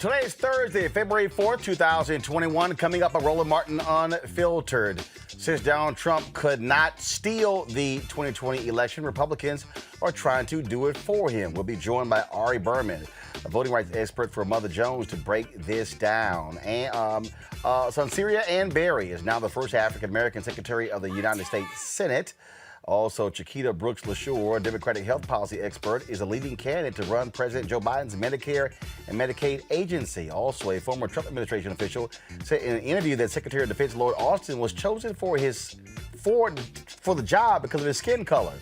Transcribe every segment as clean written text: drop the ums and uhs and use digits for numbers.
Today is Thursday, February 4th, 2021. Coming up, a Roland Martin Unfiltered. Since Donald Trump could not steal the 2020 election, Republicans are trying to do it for him. We'll be joined by Ari Berman, a voting rights expert for Mother Jones, to break this down. And Sanseria Ann Berry is now the first African-American Secretary of the United States Senate. Also, Chiquita Brooks-LaSure, a Democratic health policy expert, is a leading candidate to run President Joe Biden's Medicare and Medicaid agency. Also, a former Trump administration official said in an interview that Secretary of Defense Lloyd Austin was chosen for the job because of his skin color.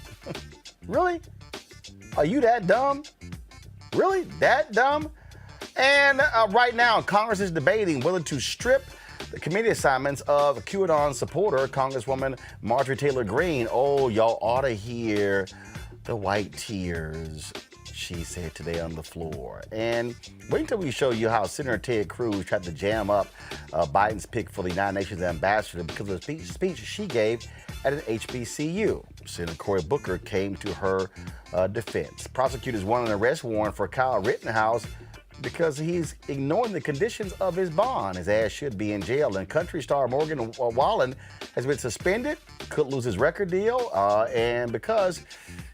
Really? Are you that dumb? Really? That dumb? And right now, Congress is debating whether to strip the committee assignments of Q-anon supporter, Congresswoman Marjorie Taylor Green. Oh, y'all ought to hear the white tears she said today on the floor. And wait until we show you how Senator Ted Cruz tried to jam up Biden's pick for the United Nations ambassador because of the speech she gave at an HBCU. Senator Cory Booker came to her defense. Prosecutors want an arrest warrant for Kyle Rittenhouse because he's ignoring the conditions of his bond. His ass should be in jail. And Country Star Morgan Wallen has been suspended, could lose his record deal, and because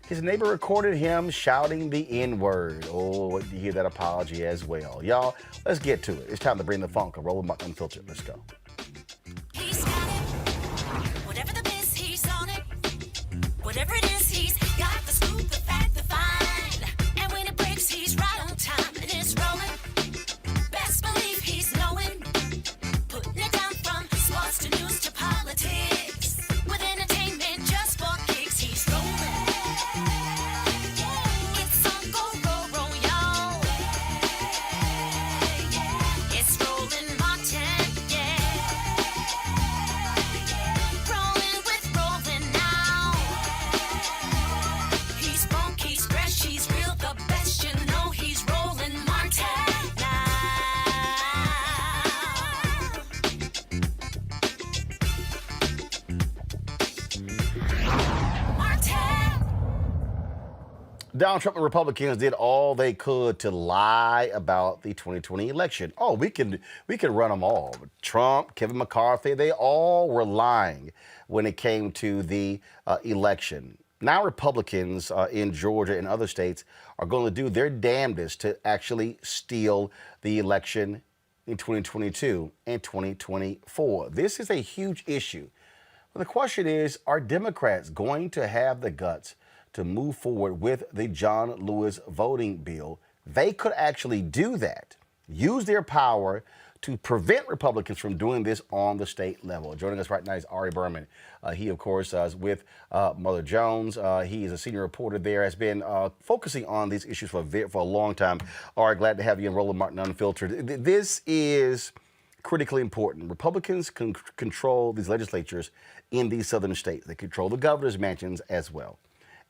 his neighbor recorded him shouting the N-word. Oh, you hear that apology as well. Y'all, let's get to it. It's time to bring the funk. Roland Martin Unfiltered. Let's go. He's got it. Whatever the biz, he's on it. Whatever it is, he's got the scoop, the fact, the find. And when it breaks, he's right on time. And it's rolling. Best believe he's knowing. Putting it down from sports to news to politics. With entertainment just for kicks, he's rolling. It's on go, roll, y'all. It's Roland Martin, yeah. Rolling with Roland now. He's funk, he's fresh, he's real, the best, you know he's Roland Martin now. Martin. Donald Trump and Republicans did all they could to lie about the 2020 election. Oh, we can run them all. Trump, Kevin McCarthy, they all were lying when it came to the election. Now Republicans in Georgia and other states are going to do their damnedest to actually steal the election in 2022 and 2024. This is a huge issue. But the question is, are Democrats going to have the guts to move forward with the John Lewis voting bill? They could actually do that, use their power to prevent Republicans from doing this on the state level. Joining us right now is Ari Berman. He, of course, is with Mother Jones. He is a senior reporter there, has been focusing on these issues for a long time. Ari, glad to have you in Roland Martin Unfiltered. This is critically important. Republicans can control these legislatures in these southern states. They control the governor's mansions as well.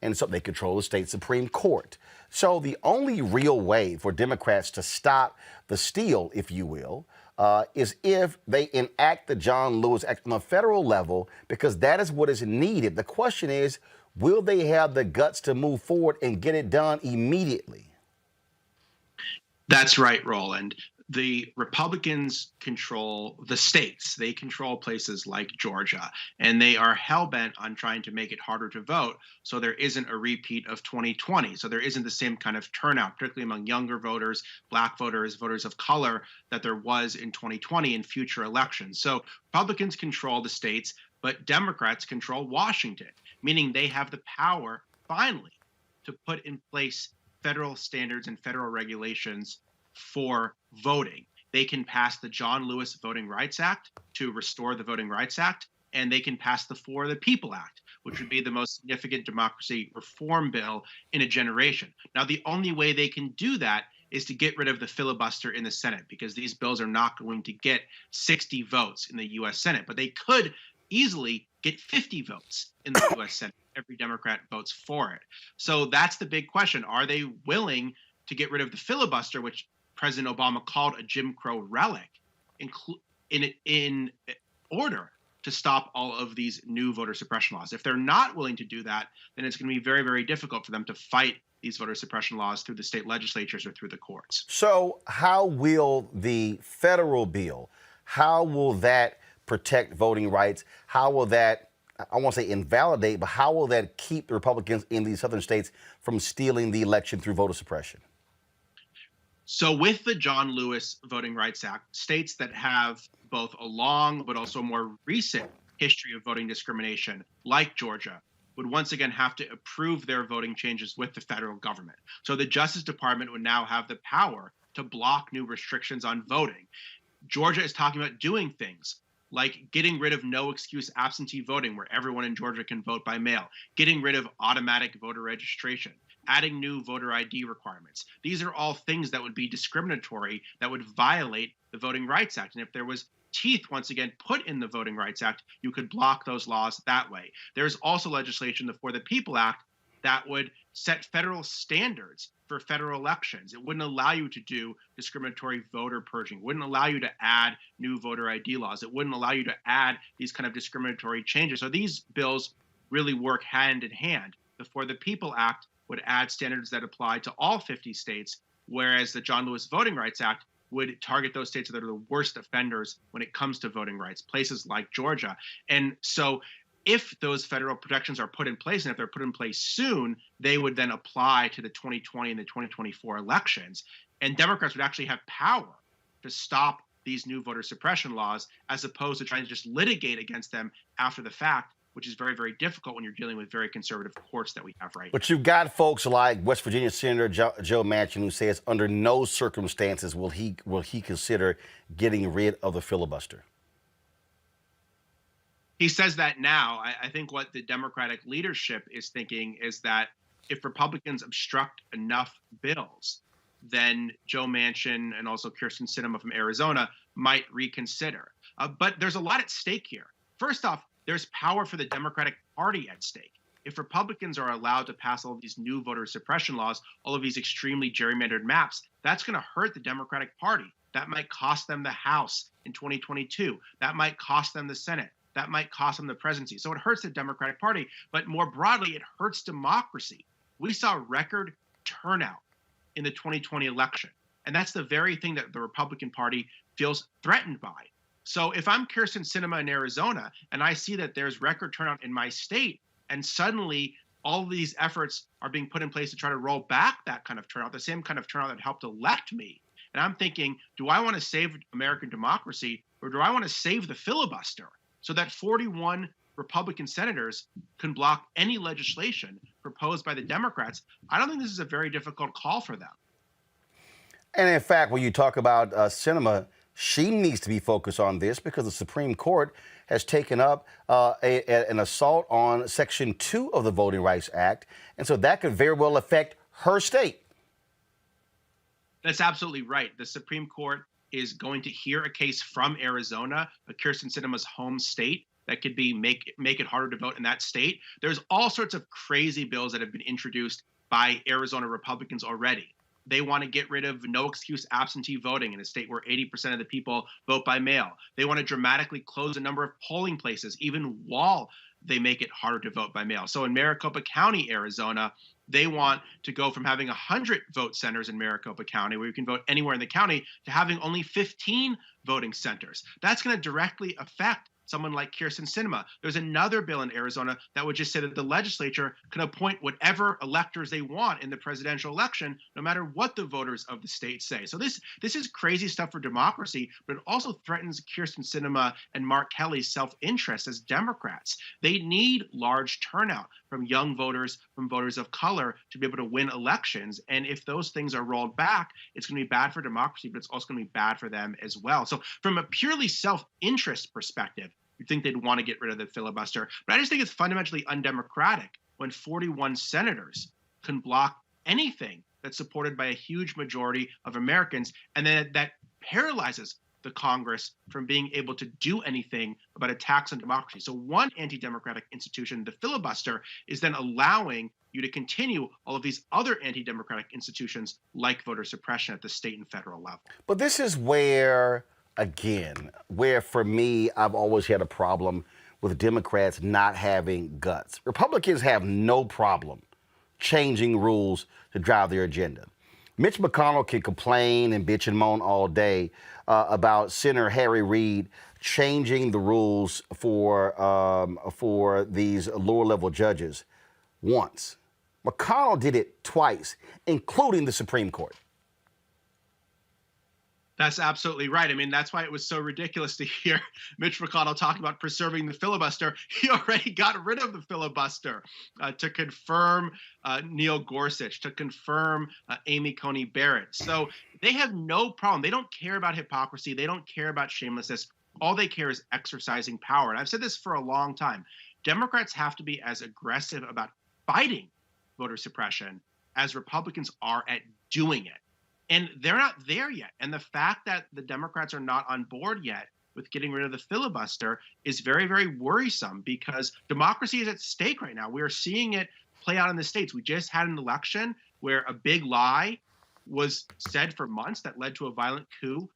And so they control the state Supreme Court. So the only real way for Democrats to stop the steal, if you will, is if they enact the John Lewis Act on a federal level, because that is what is needed. The question is, will they have the guts to move forward and get it done immediately? That's right, Roland. The Republicans control the states. They control places like Georgia, and they are hell-bent on trying to make it harder to vote so there isn't a repeat of 2020. So there isn't the same kind of turnout, particularly among younger voters, black voters, voters of color, that there was in 2020 in future elections. So Republicans control the states, but Democrats control Washington, meaning they have the power, finally, to put in place federal standards and federal regulations for voting. They can pass the John Lewis Voting Rights Act to restore the Voting Rights Act, and they can pass the For the People Act, which would be the most significant democracy reform bill in a generation. Now, the only way they can do that is to get rid of the filibuster in the Senate, because these bills are not going to get 60 votes in the U.S. Senate, but they could easily get 50 votes in the U.S. Senate. Every Democrat votes for it. So that's the big question. Are they willing to get rid of the filibuster, which President Obama called a Jim Crow relic, in order to stop all of these new voter suppression laws. If they're not willing to do that, then it's going to be very, very difficult for them to fight these voter suppression laws through the state legislatures or through the courts. So how will the federal bill, how will that protect voting rights? How will that, I won't say invalidate, but how will that keep the Republicans in these southern states from stealing the election through voter suppression? So with the John Lewis Voting Rights Act, states that have both a long but also more recent history of voting discrimination, like Georgia, would once again have to approve their voting changes with the federal government. So the Justice Department would now have the power to block new restrictions on voting. Georgia is talking about doing things like getting rid of no excuse absentee voting, where everyone in Georgia can vote by mail, getting rid of automatic voter registration, adding new voter ID requirements. These are all things that would be discriminatory, that would violate the Voting Rights Act. And if there was teeth, once again, put in the Voting Rights Act, you could block those laws that way. There's also legislation, the For the People Act, that would set federal standards for federal elections. It wouldn't allow you to do discriminatory voter purging. It wouldn't allow you to add new voter ID laws. It wouldn't allow you to add these kind of discriminatory changes. So these bills really work hand in hand. The For the People Act would add standards that apply to all 50 states, whereas the John Lewis Voting Rights Act would target those states that are the worst offenders when it comes to voting rights, places like Georgia. And so if those federal protections are put in place, and if they're put in place soon, they would then apply to the 2020 and the 2024 elections. And Democrats would actually have power to stop these new voter suppression laws, as opposed to trying to just litigate against them after the fact, which is very, very difficult when you're dealing with very conservative courts that we have right now. But you've got folks like West Virginia Senator Joe Manchin, who says under no circumstances will he consider getting rid of the filibuster. He says that now. I think what the Democratic leadership is thinking is that if Republicans obstruct enough bills, then Joe Manchin and also Kyrsten Sinema from Arizona might reconsider. But there's a lot at stake here. First off, there's power for the Democratic Party at stake. If Republicans are allowed to pass all of these new voter suppression laws, all of these extremely gerrymandered maps, that's going to hurt the Democratic Party. That might cost them the House in 2022. That might cost them the Senate. That might cost them the presidency. So it hurts the Democratic Party. But more broadly, it hurts democracy. We saw record turnout in the 2020 election. And that's the very thing that the Republican Party feels threatened by. So if I'm Kyrsten Sinema in Arizona and I see that there's record turnout in my state, and suddenly all of these efforts are being put in place to try to roll back that kind of turnout, the same kind of turnout that helped elect me, and I'm thinking, do I want to save American democracy, or do I want to save the filibuster so that 41 Republican senators can block any legislation proposed by the Democrats? I don't think this is a very difficult call for them. And in fact, when you talk about Sinema, she needs to be focused on this because the Supreme Court has taken up an assault on Section 2 of the Voting Rights Act. And so that could very well affect her state. That's absolutely right. The Supreme Court is going to hear a case from Arizona, Kyrsten Sinema's home state, that could be make it harder to vote in that state. There's all sorts of crazy bills that have been introduced by Arizona Republicans already. They want to get rid of no excuse absentee voting in a state where 80% of the people vote by mail. They want to dramatically close a number of polling places, even while they make it harder to vote by mail. So in Maricopa County, Arizona, they want to go from having 100 vote centers in Maricopa County, where you can vote anywhere in the county, to having only 15 voting centers. That's going to directly affect someone like Kyrsten Sinema. There's another bill in Arizona that would just say that the legislature can appoint whatever electors they want in the presidential election, no matter what the voters of the state say. So this is crazy stuff for democracy, but it also threatens Kyrsten Sinema and Mark Kelly's self-interest as Democrats. They need large turnout from young voters, from voters of color, to be able to win elections. And if those things are rolled back, it's going to be bad for democracy, but it's also going to be bad for them as well. So from a purely self-interest perspective, you'd think they'd want to get rid of the filibuster. But I just think it's fundamentally undemocratic when 41 senators can block anything that's supported by a huge majority of Americans, and then that paralyzes the Congress from being able to do anything about attacks on democracy. So one anti-democratic institution, the filibuster, is then allowing you to continue all of these other anti-democratic institutions like voter suppression at the state and federal level. But this is where again, where for me, I've always had a problem with Democrats not having guts. Republicans have no problem changing rules to drive their agenda. Mitch McConnell can complain and bitch and moan all day about Senator Harry Reid changing the rules for these lower-level judges once. McConnell did it twice, including the Supreme Court. That's absolutely right. I mean, that's why it was so ridiculous to hear Mitch McConnell talk about preserving the filibuster. He already got rid of the filibuster to confirm Neil Gorsuch, to confirm Amy Coney Barrett. So they have no problem. They don't care about hypocrisy. They don't care about shamelessness. All they care is exercising power. And I've said this for a long time. Democrats have to be as aggressive about fighting voter suppression as Republicans are at doing it. And they're not there yet. And the fact that the Democrats are not on board yet with getting rid of the filibuster is very, very worrisome because democracy is at stake right now. We are seeing it play out in the states. We just had an election where a big lie was said for months that led to a violent coup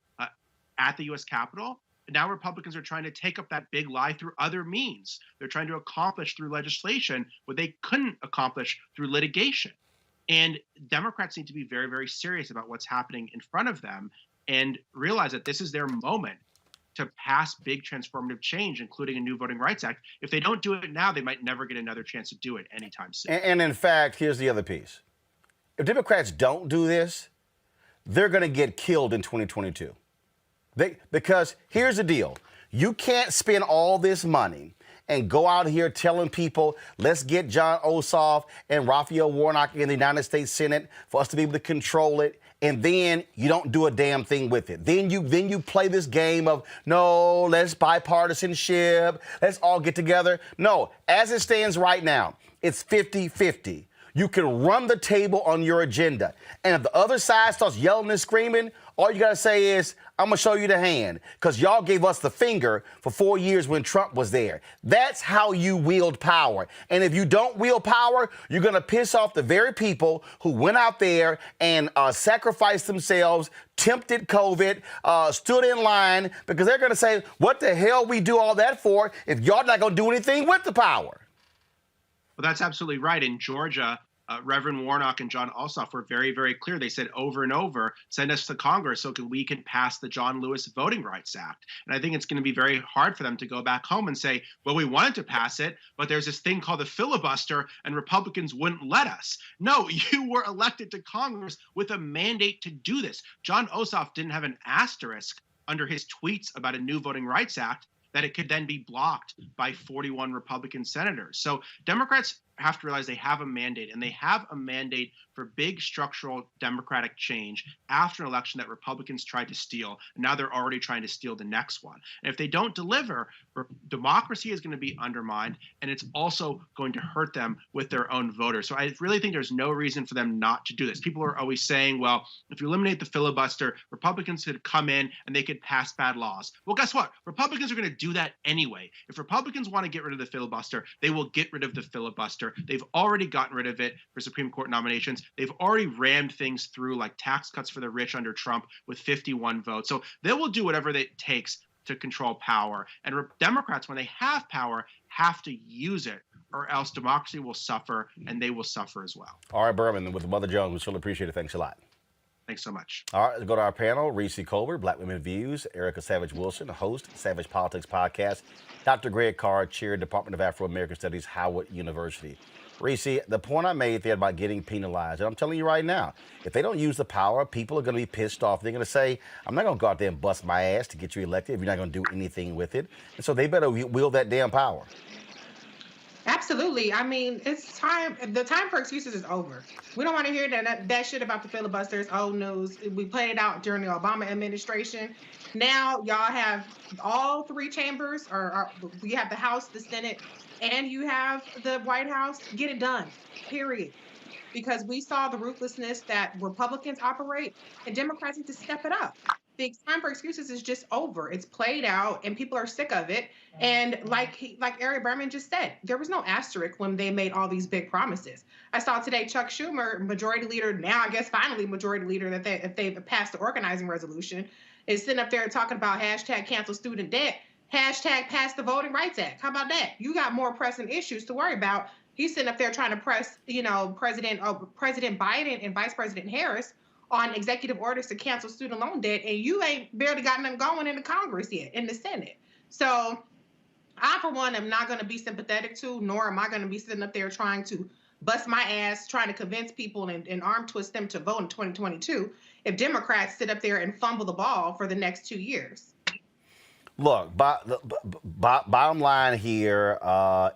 at the U.S. Capitol. And now Republicans are trying to take up that big lie through other means. They're trying to accomplish through legislation what they couldn't accomplish through litigation. And Democrats need to be very, very serious about what's happening in front of them and realize that this is their moment to pass big transformative change, including a new Voting Rights Act. If they don't do it now, they might never get another chance to do it anytime soon. And in fact, here's the other piece. If Democrats don't do this, they're going to get killed in 2022. Because here's the deal. You can't spend all this money and go out here telling people, let's get Jon Ossoff and Raphael Warnock in the United States Senate for us to be able to control it, and then you don't do a damn thing with it. Then you play this game of, no, let's bipartisanship, let's all get together. No, as it stands right now, it's 50-50. You can run the table on your agenda. And if the other side starts yelling and screaming, all you got to say is, I'm going to show you the hand because y'all gave us the finger for 4 years when Trump was there. That's how you wield power. And if you don't wield power, you're going to piss off the very people who went out there and sacrificed themselves, tempted COVID, stood in line, because they're going to say, what the hell we do all that for if y'all not going to do anything with the power? Well, that's absolutely right. In Georgia, Reverend Warnock and Jon Ossoff were very, very clear. They said over and over, send us to Congress so we can pass the John Lewis Voting Rights Act. And I think it's going to be very hard for them to go back home and say, well, we wanted to pass it, but there's this thing called the filibuster and Republicans wouldn't let us. No, you were elected to Congress with a mandate to do this. Jon Ossoff didn't have an asterisk under his tweets about a new Voting Rights Act that it could then be blocked by 41 Republican senators. So Democrats have to realize they have a mandate, and they have a mandate for big structural democratic change after an election that Republicans tried to steal. And now they're already trying to steal the next one. And if they don't deliver, democracy is going to be undermined, and it's also going to hurt them with their own voters. So I really think there's no reason for them not to do this. People are always saying, well, if you eliminate the filibuster, Republicans could come in and they could pass bad laws. Well, guess what? Republicans are going to do that anyway. If Republicans want to get rid of the filibuster, they will get rid of the filibuster. They've already gotten rid of it for Supreme Court nominations. They've already rammed things through like tax cuts for the rich under Trump with 51 votes. So they will do whatever it takes to control power. And Democrats, when they have power, have to use it, or else democracy will suffer, and they will suffer as well. All right, Berman, with Mother Jones, we certainly appreciate it. Thanks a lot. Thanks so much. All right, let's go to our panel. Reese Colbert, Black Women Views. Erica Savage Wilson, host, Savage Politics Podcast. Dr. Greg Carr, chair, Department of Afro-American Studies, Howard University. Reese, the point I made there about getting penalized, and I'm telling you right now, if they don't use the power, people are going to be pissed off. They're going to say, I'm not going to go out there and bust my ass to get you elected if you're not going to do anything with it. And so they better wield that damn power. Absolutely. I mean, it's time. The time for excuses is over. We don't want to hear that shit about the filibuster. It's old news. We played it out during the Obama administration. Now y'all have all three chambers, or we have the House, the Senate, and you have the White House. Get it done, period. Because we saw the ruthlessness that Republicans operate, and Democrats need to step it up. The time for excuses is just over. It's played out, and people are sick of it. And like Eric Berman just said, there was no asterisk when they made all these big promises. I saw today Chuck Schumer, majority leader, now I guess finally majority leader, that they've passed the organizing resolution. is sitting up there talking about hashtag cancel student debt, hashtag pass the Voting Rights Act. How about that? You got more pressing issues to worry about. He's sitting up there trying to press, President Biden and Vice President Harris on executive orders to cancel student loan debt, and you ain't barely got them going in the Congress yet, in the Senate. So I, for one, am not going to be sympathetic to, nor am I going to be sitting up there trying to bust my ass, trying to convince people and arm twist them to vote in 2022 if Democrats sit up there and fumble the ball for the next 2 years. Look, bottom line here,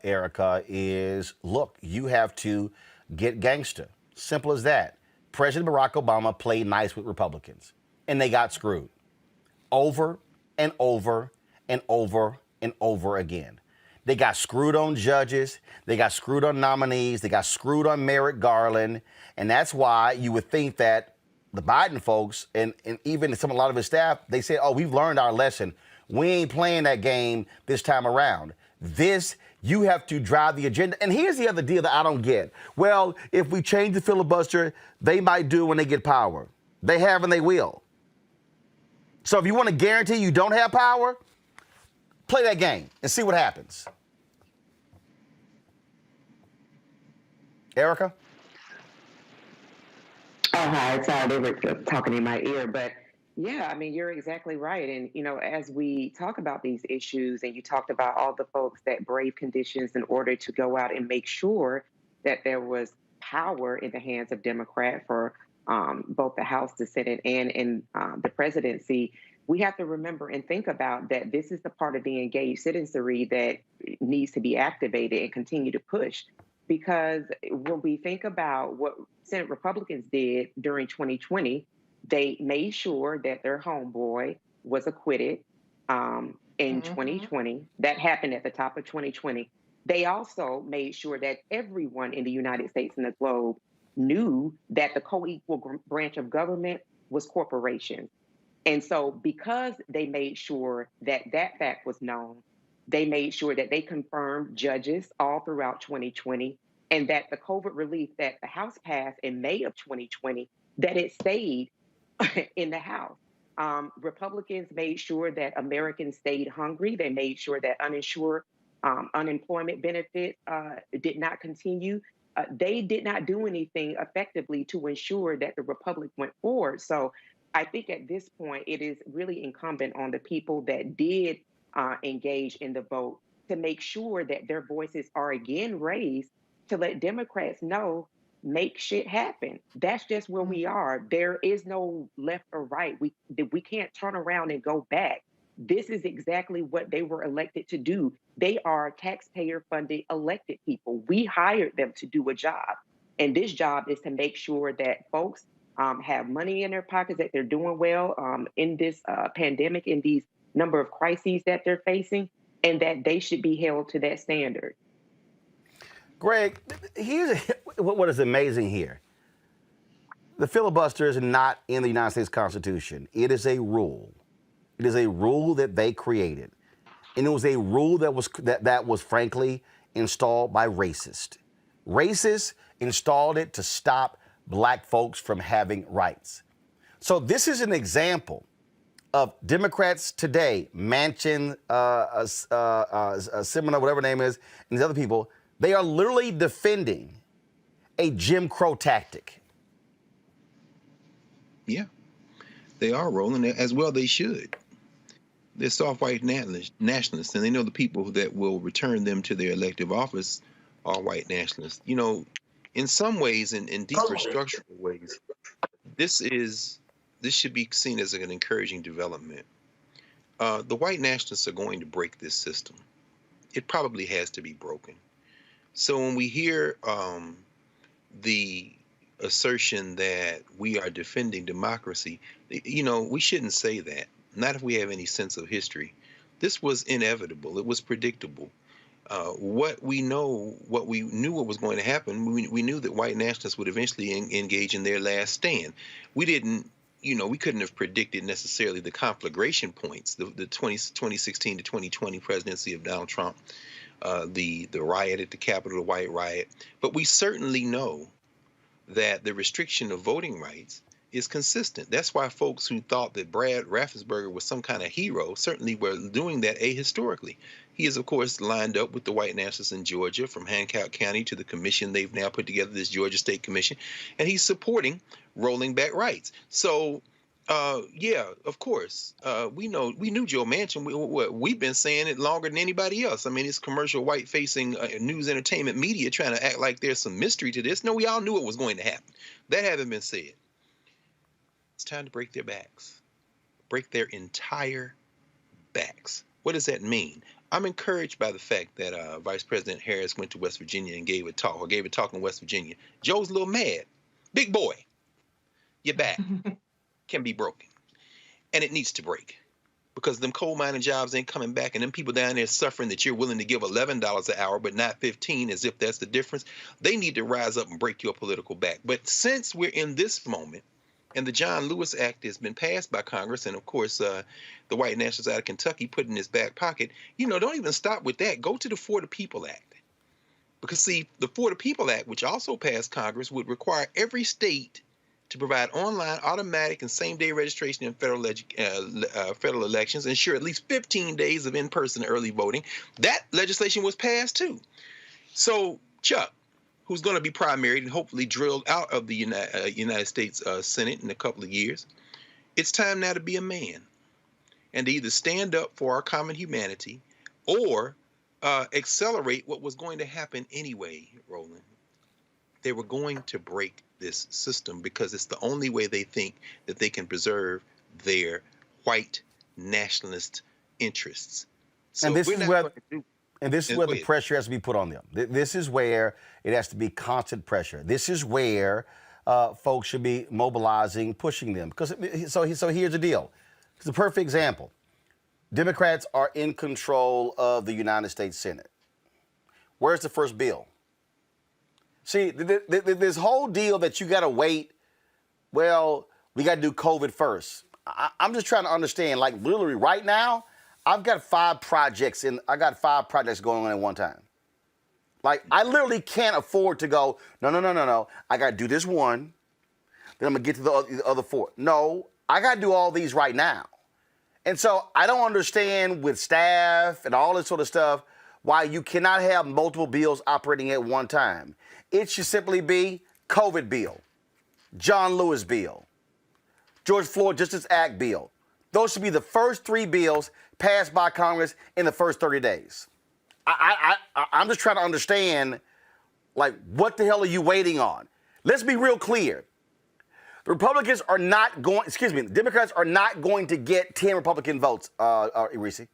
Erica, is look, you have to get gangster. Simple as that. President Barack Obama played nice with Republicans, and they got screwed over and over and over and over again. They got screwed on judges. They got screwed on nominees. They got screwed on Merrick Garland. And that's why you would think that the Biden folks and even a lot of his staff, they say, oh, we've learned our lesson. We ain't playing that game this time around. You have to drive the agenda. And here's the other deal that I don't get. Well, if we change the filibuster, they might do it when they get power. They have and they will. So if you want to guarantee you don't have power, play that game and see what happens. Erica? Oh, hi. Sorry, they were talking in my ear. But yeah, I mean, you're exactly right. And, as we talk about these issues, and you talked about all the folks that brave conditions in order to go out and make sure that there was power in the hands of Democrat for both the House, the Senate, and in the presidency, we have to remember and think about that this is the part of the engaged citizenry that needs to be activated and continue to push. Because when we think about what Senate Republicans did during 2020, they made sure that their homeboy was acquitted in 2020. That happened at the top of 2020. They also made sure that everyone in the United States and the globe knew that the co-equal branch of government was corporations. And so because they made sure that that fact was known, they made sure that they confirmed judges all throughout 2020, and that the COVID relief that the House passed in May of 2020, that it stayed in the House. Republicans made sure that Americans stayed hungry. They made sure that uninsured unemployment benefits did not continue. They did not do anything effectively to ensure that the Republic went forward. So I think at this point, it is really incumbent on the people that did engage in the vote to make sure that their voices are again raised to let Democrats know, make shit happen. That's just where we are. There is no left or right. We can't turn around and go back. This is exactly what they were elected to do. They are taxpayer-funded elected people. We hired them to do a job. And this job is to make sure that folks have money in their pockets, that they're doing well in this pandemic, in these number of crises that they're facing, and that they should be held to that standard. Greg, here's what is amazing here. The filibuster is not in the United States Constitution. It is a rule. It is a rule that they created. And it was a rule that was frankly installed by racists. Racists installed it to stop black folks from having rights. So this is an example of Democrats today, Manchin, Seminar, whatever her name is, and these other people. They are literally defending a Jim Crow tactic. Yeah, they are, Roland, as well they should. They're soft white nationalists, and they know the people that will return them to their elective office are white nationalists. In some ways, in deeper structural ways, this should be seen as an encouraging development. The white nationalists are going to break this system. It probably has to be broken. So when we hear the assertion that we are defending democracy, we shouldn't say that. Not if we have any sense of history. This was inevitable. It was predictable. What we knew what was going to happen, we knew that white nationalists would eventually engage in their last stand. We couldn't have predicted necessarily the conflagration points, the 2016 to 2020 presidency of Donald Trump, the riot at the Capitol, the white riot. But we certainly know that the restriction of voting rights is consistent. That's why folks who thought that Brad Raffensperger was some kind of hero certainly were doing that ahistorically. He is, of course, lined up with the white nationalists in Georgia, from Hancock County to the commission they've now put together, this Georgia State Commission, and he's supporting rolling back rights. So, yeah, of course, we knew Joe Manchin. We've been saying it longer than anybody else. I mean, it's commercial white-facing news entertainment media trying to act like there's some mystery to this. No, we all knew it was going to happen. That hasn't been said. It's time to break their backs, break their entire backs. What does that mean? I'm encouraged by the fact that Vice President Harris went to West Virginia and gave a talk in West Virginia. Joe's a little mad. Big boy, your back can be broken, and it needs to break, because them coal mining jobs ain't coming back, and them people down there suffering that you're willing to give $11 an hour but not 15, as if that's the difference. They need to rise up and break your political back. But since we're in this moment, and the John Lewis Act has been passed by Congress, and of course the white nationalists out of Kentucky put in his back pocket, don't even stop with that. Go to the For the People Act. Because, see, the For the People Act, which also passed Congress, would require every state to provide online, automatic, and same-day registration in federal elections, ensure at least 15 days of in-person early voting. That legislation was passed, too. So, Chuck, who's going to be primaried and hopefully drilled out of the United States Senate in a couple of years, it's time now to be a man and to either stand up for our common humanity or accelerate what was going to happen anyway, Roland. They were going to break this system because it's the only way they think that they can preserve their white nationalist interests. So and this is where the pressure has to be put on them. This is where it has to be constant pressure. This is where folks should be mobilizing, pushing them. So here's the deal. It's a perfect example. Democrats are in control of the United States Senate. Where's the first bill? See, this whole deal that you got to wait, well, we got to do COVID first. I'm just trying to understand, like, literally right now, I've got 5 projects going on at one time. Like, I literally can't afford to go, no. I got to do this one, then I'm going to get to the other 4. No, I got to do all these right now. And so I don't understand with staff and all this sort of stuff why you cannot have multiple bills operating at one time. It should simply be COVID bill, John Lewis bill, George Floyd Justice Act bill. Those should be the first 3 bills passed by Congress in the first 30 days. I'm just trying to understand, like, what the hell are you waiting on? Let's be real clear. The Democrats are not going to get 10 Republican votes, Reese. It's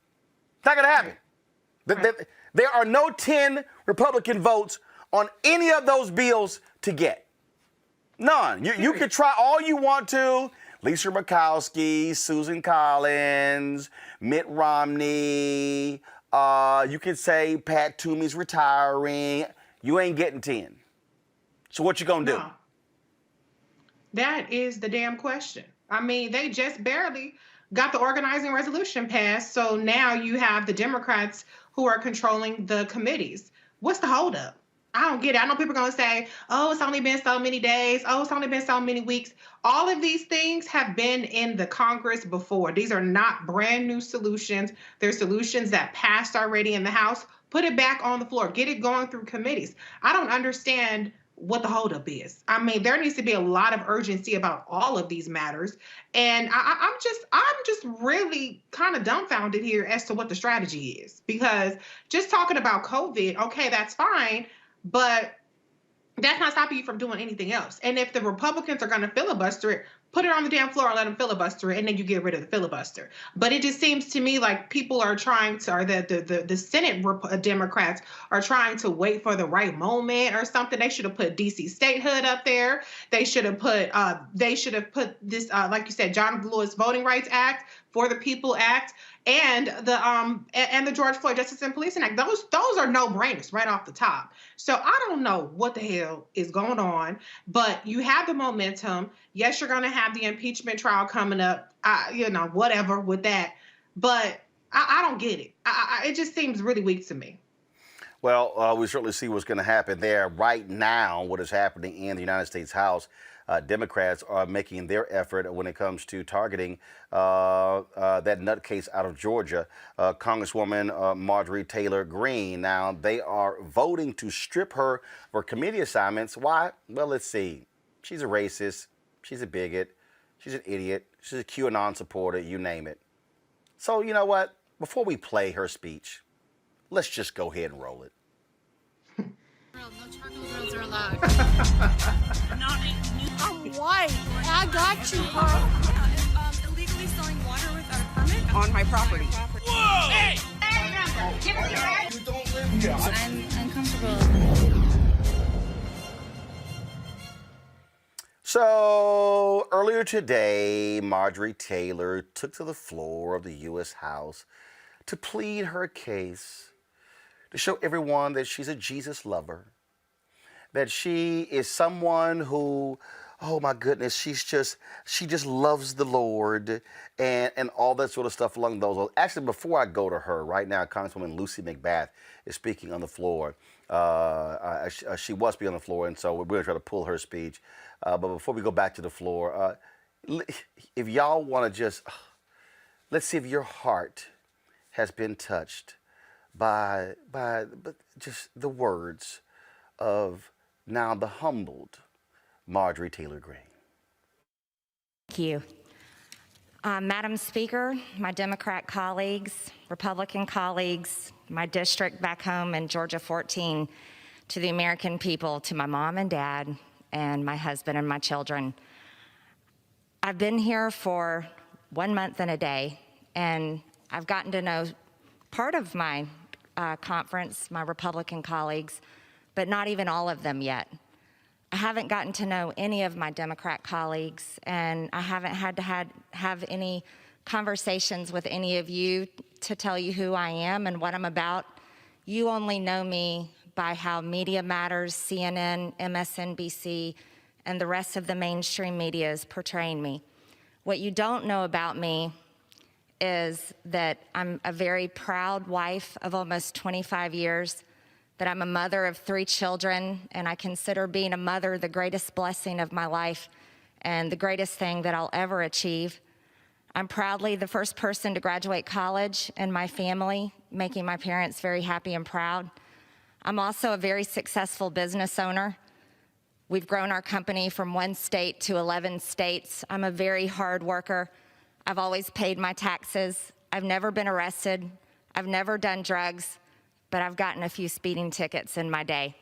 not going to happen. There are no 10 Republican votes on any of those bills to get. None. You can try all you want to. Lisa Murkowski, Susan Collins, Mitt Romney. You could say Pat Toomey's retiring. You ain't getting 10. So what you gonna do? No. That is the damn question. I mean, they just barely got the organizing resolution passed. So now you have the Democrats who are controlling the committees. What's the holdup? I don't get it. I know people are going to say, oh, it's only been so many days. Oh, it's only been so many weeks. All of these things have been in the Congress before. These are not brand new solutions. They're solutions that passed already in the House. Put it back on the floor. Get it going through committees. I don't understand what the holdup is. I mean, there needs to be a lot of urgency about all of these matters. And I'm just really kind of dumbfounded here as to what the strategy is. Because just talking about COVID, okay, that's fine. But that's not stopping you from doing anything else. And if the Republicans are going to filibuster it, put it on the damn floor and let them filibuster it, and then you get rid of the filibuster. But it just seems to me like people are trying to, or the Senate Democrats are trying to wait for the right moment or something. They should have put DC statehood up there. They should have put this, like you said, John Lewis Voting Rights Act, For the People Act, and the George Floyd Justice and Policing Act. Those are no-brainers right off the top. So I don't know what the hell is going on, but you have the momentum. Yes, you're going to have the impeachment trial coming up, whatever with that. But I don't get it. It just seems really weak to me. Well, we certainly see what's going to happen there right now, what is happening in the United States House. Democrats are making their effort when it comes to targeting that nutcase out of Georgia, Congresswoman Marjorie Taylor Green. Now, they are voting to strip her for committee assignments. Why? Well, let's see. She's a racist. She's a bigot. She's an idiot. She's a QAnon supporter, you name it. So, you know what? Before we play her speech, let's just go ahead and roll it. No charcoal grills are allowed. I'm white. I got you, huh? Illegally selling water without a permit on my property. Whoa! Hey! You don't live here. I'm uncomfortable. So earlier today, Marjorie Taylor took to the floor of the U.S. House to plead her case, to show everyone that she's a Jesus lover, that she is someone who, oh my goodness, she just loves the Lord and all that sort of stuff along those lines. Actually, before I go to her, right now, Congresswoman Lucy McBath is speaking on the floor. She was speaking on the floor, and so we're going to try to pull her speech. But before we go back to the floor, if y'all want to just, let's see if your heart has been touched by just the words of now the humbled Marjorie Taylor Green. Thank you. Madam Speaker, my Democrat colleagues, Republican colleagues, my district back home in Georgia 14, to the American people, to my mom and dad, and my husband and my children. I've been here for 1 month and a day, and I've gotten to know part of my conference, my Republican colleagues, but not even all of them yet. I haven't gotten to know any of my Democrat colleagues, and I haven't had to have any conversations with any of you to tell you who I am and what I'm about. You only know me by how Media Matters, CNN, MSNBC, and the rest of the mainstream media is portraying me. What you don't know about me is that I'm a very proud wife of almost 25 years, that I'm a mother of 3 children, and I consider being a mother the greatest blessing of my life and the greatest thing that I'll ever achieve. I'm proudly the first person to graduate college in my family, making my parents very happy and proud. I'm also a very successful business owner. We've grown our company from 1 state to 11 states. I'm a very hard worker. I've always paid my taxes. I've never been arrested. I've never done drugs, but I've gotten a few speeding tickets in my day.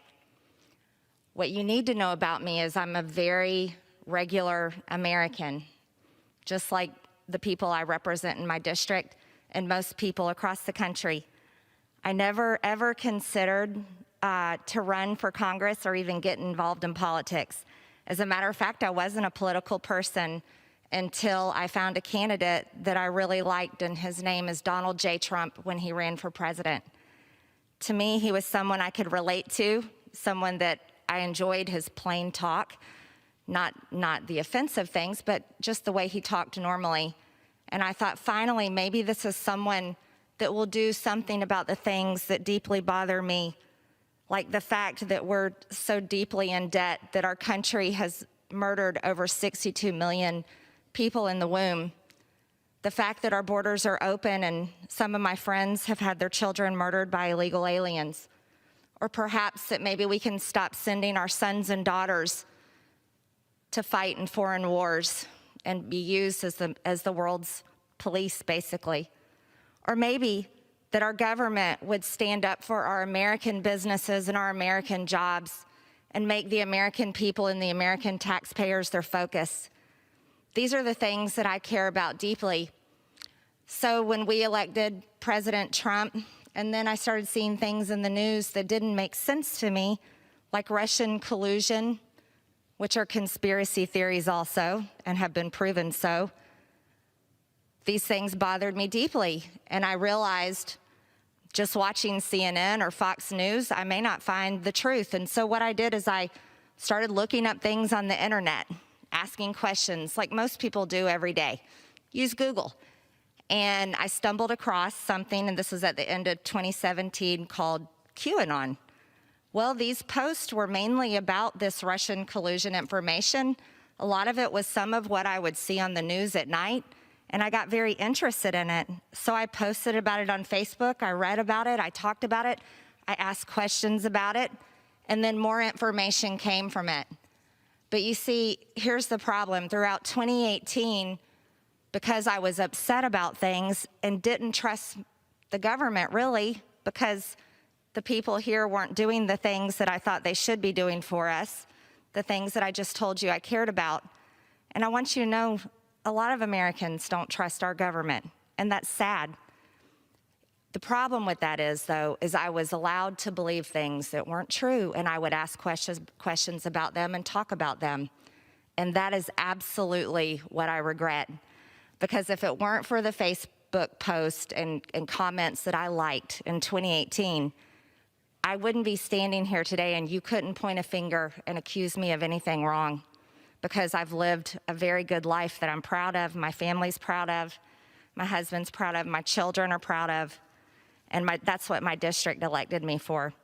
What you need to know about me is I'm a very regular American, just like the people I represent in my district and most people across the country. I never ever considered to run for Congress or even get involved in politics. As a matter of fact, I wasn't a political person until I found a candidate that I really liked, and his name is Donald J. Trump when he ran for president. To me, he was someone I could relate to, someone that I enjoyed his plain talk, not the offensive things, but just the way he talked normally. And I thought, finally, maybe this is someone that will do something about the things that deeply bother me, like the fact that we're so deeply in debt that our country has murdered over 62 million people in the womb, the fact that our borders are open and some of my friends have had their children murdered by illegal aliens, or perhaps that maybe we can stop sending our sons and daughters to fight in foreign wars and be used as the world's police, basically. Or maybe that our government would stand up for our American businesses and our American jobs and make the American people and the American taxpayers their focus. These are the things that I care about deeply. So when we elected President Trump, and then I started seeing things in the news that didn't make sense to me, like Russian collusion, which are conspiracy theories also and have been proven so. These things bothered me deeply, and I realized just watching CNN or Fox News, I may not find the truth. And so what I did is I started looking up things on the internet, asking questions like most people do every day. Use Google. And I stumbled across something, and this was at the end of 2017, called Q-anon. Well, these posts were mainly about this Russian collusion information. A lot of it was some of what I would see on the news at night, and I got very interested in it. So I posted about it on Facebook, I read about it, I talked about it, I asked questions about it, and then more information came from it. But you see, here's the problem. Throughout 2018, because I was upset about things and didn't trust the government really, because the people here weren't doing the things that I thought they should be doing for us, the things that I just told you I cared about. And I want you to know, a lot of Americans don't trust our government, and that's sad. The problem with that is, though, is I was allowed to believe things that weren't true, and I would ask questions about them and talk about them. And that is absolutely what I regret. Because if it weren't for the Facebook post and comments that I liked in 2018, I wouldn't be standing here today, and you couldn't point a finger and accuse me of anything wrong, because I've lived a very good life that I'm proud of, my family's proud of, my husband's proud of, my children are proud of, and that's what my district elected me for.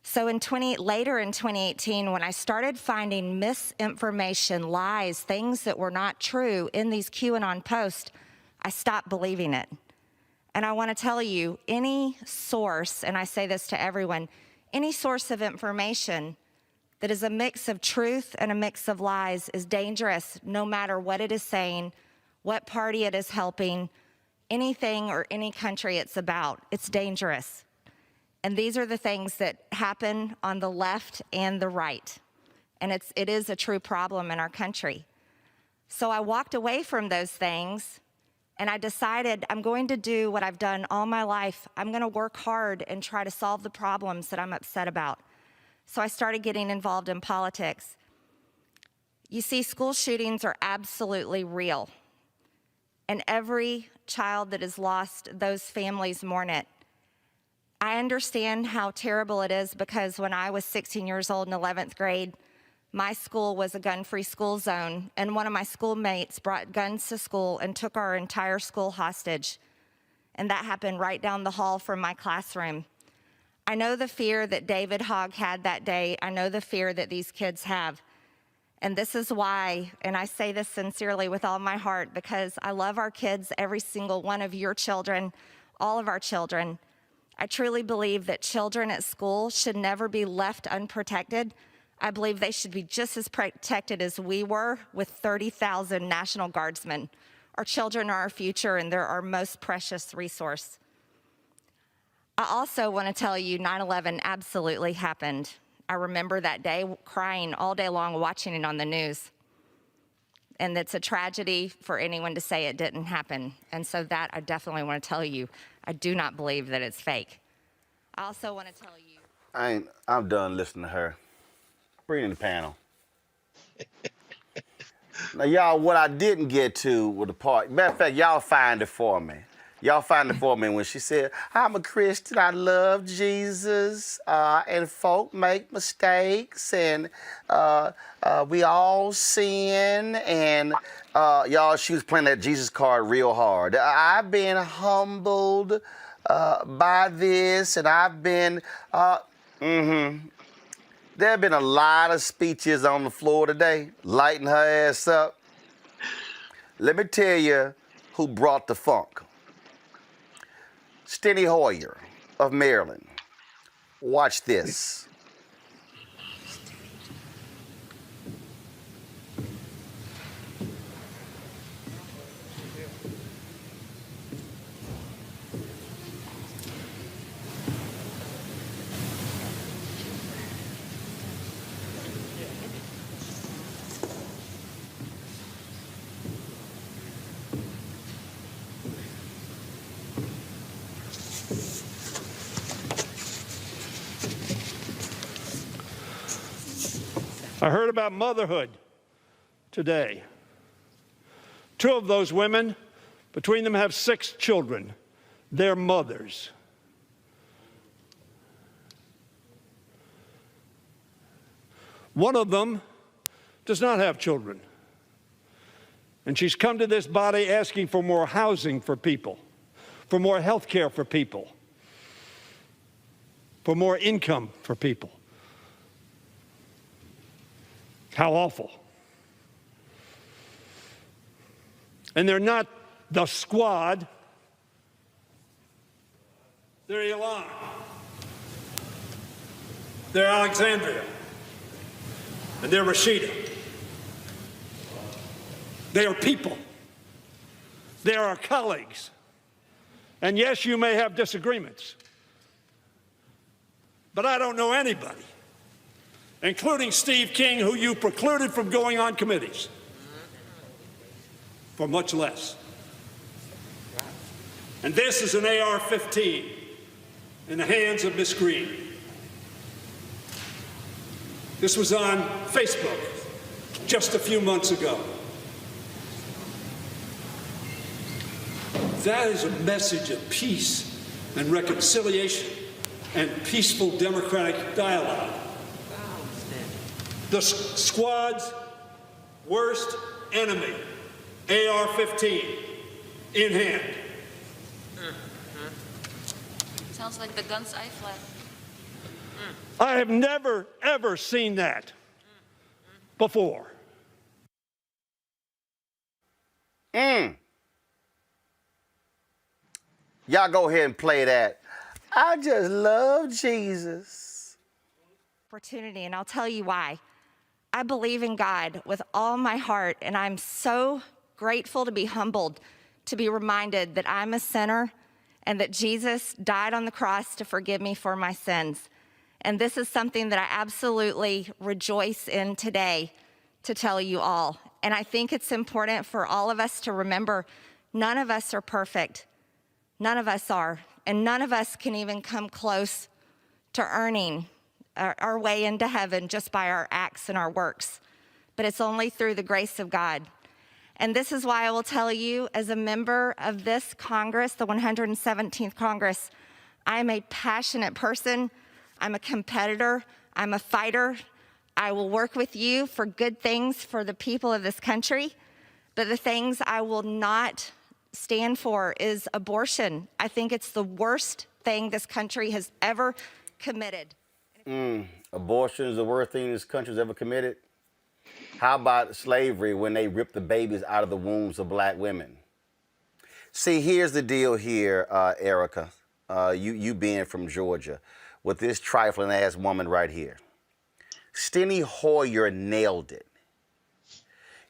So later in 2018, when I started finding misinformation, lies, things that were not true in these QAnon posts, I stopped believing it. And I want to tell you, any source, and I say this to everyone, any source of information that is a mix of truth and a mix of lies is dangerous, no matter what it is saying, what party it is helping, anything or any country it's about. It's dangerous. And these are the things that happen on the left and the right. And it is a true problem in our country. So I walked away from those things, and I decided I'm going to do what I've done all my life. I'm going to work hard and try to solve the problems that I'm upset about. So I started getting involved in politics. You see, school shootings are absolutely real. And every child that is lost, those families mourn it. I understand how terrible it is, because when I was 16 years old in 11th grade, my school was a gun-free school zone, and one of my schoolmates brought guns to school and took our entire school hostage. And that happened right down the hall from my classroom. I know the fear that David Hogg had that day. I know the fear that these kids have. And this is why, and I say this sincerely with all my heart, because I love our kids, every single one of your children, all of our children. I truly believe that children at school should never be left unprotected. I believe they should be just as protected as we were with 30,000 National Guardsmen. Our children are our future, and they're our most precious resource. I also want to tell you 9/11 absolutely happened. I remember that day crying all day long watching it on the news. And it's a tragedy for anyone to say it didn't happen. And so that I definitely want to tell you, I do not believe that it's fake. I also want to tell you. I'm done listening to her. Bring in the panel. Now, y'all, what I didn't get to with the part, matter of fact, y'all find it for me. Y'all find it for me when she said, I'm a Christian, I love Jesus, and folk make mistakes, and we all sin, and y'all, she was playing that Jesus card real hard. I've been humbled by this, and I've been, there have been a lot of speeches on the floor today, lighting her ass up. Let me tell you who brought the funk. Steny Hoyer of Maryland. Watch this. I heard about motherhood today. 2 of those women, between them, have 6 children. They're mothers. One of them does not have children. And she's come to this body asking for more housing for people, for more health care for people, for more income for people. How awful. And they're not the Squad. They're Elon. They're Alexandria. And they're Rashida. They are people. They are our colleagues. And yes, you may have disagreements. But I don't know anybody, including Steve King, who you precluded from going on committees, for much less. And this is an AR-15 in the hands of Miss Green. This was on Facebook just a few months ago. That is a message of peace and reconciliation and peaceful democratic dialogue. The Squad's worst enemy, AR-15, in hand. Sounds like the guns I fled. I have never, ever seen that before. Y'all go ahead and play that. I just love Jesus. Opportunity, and I'll tell you why. I believe in God with all my heart, and I'm so grateful to be humbled, to be reminded that I'm a sinner and that Jesus died on the cross to forgive me for my sins. And this is something that I absolutely rejoice in today to tell you all. And I think it's important for all of us to remember none of us are perfect. None of us are. And none of us can even come close to earning our way into heaven just by our acts and our works. But it's only through the grace of God. And this is why I will tell you, as a member of this Congress, the 117th Congress, I am a passionate person. I'm a competitor. I'm a fighter. I will work with you for good things for the people of this country. But the things I will not stand for is abortion. I think it's the worst thing this country has ever committed. Abortion is the worst thing this country's ever committed. How about slavery when they ripped the babies out of the wombs of black women? See, here's the deal here, Erica, you being from Georgia, with this trifling ass woman right here. Steny Hoyer nailed it.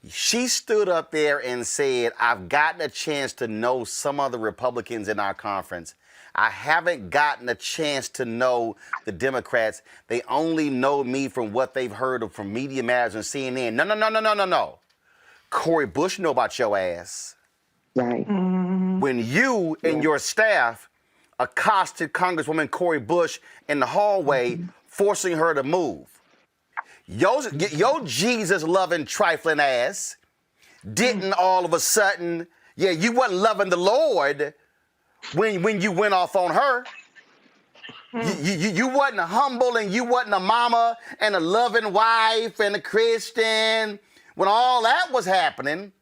She stood up there and said, I've gotten a chance to know some of the Republicans in our conference. I haven't gotten a chance to know the Democrats. They only know me from what they've heard of from Media Matters and CNN. No. Cori Bush know about your ass. Right. When you and your staff accosted Congresswoman Cori Bush in the hallway, forcing her to move. Your Jesus-loving trifling ass didn't all of a sudden, you wasn't loving the Lord when you went off on her. You wasn't humble, and you wasn't a mama and a loving wife and a Christian when all that was happening.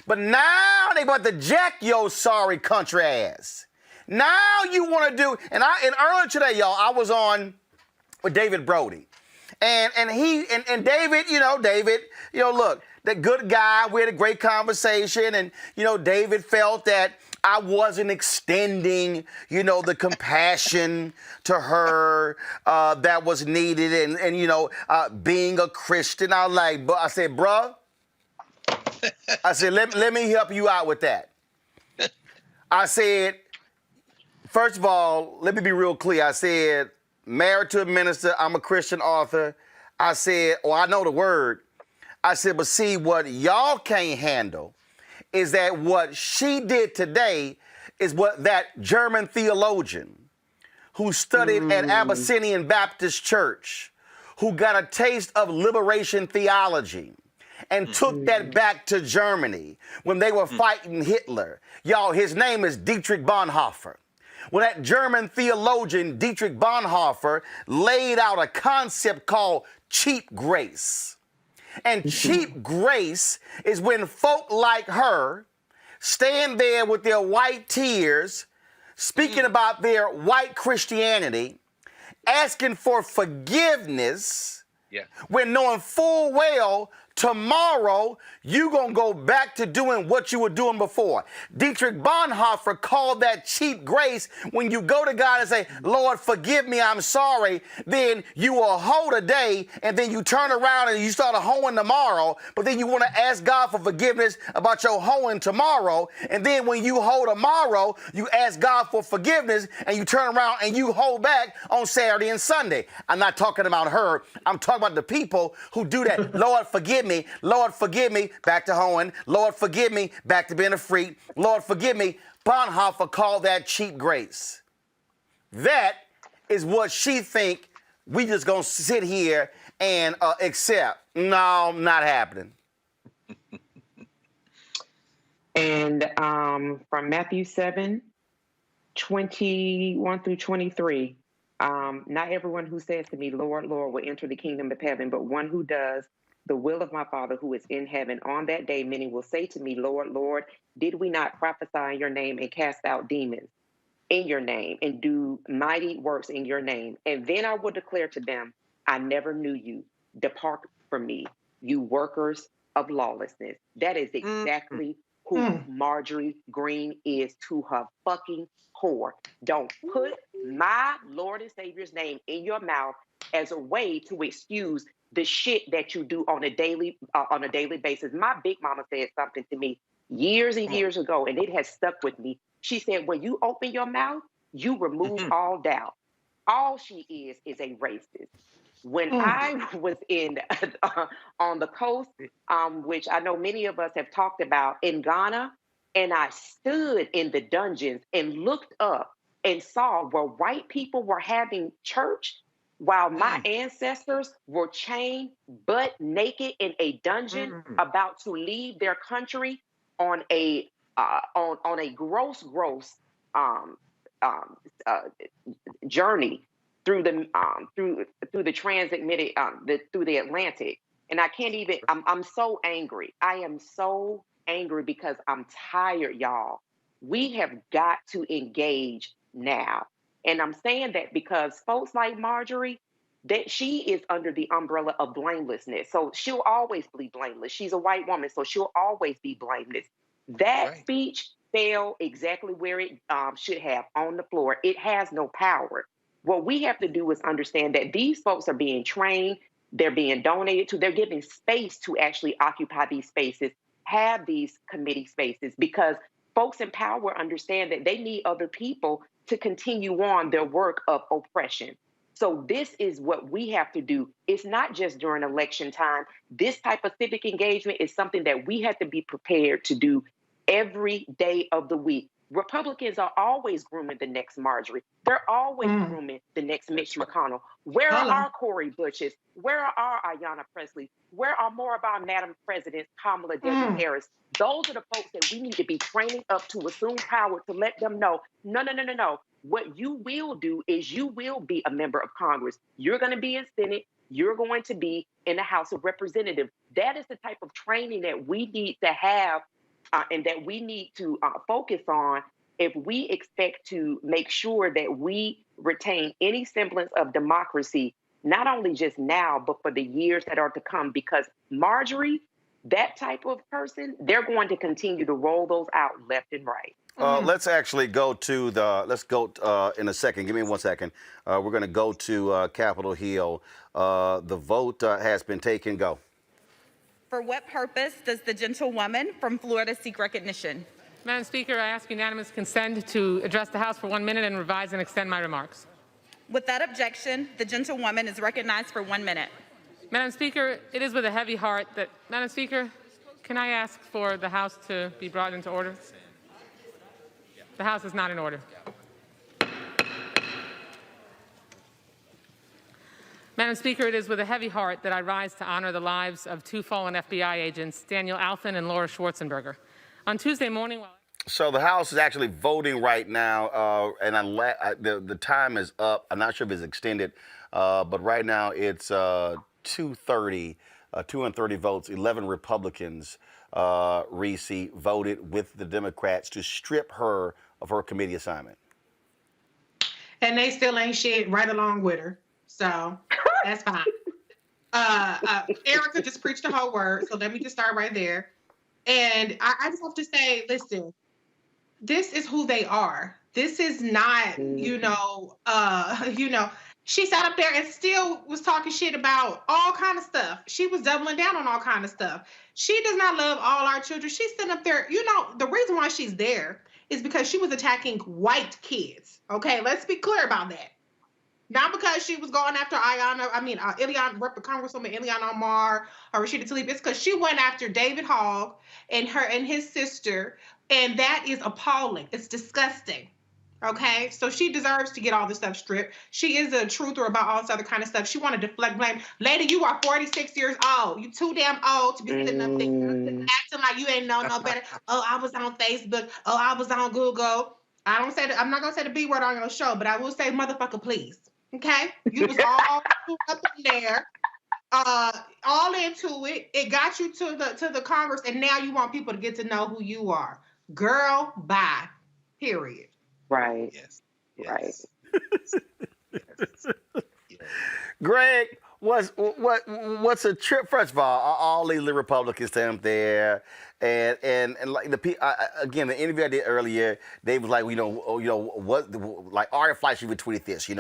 But now they about to jack your sorry country ass. Now you want to do, and earlier today, y'all, I was on with David Brody. And David, look, that good guy, we had a great conversation, and, David felt that I wasn't extending, the compassion to her that was needed, and being a Christian. I said, bruh, let me help you out with that. I said, first of all, let me be real clear. I said, married to a minister, I'm a Christian author. I said, I know the word. I said, but see, what y'all can't handle is that what she did today is what that German theologian who studied at Abyssinian Baptist Church, who got a taste of liberation theology and took that back to Germany when they were fighting Hitler. Y'all, his name is Dietrich Bonhoeffer. Well, that German theologian, Dietrich Bonhoeffer, laid out a concept called cheap grace. And cheap grace is when folk like her stand there with their white tears, speaking about their white Christianity, asking for forgiveness, when knowing full well tomorrow you going to go back to doing what you were doing before. Dietrich Bonhoeffer called that cheap grace. When you go to God and say, Lord, forgive me, I'm sorry, then you will hoe today, and then you turn around and you start a hoeing tomorrow, but then you want to ask God for forgiveness about your hoeing tomorrow, and then when you hoe tomorrow, you ask God for forgiveness, and you turn around and you hoe back on Saturday and Sunday. I'm not talking about her. I'm talking about the people who do that. Lord, forgive me. Lord, forgive me. Back to hoeing. Lord, forgive me. Back to being a freak. Lord, forgive me. Bonhoeffer called that cheap grace. That is what she think we just gonna sit here and accept. No, not happening. And from Matthew 7:21 through 23, not everyone who says to me, Lord, Lord, will enter the kingdom of heaven, but one who does the will of my Father who is in heaven. On that day, many will say to me, Lord, Lord, did we not prophesy in your name and cast out demons in your name and do mighty works in your name? And then I will declare to them, I never knew you. Depart from me, you workers of lawlessness. That is exactly who Marjorie Green is to her fucking core. Don't put my Lord and Savior's name in your mouth as a way to excuse the shit that you do on a daily basis. My big mama said something to me years and years ago, and it has stuck with me. She said, when you open your mouth, you remove all doubt. All she is a racist. When I was in on the coast, which I know many of us have talked about, in Ghana, and I stood in the dungeons and looked up and saw where white people were having church while my ancestors were chained butt naked in a dungeon about to leave their country on a gross journey through the through the Atlantic. And I can't even, I'm so angry. I am so angry because I'm tired, y'all. We have got to engage now. And I'm saying that because folks like Marjorie, that she is under the umbrella of blamelessness. So she'll always be blameless. She's a white woman, so she'll always be blameless. That speech fell exactly where it should have, on the floor. It has no power. What we have to do is understand that these folks are being trained, they're being donated to, they're giving space to actually occupy these spaces, have these committee spaces, because folks in power understand that they need other people to continue on their work of oppression. So this is what we have to do. It's not just during election time. This type of civic engagement is something that we have to be prepared to do every day of the week. Republicans are always grooming the next Marjorie. They're always grooming the next Mitch McConnell. Where are our Cori Bushes? Where are our Ayanna Pressley? Where are more of our Madam Presidents, Kamala Harris? Those are the folks that we need to be training up to assume power, to let them know, no. What you will do is you will be a member of Congress. You're going to be in Senate. You're going to be in the House of Representatives. That is the type of training that we need to have and that we need to focus on if we expect to make sure that we retain any semblance of democracy, not only just now, but for the years that are to come. Because Marjorie, that type of person, they're going to continue to roll those out left and right. Let's actually go to in a second. Give me 1 second. We're going to go to Capitol Hill. The vote has been taken. Go. For what purpose does the gentlewoman from Florida seek recognition? Madam Speaker, I ask unanimous consent to address the House for 1 minute and revise and extend my remarks. Without objection, the gentlewoman is recognized for 1 minute. Madam Speaker, it is with a heavy heart that, Madam Speaker, can I ask for the House to be brought into order? The House is not in order. Madam Speaker, it is with a heavy heart that I rise to honor the lives of two fallen FBI agents, Daniel Alfin and Laura Schwarzenberger. On Tuesday morning, So the House is actually voting right now, and the time is up. I'm not sure if it's extended, but right now it's 2:30 votes. 11 Republicans, Reese, voted with the Democrats to strip her of her committee assignment. And they still ain't shit right along with her. So that's fine. Erica just preached the whole word, so let me just start right there. And I just have to say, listen, this is who they are. This is not, she sat up there and still was talking shit about all kind of stuff. She was doubling down on all kind of stuff. She does not love all our children. She's sitting up there, the reason why she's there is because she was attacking white kids. Okay, let's be clear about that. Not because she was going after Congresswoman Ileana Omar or Rashida Tlaib. It's because she went after David Hogg and his sister, and that is appalling. It's disgusting. Okay, so she deserves to get all this stuff stripped. She is a truther about all this other kind of stuff. She want to deflect blame. Lady, you are 46 years old. You too damn old to be sitting up there acting like you ain't know no better. Oh, I was on Facebook. Oh, I was on Google. I'm not gonna say the B word on your show, but I will say motherfucker, please. Okay, you was all up in there, all into it. It got you to the Congress, and now you want people to get to know who you are. Girl, bye. Period. Right. Yes. Right. Greg, what's a trip? First of all these Republicans stand up there, and like again, the interview I did earlier, they was like, what, like Ari Fleischer even tweeted this,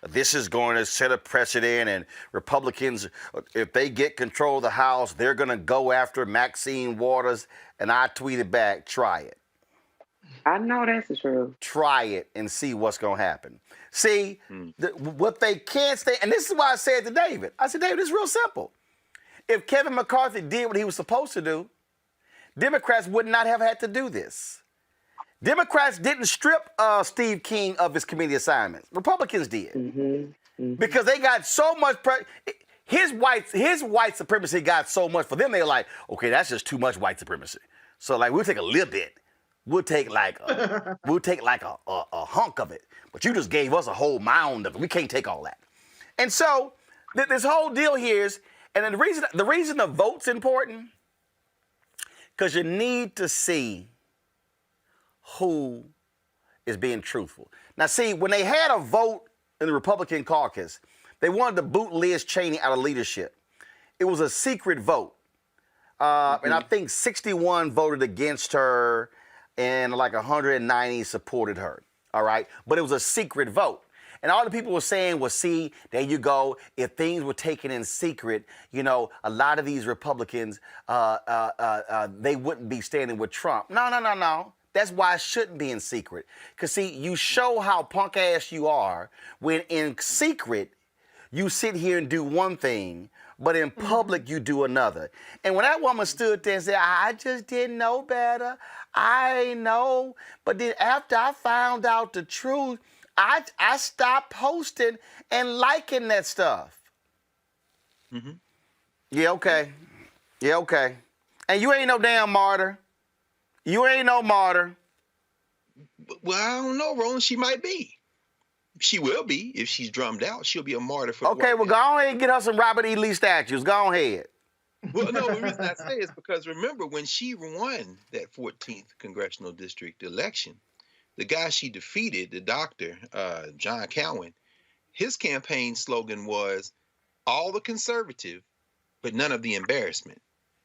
this is going to set a precedent, and Republicans, if they get control of the House, they're going to go after Maxine Waters, and I tweeted back, try it. I know that's the truth. Try it and see what's going to happen. See, what they can't say, and this is why I said to David, David, it's real simple. If Kevin McCarthy did what he was supposed to do, Democrats would not have had to do this. Democrats didn't strip Steve King of his committee assignments. Republicans did. Because they got so much his white supremacy got so much for them, they were like, okay, that's just too much white supremacy. So like, we'll take a little bit. We'll take like a hunk of it, but you just gave us a whole mound of it. We can't take all that. And so this whole deal here is, and then the reason the vote's important, because you need to see who is being truthful. Now, see, when they had a vote in the Republican caucus, they wanted to boot Liz Cheney out of leadership. It was a secret vote, and I think 61 voted against her, and like 190 supported her, all right? But it was a secret vote. And all the people were saying was, see, there you go. If things were taken in secret, a lot of these Republicans, they wouldn't be standing with Trump. No. That's why it shouldn't be in secret. Because, see, you show how punk ass you are when in secret you sit here and do one thing, but in public you do another. And when that woman stood there and said, I just didn't know better, I know, but then after I found out the truth, I stopped posting and liking that stuff. Yeah, okay. And you ain't no damn martyr. You ain't no martyr. Well, I don't know, Roland. She might be. She will be if she's drummed out. She'll be a martyr for. Okay, well, go ahead and get her some Robert E. Lee statues. Go ahead. Well, no, the reason I say is because remember when she won that 14th congressional district election, the guy she defeated, the doctor, John Cowan, his campaign slogan was all the conservative, but none of the embarrassment.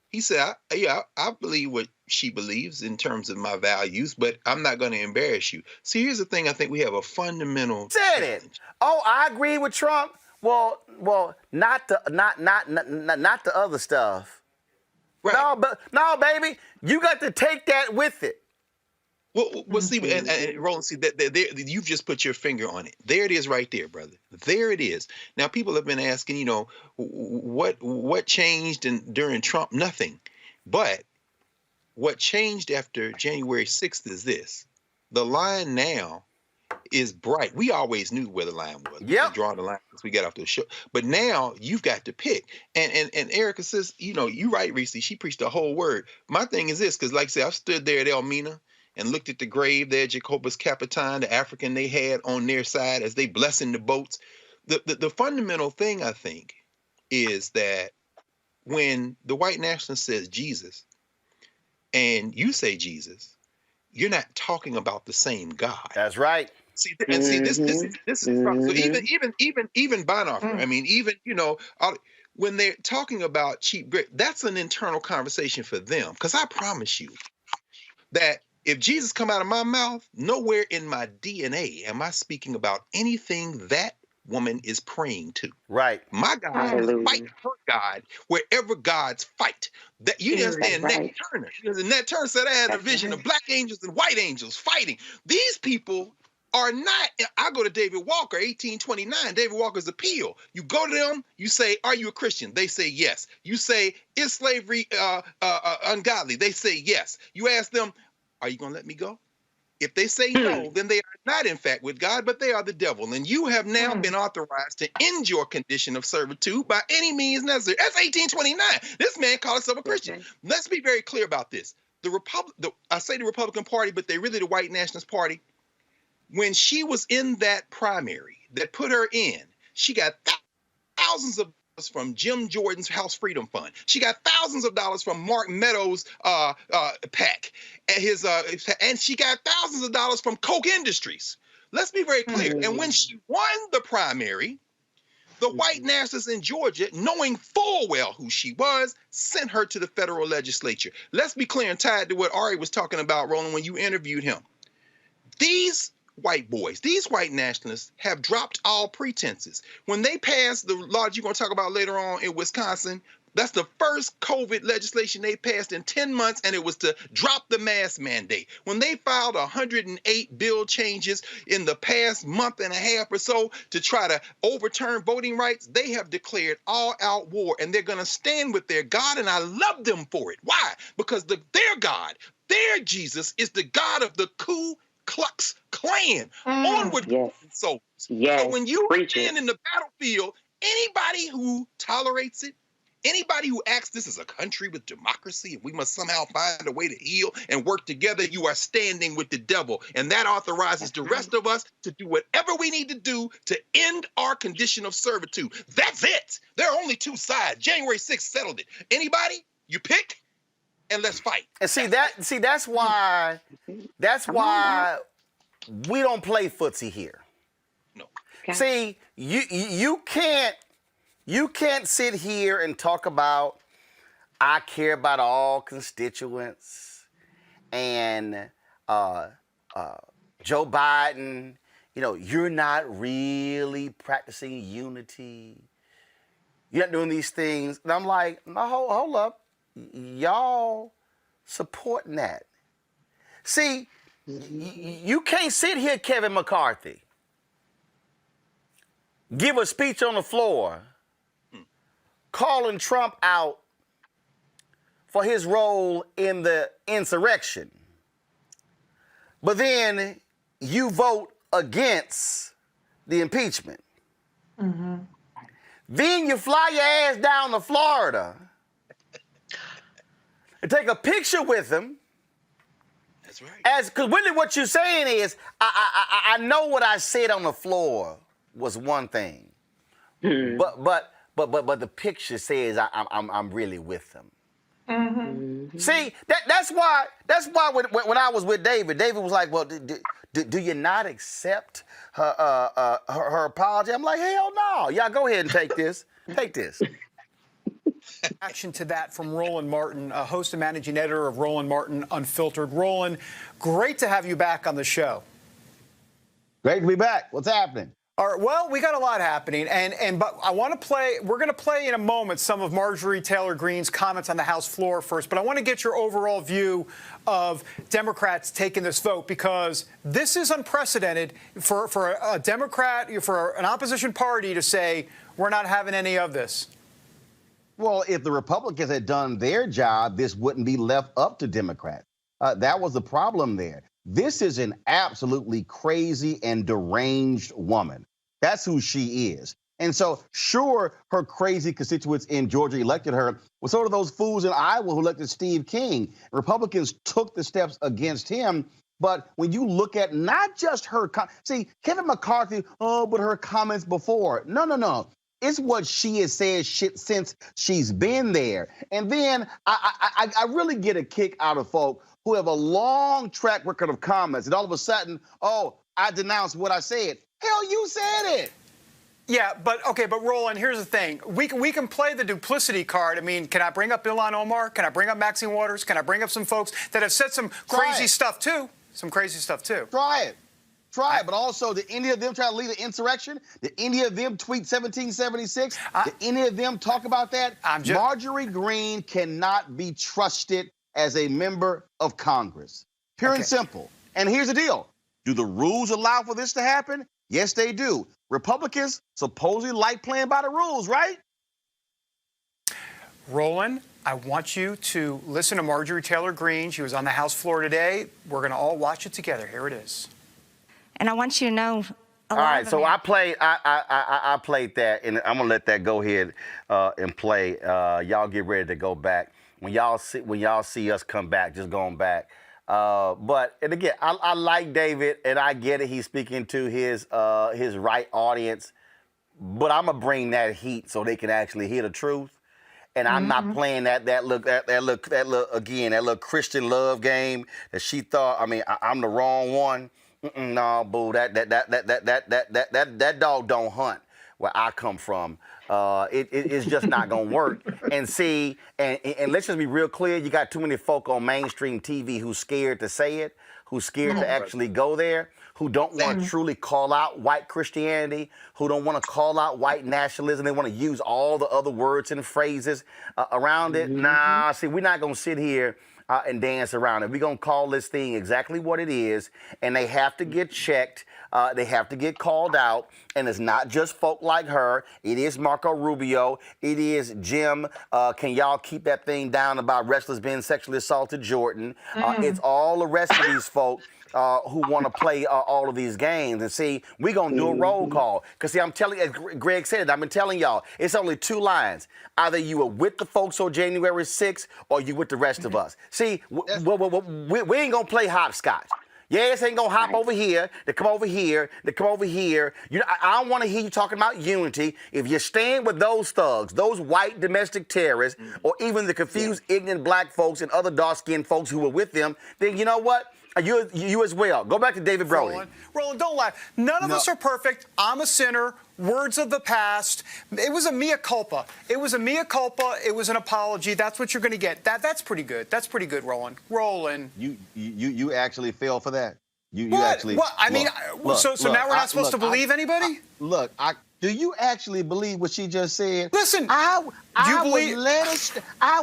He said, I believe what she believes in terms of my values, but I'm not going to embarrass you. See, here's the thing. I think we have a fundamental challenge. It. Oh, I agree with Trump. Well, not the other stuff. Right. No, baby, you got to take that with it. Well, see, and Roland, see that you've just put your finger on it. There it is, right there, brother. There it is. Now, people have been asking, what changed during Trump? Nothing. But what changed after January 6th is this: the line now is bright. We always knew where the line was. Yeah, draw the line as we got off the show. But now you've got to pick. And Erica says, you're right, Reese. She preached the whole word. My thing is this, because like I said, I've stood there at Elmina and looked at the grave there, Jacobus Capitan, the African they had on their side as they blessing the boats. The fundamental thing, I think, is that when the white nationalist says Jesus and you say Jesus, you're not talking about the same God. That's right. See, and see, this is so even Bonhoeffer. I mean, even when they're talking about cheap grace, that's an internal conversation for them. Because I promise you that if Jesus come out of my mouth, nowhere in my DNA am I speaking about anything that woman is praying to. Right. My God is fighting her God wherever gods fight. That you understand Nat Turner. Because Nat Turner said I had a vision of black angels and white angels fighting. These people are not. I go to David Walker, 1829. David Walker's appeal. You go to them, you say, "Are you a Christian?" They say yes. You say, "Is slavery ungodly?" They say yes. You ask them, "Are you going to let me go?" If they say no, then they are not in fact with God, but they are the devil. And you have now been authorized to end your condition of servitude by any means necessary. That's 1829. This man called himself a Christian. Let's be very clear about this. I say the Republican Party, but they're really the white nationalist party. When she was in that primary that put her in, she got thousands of dollars from Jim Jordan's House Freedom Fund. She got thousands of dollars from Mark Meadows' PAC, and she got thousands of dollars from Koch Industries. Let's be very clear. And when she won the primary, the white nationalists in Georgia, knowing full well who she was, sent her to the federal legislature. Let's be clear and tied to what Ari was talking about, Roland, when you interviewed him. These white boys, these white nationalists have dropped all pretenses. When they passed the law that you're going to talk about later on in Wisconsin, that's the first COVID legislation they passed in 10 months, and it was to drop the mask mandate. When they filed 108 bill changes in the past month and a half or so to try to overturn voting rights, they have declared all-out war, and they're going to stand with their God, and I love them for it. Why? Because their God, their Jesus, is the God of the Ku Klux Klan. Onward, soldiers. So when you stand in the battlefield, anybody who tolerates it, anybody who acts this is a country with democracy and we must somehow find a way to heal and work together, you are standing with the devil. And that authorizes the rest of us to do whatever we need to do to end our condition of servitude. That's it. There are only two sides. January 6th settled it. Anybody, you pick, and let's fight. And that's why we don't play footsie here. No. Okay. See, you can't sit here and talk about I care about all constituents and Joe Biden, you're not really practicing unity. You're not doing these things. And I'm like, no, hold up. Y'all supporting that. See, you can't sit here, Kevin McCarthy, give a speech on the floor calling Trump out for his role in the insurrection, but then you vote against the impeachment. Then you fly your ass down to Florida and take a picture with him. That's right. Because really what you're saying is, I know what I said on the floor was one thing, but the picture says I'm really with them. See, that's why when I was with David was like, well, do you not accept her apology? I'm like, hell no. Y'all go ahead and take this. Take this. Action to that from Roland Martin, host and managing editor of Roland Martin Unfiltered. Roland, great to have you back on the show. Great to be back. What's happening? All right, well, we got a lot happening, but I want to play. We're going to play in a moment some of Marjorie Taylor Greene's comments on the House floor first, but I want to get your overall view of Democrats taking this vote, because this is unprecedented for a Democrat, for an opposition party to say we're not having any of this. Well, if the Republicans had done their job, this wouldn't be left up to Democrats. That was the problem there. This is an absolutely crazy and deranged woman. That's who she is. And so, sure, her crazy constituents in Georgia elected her, but so did those fools in Iowa who elected Steve King. Republicans took the steps against him. But when you look at not just her, see, Kevin McCarthy, but her comments before. No. It's what she has said since she's been there. And then I really get a kick out of folk who have a long track record of comments, and all of a sudden, I denounced what I said. Hell, you said it. Yeah, but Roland, here's the thing. We can play the duplicity card. I mean, can I bring up Ilhan Omar? Can I bring up Maxine Waters? Can I bring up some folks that have said some crazy stuff too? Try it. But also, did any of them try to lead an insurrection? Did any of them tweet 1776? Did any of them talk about that? Marjorie Green cannot be trusted as a member of Congress. Pure and simple. And here's the deal. Do the rules allow for this to happen? Yes, they do. Republicans supposedly like playing by the rules, right? Roland, I want you to listen to Marjorie Taylor Green. She was on the House floor today. We're going to all watch it together. Here it is. And I want you to know. All right, so I played that, and I'm gonna let that go ahead and play. Y'all get ready to go back. When y'all see us come back, just going back. And again, I like David, and I get it. He's speaking to his right audience, but I'm gonna bring that heat so they can actually hear the truth. And I'm not playing that little Christian love game that she thought. I mean, I'm the wrong one. No, boo. That dog don't hunt where I come from. It's just not gonna work. And see, and let's just be real clear. You got too many folk on mainstream TV who's scared to say it, who's scared to actually go there, who don't want to truly call out white Christianity, who don't want to call out white nationalism. They want to use all the other words and phrases around it. Nah, see, we're not gonna sit here and dance around it. We're going to call this thing exactly what it is, and they have to get checked. They have to get called out, and it's not just folk like her. It is Marco Rubio. It is Jim. Can y'all keep that thing down about wrestlers being sexually assaulted, Jordan? It's all the rest of these folk who want to play all of these games. And see, we're going to do a roll call. Because see, I'm telling you, as Greg said, I've been telling y'all, it's only two lines. Either you are with the folks on January 6th or you with the rest of us. See, we ain't going to play hopscotch. Yes, ain't gonna hop over here, they come over here, they come over here. I don't want to hear you talking about unity. If you're staying with those thugs, those white domestic terrorists, or even the confused, ignorant black folks and other dark-skinned folks who were with them, then you know what? You as well. Go back to David Brody. Roland, don't laugh. None of us are perfect. I'm a sinner. Words of the past. It was a mea culpa. It was a mea culpa. It was an apology. That's what you're going to get. That's pretty good. That's pretty good, Roland. Roland. You actually fell for that. You actually. What? I mean, so now we're not supposed to believe anybody? Do you actually believe what she just said? Listen, I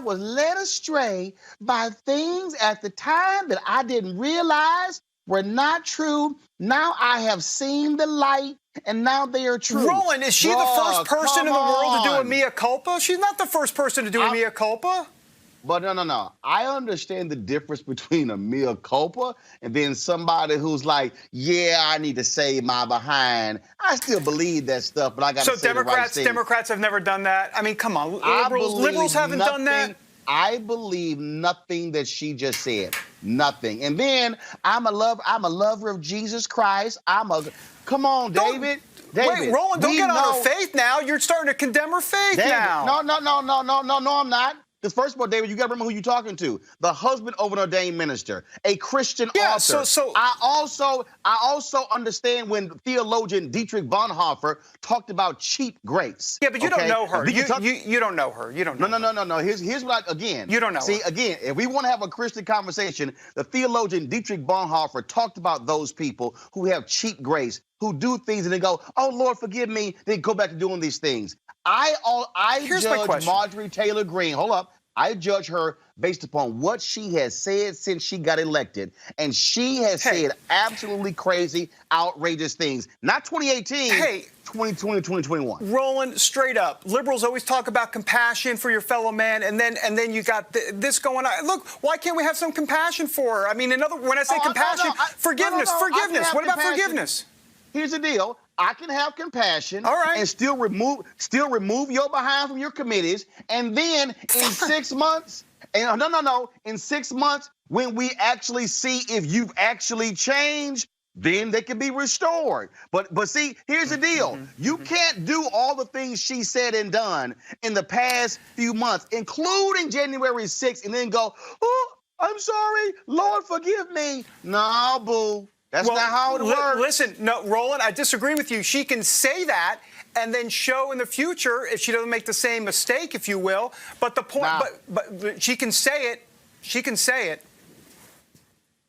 was led astray by things at the time that I didn't realize were not true. Now I have seen the light, and now they are true. Roland, is she the first person in the world to do a mea culpa? She's not the first person to do a mea culpa. But no. I understand the difference between a mea culpa and then somebody who's like, yeah, I need to save my behind. I still believe that stuff, but I got to say the right thing. So Democrats have never done that? I mean, come on. Liberals haven't done that? I believe nothing that she just said. Nothing. And then I'm a lover of Jesus Christ. Come on, David. Wait, Roland, don't get on her faith now. You're starting to condemn her faith now. No, I'm not. Because first of all, David, you got to remember who you're talking to. The husband of an ordained minister, a Christian author. So I also understand when theologian Dietrich Bonhoeffer talked about cheap grace. Yeah, but you don't know her. You don't know her. You don't know her. No. Here's what you don't know. See, again, if we want to have a Christian conversation, the theologian Dietrich Bonhoeffer talked about those people who have cheap grace, who do things and they go, oh, Lord, forgive me, then go back to doing these things. I judge Marjorie Taylor Green. Hold up. I judge her based upon what she has said since she got elected. And she has said absolutely crazy, outrageous things. Not 2018, 2020, 2021. Roland, straight up. Liberals always talk about compassion for your fellow man, and then you got this going on. Look, why can't we have some compassion for her? I mean, when I say compassion, forgiveness. What about forgiveness? Here's the deal. I can have compassion and still remove your behind from your committees. And then in 6 months, in 6 months, when we actually see if you've actually changed, then they can be restored. But see, here's the deal. You can't do all the things she said and done in the past few months, including January 6th, and then go, oh, I'm sorry, Lord, forgive me. No, boo. That's not how it works. Listen, no, Roland, I disagree with you. She can say that and then show in the future if she doesn't make the same mistake, if you will. But the point, but she can say it. She can say it.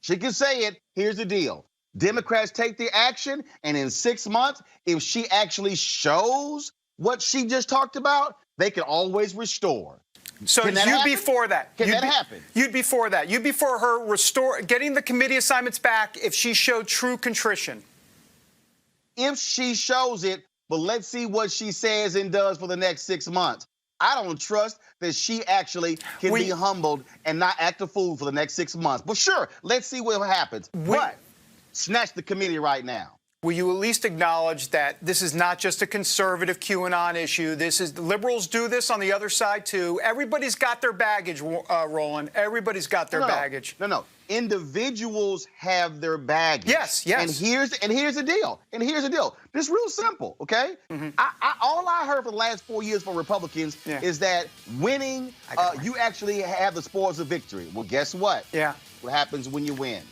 She can say it. Here's the deal. Democrats take the action, and in 6 months, if she actually shows what she just talked about, they can always restore. So you'd be for that. Can that happen? You'd be for that. You'd be for her getting the committee assignments back if she showed true contrition. If she shows it, but let's see what she says and does for the next 6 months. I don't trust that she actually can be humbled and not act a fool for the next 6 months. But sure, let's see what happens. But snatch the committee right now. Will you at least acknowledge that this is not just a conservative QAnon issue? This is, the liberals do this on the other side too. Everybody's got their baggage, Roland. Everybody's got their baggage. No. Individuals have their baggage. Yes. And here's the deal. This is real simple, okay? All I heard for the last 4 years from Republicans is that winning, you actually have the spoils of victory. Well, guess what? Yeah. What happens when you win?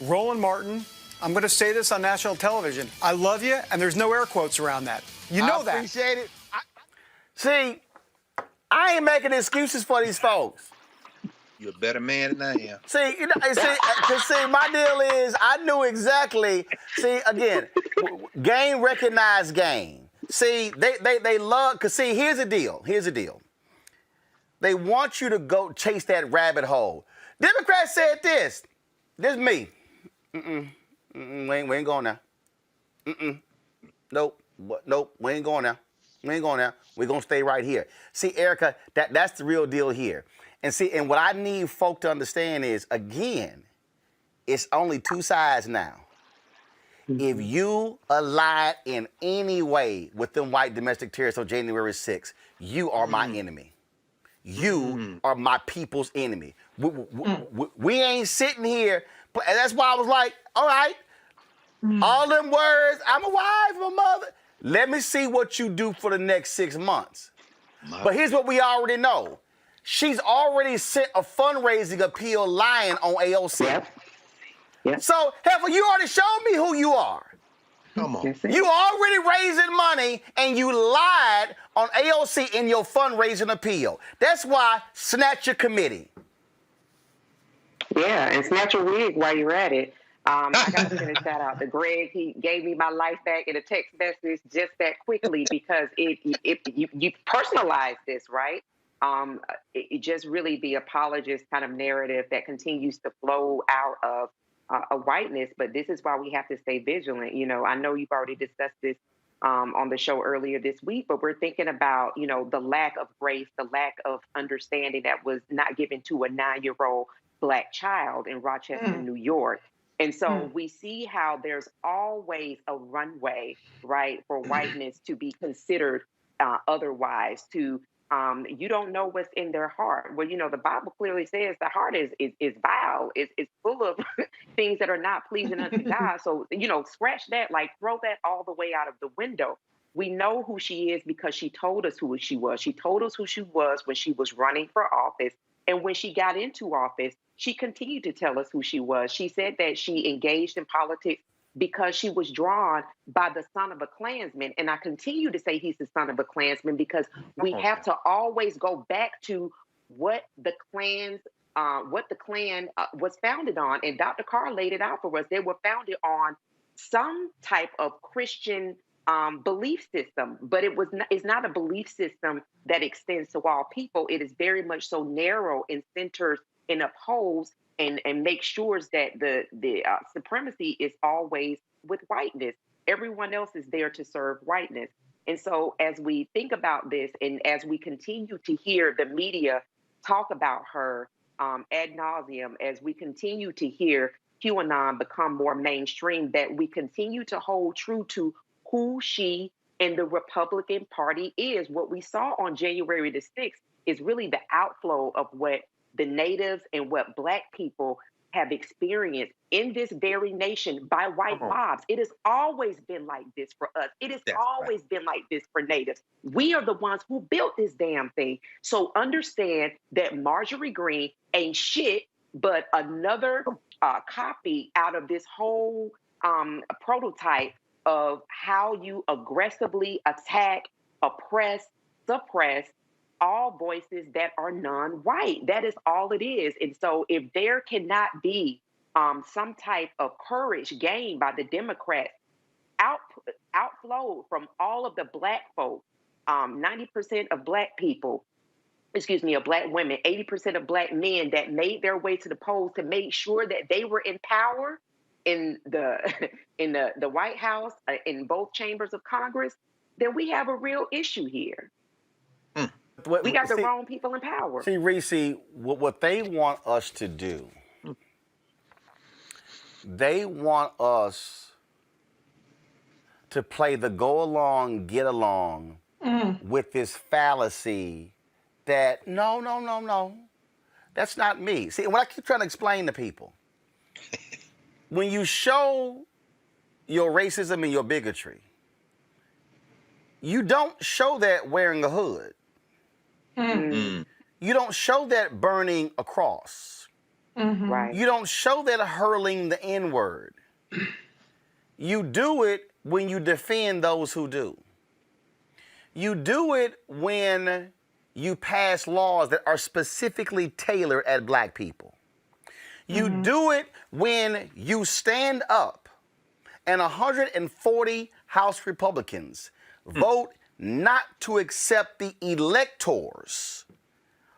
Roland Martin, I'm going to say this on national television. I love you, and there's no air quotes around that. You know that. I appreciate it. See, I ain't making excuses for these folks. You're a better man than I am. See, my deal is I knew exactly. See, again, game recognized game. See, they love, because see, here's the deal. They want you to go chase that rabbit hole. Democrats said this. This is me. We ain't going now. Nope, we ain't going now. We're going to stay right here. See, Erica, that's the real deal here. And see, and what I need folk to understand is, again, it's only two sides now. If you align in any way with them white domestic terrorists on January 6th, you are my enemy. You are my people's enemy. We ain't sitting here. And that's why I was like, all right, all them words, I'm a wife, I'm a mother. Let me see what you do for the next 6 months. But here's what we already know. She's already sent a fundraising appeal lying on AOC. Yep. So, Heifer, you already showed me who you are. Come on. You already raising money, and you lied on AOC in your fundraising appeal. That's why snatch your committee. Yeah, and snatch your wig while you're at it. I got to send a shout out to Greg. He gave me my life back in a text message just that quickly because you personalized this, right? It just really the apologist kind of narrative that continues to flow out of a whiteness. But this is why we have to stay vigilant. You know, I know you've already discussed this on the show earlier this week, but we're thinking about, you know, the lack of grace, the lack of understanding that was not given to a 9-year-old Black child in Rochester, New York. And so we see how there's always a runway, right, for whiteness to be considered otherwise, to you don't know what's in their heart. Well, you know, the Bible clearly says the heart is vile. It's full of things that are not pleasing unto God. So, you know, scratch that, like throw that all the way out of the window. We know who she is because she told us who she was. She told us who she was when she was running for office. And when she got into office, she continued to tell us who she was. She said that she engaged in politics because she was drawn by the son of a Klansman. And I continue to say he's the son of a Klansman because we have to always go back to what the Klan was founded on. And Dr. Carr laid it out for us. They were founded on some type of Christian belief system, but it's not a belief system that extends to all people. It is very much so narrow and centers and upholds and makes sure that the supremacy is always with whiteness. Everyone else is there to serve whiteness. And so as we think about this and as we continue to hear the media talk about her ad nauseum, as we continue to hear QAnon become more mainstream, that we continue to hold true to who she and the Republican Party is. What we saw on January the 6th is really the outflow of what the natives and what Black people have experienced in this very nation by white mobs. It has always been like this for us. It has always been like this for natives. We are the ones who built this damn thing. So understand that Marjorie Green ain't shit but another copy out of this whole prototype of how you aggressively attack, oppress, suppress all voices that are non-white. That is all it is. And so if there cannot be some type of courage gained by the Democrats, outflowed from all of the Black folk, 90% of Black people, of Black women, 80% of Black men that made their way to the polls to make sure that they were in power in the White House, in both chambers of Congress, then we have a real issue here. We got the wrong people in power. See, Reese, what they want us to do, they want us to play the go along, get along with this fallacy that no, that's not me. See, what I keep trying to explain to people, when you show your racism and your bigotry, you don't show that wearing a hood. You don't show that burning a cross. Right. You don't show that hurling the N-word. You do it when you defend those who do. You do it when you pass laws that are specifically tailored at Black people. You do it when you stand up and 140 House Republicans vote not to accept the electors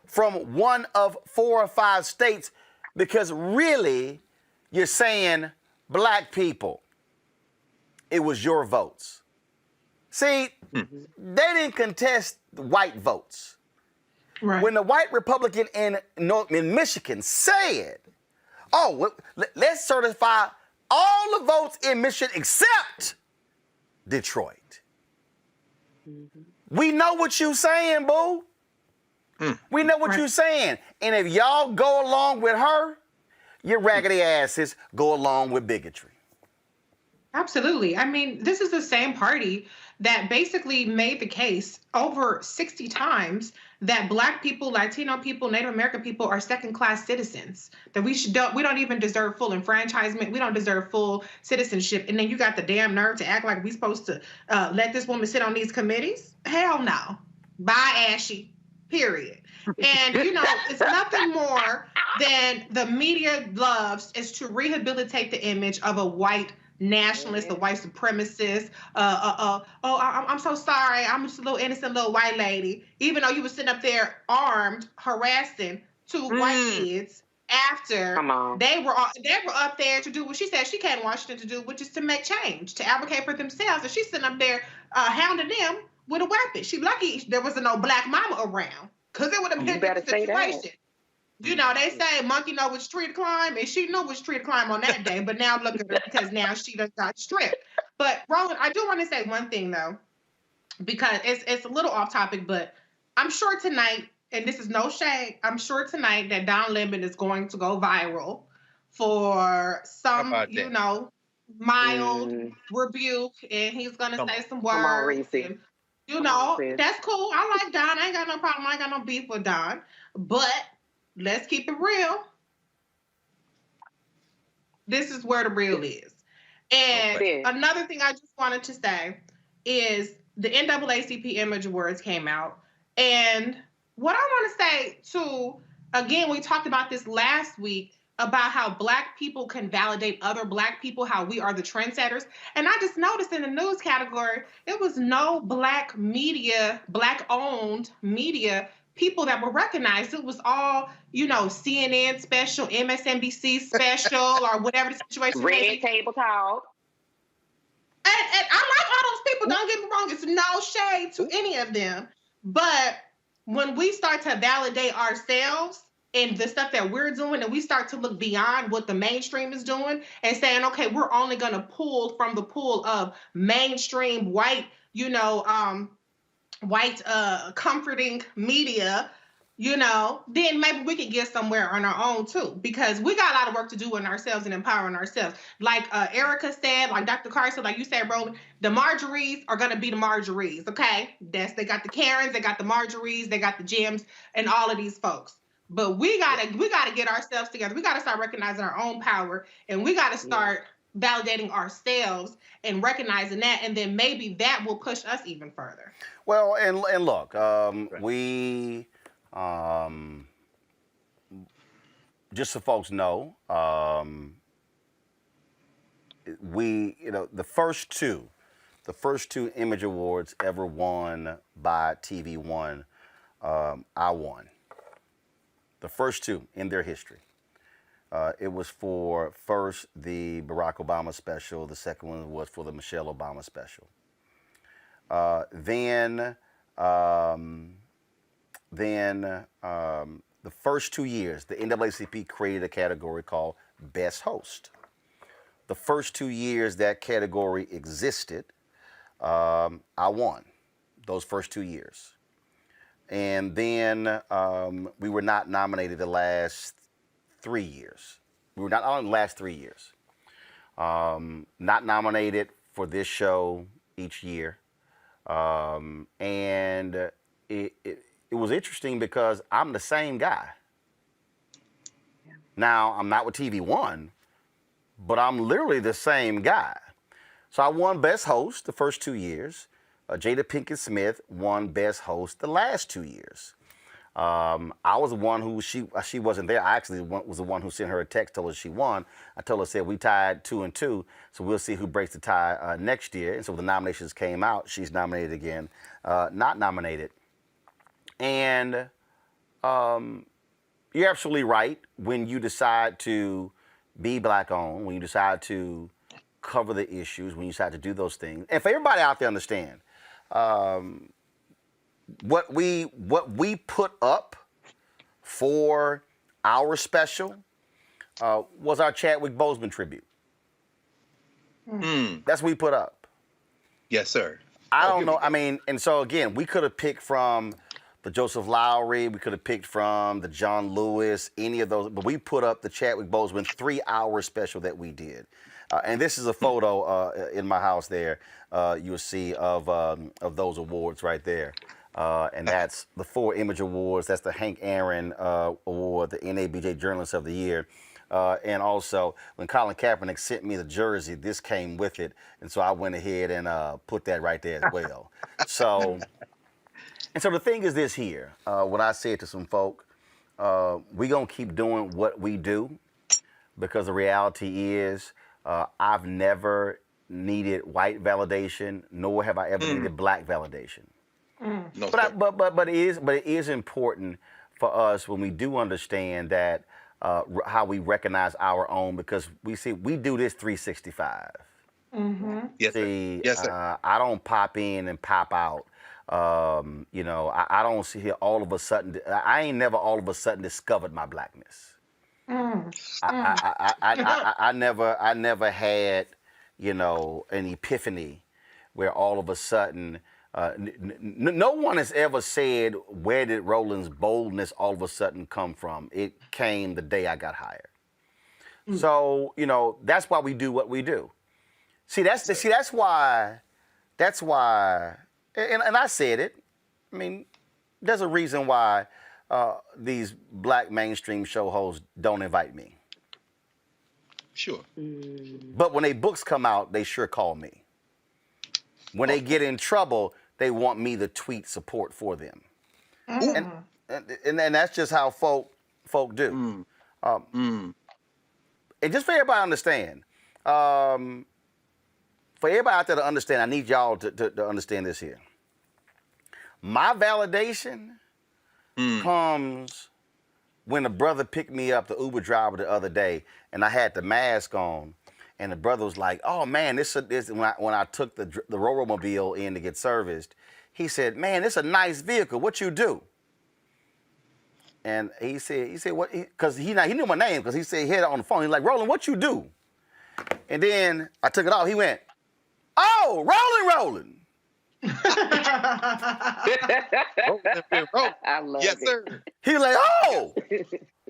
from one of 4 or 5 states because really you're saying, Black people, it was your votes. See, they didn't contest white votes. Right. When the white Republican in Michigan said, oh, let's certify all the votes in Michigan except Detroit. We know what you saying, boo. We know what you're saying. And if y'all go along with her, your raggedy asses go along with bigotry. Absolutely. I mean, this is the same party that basically made the case over 60 times that Black people, Latino people, Native American people are second-class citizens, that we don't even deserve full enfranchisement. We don't deserve full citizenship. And then you got the damn nerve to act like we're supposed to let this woman sit on these committees? Hell no. Bye, Ashy. Period. And, it's nothing more than the media loves is to rehabilitate the image of a white nationalist, a white supremacist. I'm so sorry. I'm just a little innocent little white lady. Even though you were sitting up there armed, harassing 2 white kids after they were up there to do what she said she came to Washington to do, which is to make change, to advocate for themselves. And she's sitting up there hounding them with a weapon. She lucky there wasn't no Black mama around, because it would have been a situation. They say monkey know which tree to climb, and she knew which tree to climb on that day, but now look at her because now she done got stripped. But Roland, I do want to say one thing though, because it's a little off topic, but I'm sure tonight, and this is no shade, I'm sure tonight that Don Lemon is going to go viral for some, mild rebuke, and he's going to say some words. That's cool. I like Don. I ain't got no problem. I ain't got no beef with Don. But let's keep it real. This is where the real is. And another thing I just wanted to say is the NAACP Image Awards came out. And what I want to say, too, again, we talked about this last week, about how Black people can validate other Black people, how we are the trendsetters. And I just noticed in the news category, it was no Black media, Black-owned media people that were recognized. It was all, CNN special, MSNBC special, or whatever the situation was. Red Table Talk. And I like all those people, don't get me wrong. It's no shade to any of them. But when we start to validate ourselves and the stuff that we're doing, and we start to look beyond what the mainstream is doing and saying, okay, we're only going to pull from the pool of mainstream white, comforting media, then maybe we could get somewhere on our own too, because we got a lot of work to do in ourselves and empowering ourselves. Like Erica said, like Dr. Carson, like you said, Roland, the Marjories are going to be the Marjories, okay? They got the Karens, they got the Marjories, they got the Jims, and all of these folks. But we gotta get ourselves together. We gotta start recognizing our own power, and we gotta start validating ourselves and recognizing that, and then maybe that will push us even further. Well, and look, we just so folks know, the first two Image Awards ever won by TV One, I won. The first two in their history. It was for first the Barack Obama special. The second one was for the Michelle Obama special. Then the first 2 years, the NAACP created a category called Best Host. The first 2 years that category existed, I won those first 2 years. And then we were not nominated the last 3 years. We were not on the last 3 years. Not nominated for this show each year. And it was interesting because I'm the same guy. Yeah. Now, I'm not with TV One, but I'm literally the same guy. So I won Best Host the first 2 years. Jada Pinkett Smith won Best Host the last 2 years. I was the one who, she wasn't there. I actually was the one who sent her a text, told her she won. I told her, said, we tied 2-2, so we'll see who breaks the tie next year. And so when the nominations came out, she's nominated again, not nominated. And you're absolutely right. When you decide to be Black-owned, when you decide to cover the issues, when you decide to do those things, and for everybody out there to understand, what we put up for our special was our Chadwick Boseman tribute. That's what we put up. Yes, sir. I don't know. I mean, and so again, we could have picked from the Joseph Lowry, we could have picked from the John Lewis, any of those, but we put up the Chadwick Boseman 3-hour special that we did. And this is a photo in my house there. You'll see of those awards right there. And that's the 4 Image Awards. That's the Hank Aaron Award, the NABJ Journalist of the Year. And also, when Colin Kaepernick sent me the jersey, this came with it. And so I went ahead and put that right there as well. So, and so the thing is this here, what I said to some folk, we're going to keep doing what we do, because the reality is I've never needed white validation, nor have I ever needed Black validation. No, but it is important for us when we do understand that how we recognize our own, because we do this 365. Yes, sir. Yes, sir. I don't pop in and pop out. I don't see here all of a sudden. I ain't never all of a sudden discovered my Blackness. I never had, an epiphany where all of a sudden. No one has ever said, where did Roland's boldness all of a sudden come from? It came the day I got hired. So, that's why we do what we do. That's why, and I said it. I mean, there's a reason why these Black mainstream show hosts don't invite me. Sure. But when their books come out, they sure call me. When they get in trouble, they want me to tweet support for them. And that's just how folk do. And just for everybody to understand, for everybody out there to understand, I need y'all to understand this here. My validation comes when a brother picked me up, the Uber driver, the other day, and I had the mask on. And the brother was like, "Oh man, this when I took the Roro-mobile in to get serviced, he said, man, this is a nice vehicle. What you do?" And he said what? Because he knew my name, because he said he had it on the phone. He's like, "Roland, what you do?" And then I took it off. He went, "Oh, Roland." I love yes, sir. He was like, "Oh,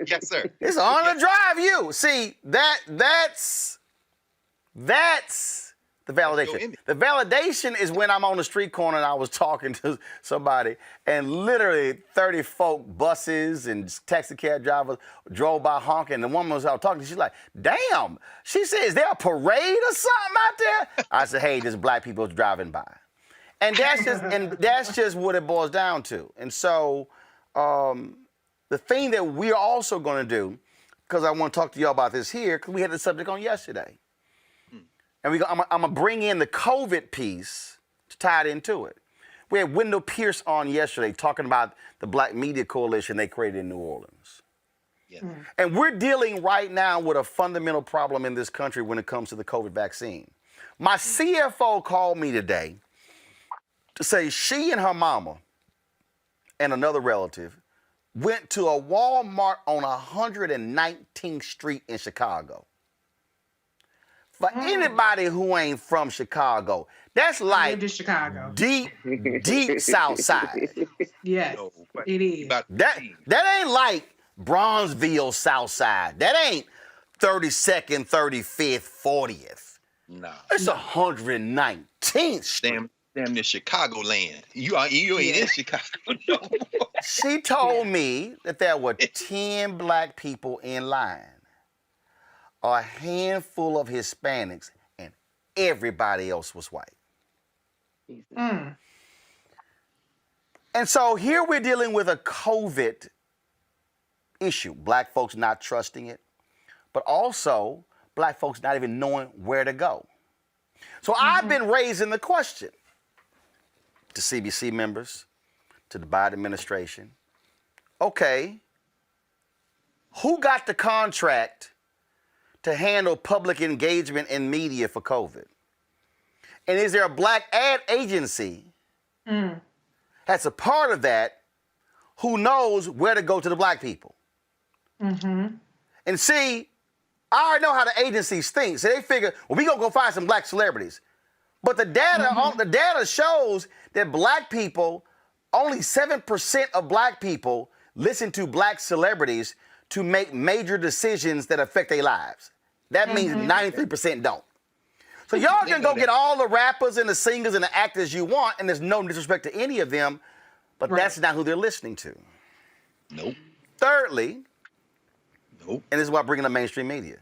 yes, sir. It's an honor to drive you." See, that's The validation. The validation is when I'm on the street corner and I was talking to somebody and literally 30 folk, buses and taxi cab drivers drove by honking. The woman was out talking. She's like, damn. She said, is there a parade or something out there? I said, hey, there's black people driving by. And that's just what it boils down to. And so the thing that we're also going to do, because I want to talk to y'all about this here, because we had the subject on yesterday. And I'm going to bring in the COVID piece to tie it into it. We had Wendell Pierce on yesterday talking about the Black Media Coalition they created in New Orleans. Yeah. And we're dealing right now with a fundamental problem in this country when it comes to the COVID vaccine. My CFO called me today to say she and her mama and another relative went to a Walmart on 119th Street in Chicago. For anybody who ain't from Chicago, that's like deep South Side. Yes, it is. That ain't like Bronzeville South Side. That ain't 32nd, 35th, 40th. No. It's 119th Street. Damn near Chicago land. You ain't in Chicago no more. She told me that there were 10 black people in line, a handful of Hispanics, and everybody else was white. And so here we're dealing with a COVID issue. Black folks not trusting it, but also black folks not even knowing where to go. So I've been raising the question to CBC members, to the Biden administration. Okay, who got the contract to handle public engagement in media for COVID? And is there a black ad agency that's a part of that who knows where to go to the black people? And see, I already know how the agencies think. So they figure, well, we gonna go find some black celebrities. But the data shows that black people, only 7% of black people listen to black celebrities to make major decisions that affect their lives. That means 93% don't. So y'all can go get all the rappers and the singers and the actors you want, and there's no disrespect to any of them, but that's not who they're listening to. Nope. Thirdly, and this is why I'm bringing up mainstream media.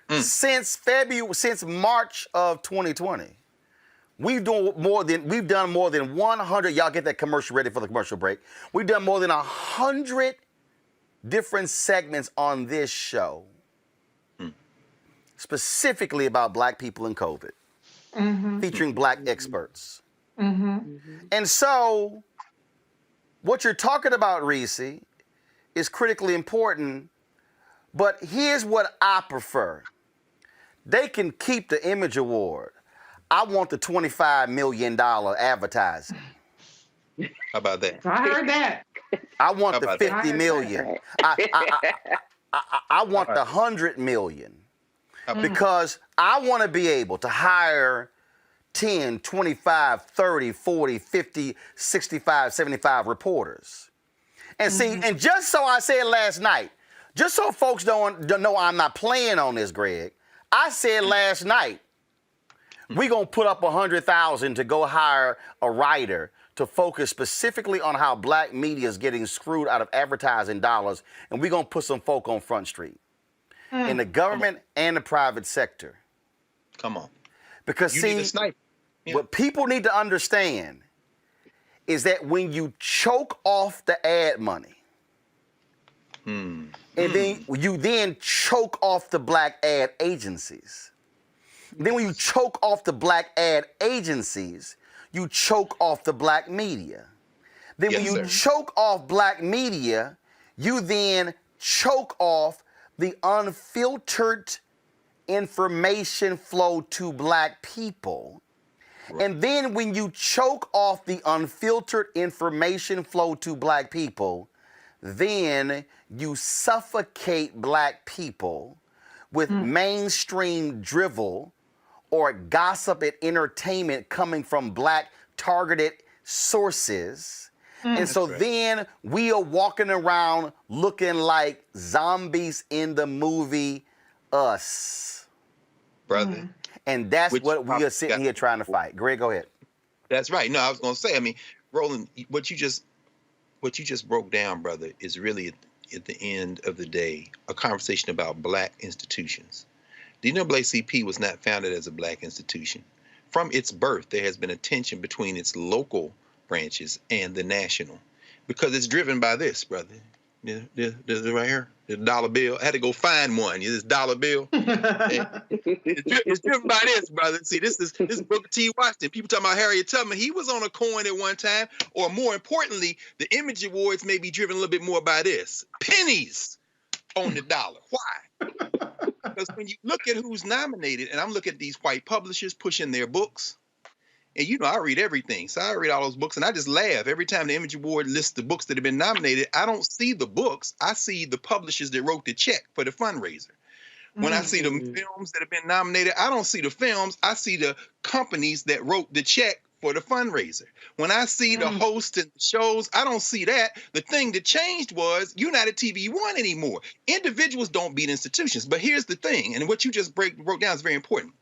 Since March of 2020, we've done more than 100. Y'all get that commercial ready for the commercial break. We've done more than 100 different segments on this show, specifically about black people and COVID, featuring black experts. And so, what you're talking about, Reese, is critically important. But here's what I prefer. They can keep the Image Award. I want the $25 million advertising. How about that? I heard that. I want the $50 million. I want the $100 million. Because I want to be able to hire 10, 25, 30, 40, 50, 65, 75 reporters. And see, and just so I said last night, just so folks don't know I'm not playing on this, Greg, I said last night, we're going to put up $100,000 to go hire a writer to focus specifically on how black media is getting screwed out of advertising dollars, and we're going to put some folk on Front Street in the government and the private sector. Come on. Because what people need to understand is that when you choke off the ad money, and then you choke off the black ad agencies. Then when you choke off the black ad agencies, you choke off the black media. Then when you choke off black media, you then choke off the unfiltered information flow to black people. And then when you choke off the unfiltered information flow to black people, then you suffocate black people with mainstream drivel or gossip and entertainment coming from black targeted sources. And so then we are walking around looking like zombies in the movie Us. Brother. And that's Which what we are sitting here trying to fight. Greg, go ahead. That's right. No, I was going to say, I mean, Roland, what you just broke down, brother, is really at the end of the day a conversation about black institutions. The NAACP was not founded as a black institution. From its birth, there has been a tension between its local branches and the national, because it's driven by this, brother. This right here, the dollar bill. I had to go find one. This dollar bill. It's driven by this, brother. See, this is Booker T. Washington. People talking about Harriet Tubman. He was on a coin at one time. Or more importantly, the Image Awards may be driven a little bit more by this. Pennies on the dollar. Why? Because when you look at who's nominated, and I'm looking at these white publishers pushing their books, and you know, I read everything. So I read all those books, and I just laugh. Every time the Image Award lists the books that have been nominated, I don't see the books. I see the publishers that wrote the check for the fundraiser. When I see the films that have been nominated, I don't see the films. I see the companies that wrote the check for the fundraiser. When I see the hosts and the shows, I don't see that. The thing that changed was United TV won anymore. Individuals don't beat institutions. But here's the thing, and what you just broke down is very important.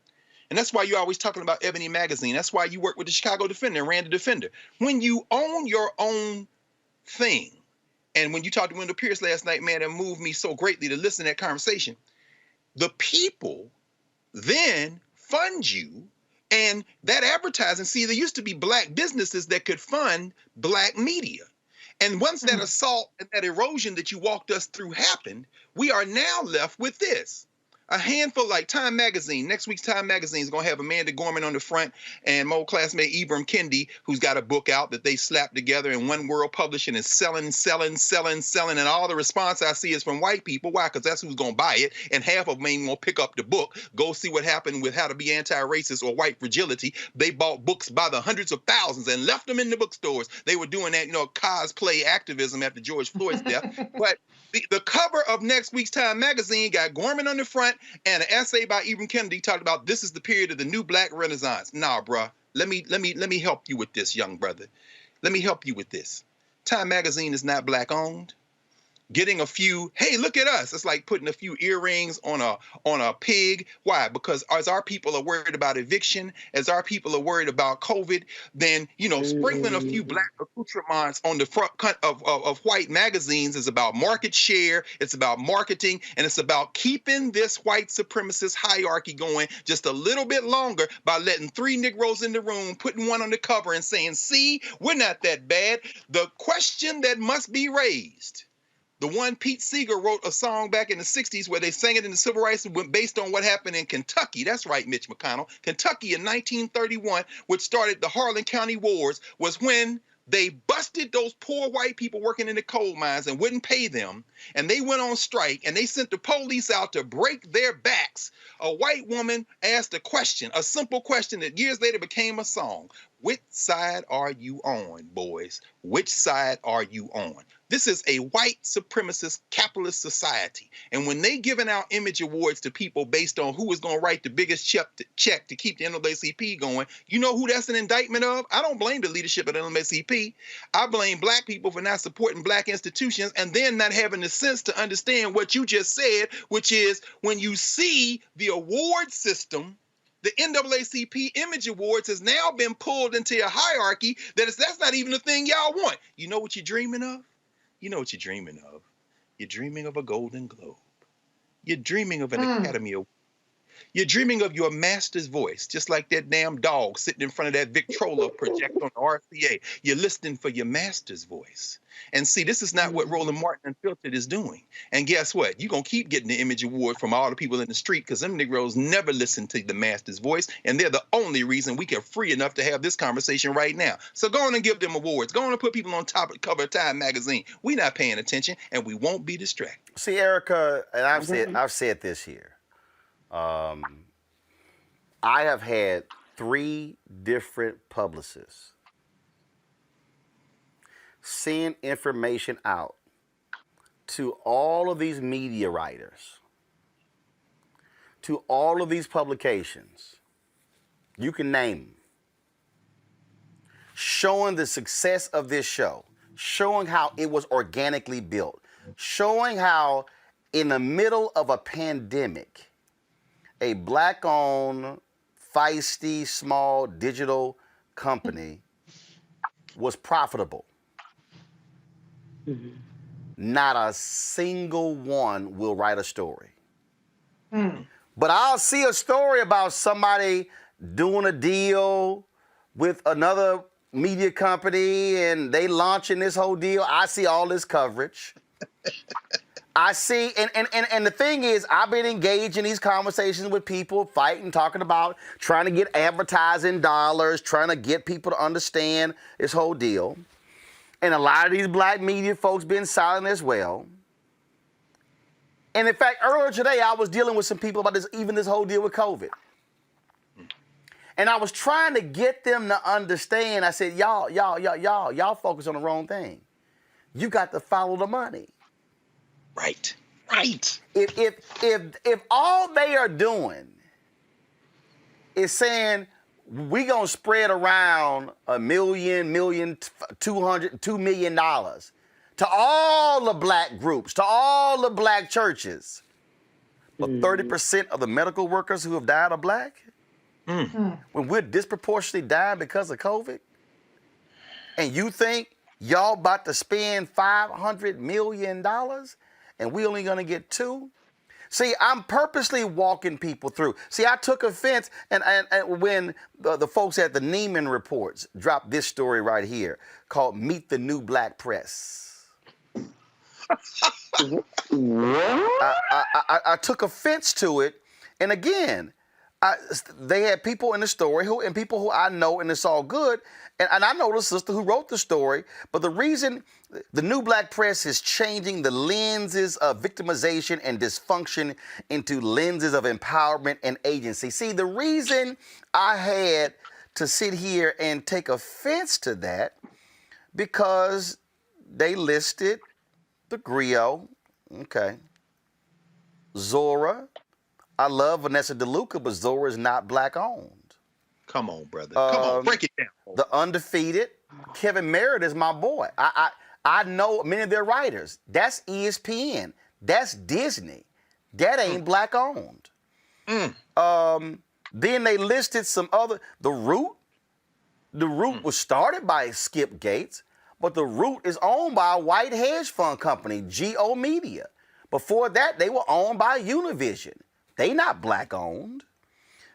And that's why you're always talking about Ebony Magazine. That's why you work with the Chicago Defender and ran the Defender. When you own your own thing, and when you talked to Wendell Pierce last night, man, it moved me so greatly to listen to that conversation. The people then fund you, and that advertising, see, there used to be black businesses that could fund black media. And once that assault and that erosion that you walked us through happened, we are now left with this. A handful, like Time Magazine. Next week's Time Magazine is going to have Amanda Gorman on the front and my old classmate Ibram Kendi, who's got a book out that they slapped together in One World Publishing, is selling. And all the response I see is from white people. Why? Because that's who's going to buy it. And half of them ain't going to pick up the book. Go see what happened with How to Be Anti-Racist or White Fragility. They bought books by the hundreds of thousands and left them in the bookstores. They were doing that, you know, cosplay activism after George Floyd's death. But the cover of next week's Time Magazine got Gorman on the front and an essay by Ibram Kendi talked about this is the period of the new black renaissance. Nah, bruh. Let me help you with this, young brother. Let me help you with this. Time Magazine is not black owned. Getting a few, hey, look at us. It's like putting a few earrings on a pig. Why? Because as our people are worried about eviction, as our people are worried about COVID, then, you know, sprinkling a few black accoutrements on the front of white magazines is about market share, it's about marketing, and it's about keeping this white supremacist hierarchy going just a little bit longer by letting 3 Negroes in the room, putting one on the cover and saying, see, we're not that bad. The question that must be raised, the one Pete Seeger wrote a song back in the 60s where they sang it in the civil rights movement based on what happened in Kentucky. That's right, Mitch McConnell. Kentucky in 1931, which started the Harlan County Wars, was when they busted those poor white people working in the coal mines and wouldn't pay them. And they went on strike and they sent the police out to break their backs. A white woman asked a question, a simple question that years later became a song. Which side are you on, boys? Which side are you on? This is a white supremacist capitalist society. And when they giving out image awards to people based on who is going to write the biggest check to keep the NAACP going, you know who that's an indictment of? I don't blame the leadership of the NAACP. I blame black people for not supporting black institutions and then not having the sense to understand what you just said, which is when you see the award system, the NAACP Image Awards has now been pulled into a hierarchy that's not even the thing y'all want. You know what you're dreaming of? You know what you're dreaming of. You're dreaming of a Golden Globe. You're dreaming of an Academy Award. You're dreaming of your master's voice, just like that damn dog sitting in front of that Victrola project on the RCA. You're listening for your master's voice. And see, this is not what Roland Martin Unfiltered is doing. And guess what? You're going to keep getting the Image Award from all the people in the street because them Negroes never listen to the master's voice. And they're the only reason we can free enough to have this conversation right now. So go on and give them awards. Go on and put people on top of the cover of Time Magazine. We're not paying attention and we won't be distracted. See, Erica, and I've said this here. I have had 3 different publicists send information out to all of these media writers, to all of these publications, you can name them, showing the success of this show, showing how it was organically built, showing how in the middle of a pandemic, a black-owned feisty, small digital company was profitable, not a single one will write a story. But I'll see a story about somebody doing a deal with another media company and they launching this whole deal. I see all this coverage. I see, and the thing is, I've been engaged in these conversations with people, fighting, talking about trying to get advertising dollars, trying to get people to understand this whole deal. And a lot of these black media folks been silent as well. And in fact, earlier today, I was dealing with some people about this whole deal with COVID. And I was trying to get them to understand. I said, y'all focus on the wrong thing. You got to follow the money. Right. If all they are doing is saying we gonna spread around $2 million to all the black groups, to all the black churches, but 30% of the medical workers who have died are black, when we're disproportionately dying because of COVID, and you think y'all about to spend $500 million and we only gonna get 2? See, I'm purposely walking people through. See, I took offense and when the folks at the Neiman Reports dropped this story right here called Meet the New Black Press. I took offense to it. And again, they had people in the story and people who I know, and it's all good. And I know the sister who wrote the story, but the reason the new black press is changing the lenses of victimization and dysfunction into lenses of empowerment and agency. See, the reason I had to sit here and take offense to that, because they listed the Griot, okay, Zora. I love Vanessa DeLuca, but Zora is not black owned. Come on, brother. Come on, break it down. The Undefeated, Kevin Merritt is my boy. I know many of their writers. That's ESPN. That's Disney. That ain't black owned. Then they listed some other, The Root. The Root was started by Skip Gates, but The Root is owned by a white hedge fund company, GO Media. Before that, they were owned by Univision. They not black owned.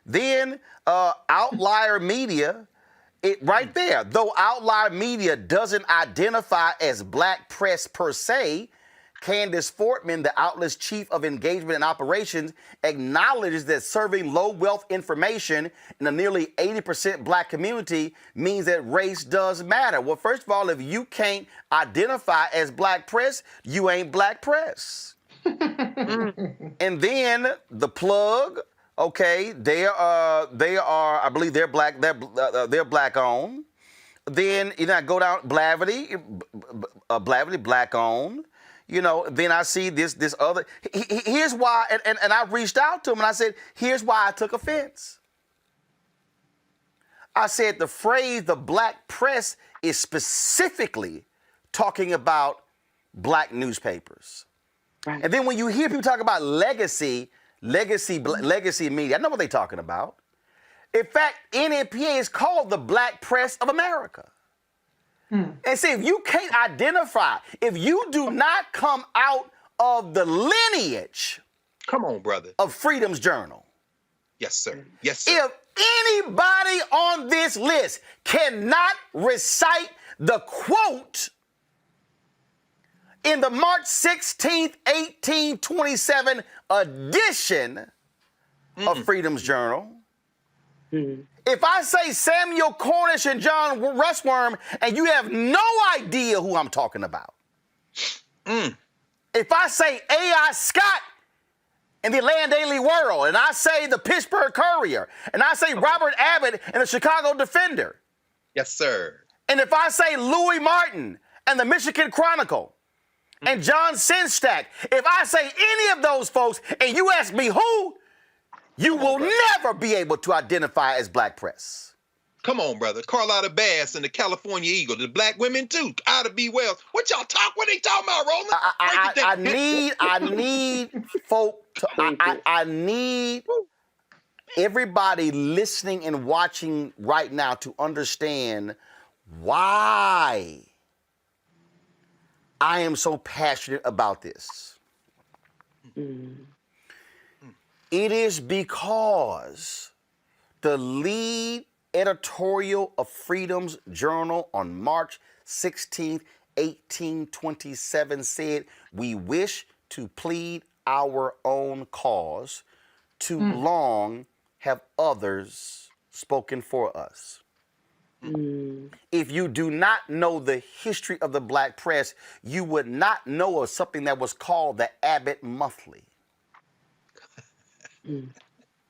Then Outlier Media, right there, though Outlier Media doesn't identify as black press per se, Candace Fortman, the outlet's chief of engagement and operations, acknowledges that serving low-wealth information in a nearly 80% black community means that race does matter. Well, first of all, if you can't identify as black press, you ain't black press. And then The Plug, okay, they are, I believe they're black owned. Then I go down Blavity, black owned. You know, then I see this other. Here's why, and I reached out to him and I said, here's why I took offense. I said the phrase "the black press" is specifically talking about black newspapers. Right. And then when you hear people talk about legacy media, I know what they're talking about. In fact, NMPA is called the Black Press of America. And see, if you can't identify, if you do not come out of the lineage, come on, brother, of Freedom's Journal. Yes, sir. Yes, sir. If anybody on this list cannot recite the quote in the March 16th, 1827 edition of Freedom's Journal, if I say Samuel Cornish and John Rushworm and you have no idea who I'm talking about, if I say A.I. Scott in the Atlanta Daily World, and I say the Pittsburgh Courier, and I say Robert Abbott and the Chicago Defender, yes, sir, and if I say Louis Martin and the Michigan Chronicle, and John Sinstack, if I say any of those folks and you ask me who, you will never be able to identify as black press. Come on, brother. Carlotta Bass and the California Eagle, the black women too. Ida B. Wells. What y'all talk? What they talking about, Roland? I need folk to. I need everybody listening and watching right now to understand why I am so passionate about this. It is because the lead editorial of Freedom's Journal on March 16th, 1827 said, "We wish to plead our own cause. Too long have others spoken for us." If you do not know the history of the black press, you would not know of something that was called the Abbott Monthly.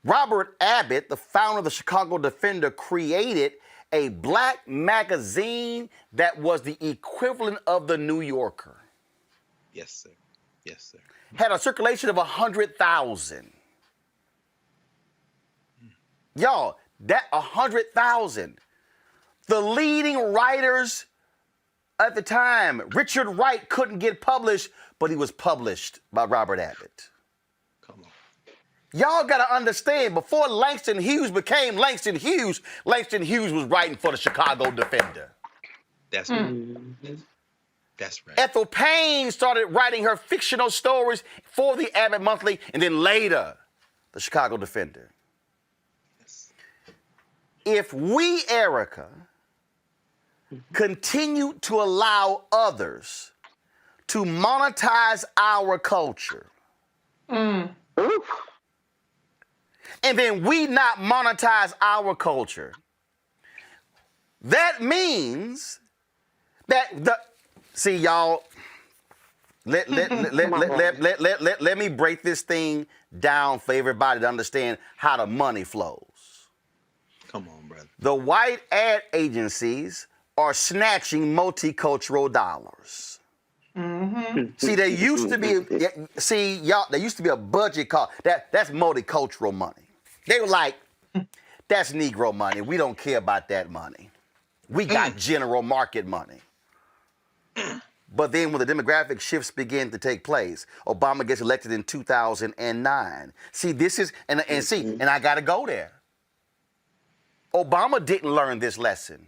Robert Abbott, the founder of the Chicago Defender, created a black magazine that was the equivalent of the New Yorker. Yes, sir. Yes, sir. Had a circulation of 100,000. Y'all, that 100,000. The leading writers at the time, Richard Wright, couldn't get published, but he was published by Robert Abbott. Come on. Y'all got to understand, before Langston Hughes became Langston Hughes was writing for the Chicago Defender. That's right. That's right. Ethel Payne started writing her fictional stories for the Abbott Monthly, and then later, the Chicago Defender. Yes. If we, Erica, continue to allow others to monetize our culture, and then we not monetize our culture, that means that see, y'all, let me break this thing down for everybody to understand how the money flows. Come on, brother. The white ad agencies are snatching multicultural dollars. See, there used to be, there used to be a budget called, that's multicultural money. They were like, that's Negro money. We don't care about that money. We got general market money. But then when the demographic shifts begin to take place, Obama gets elected in 2009. See, this is, and I got to go there. Obama didn't learn this lesson.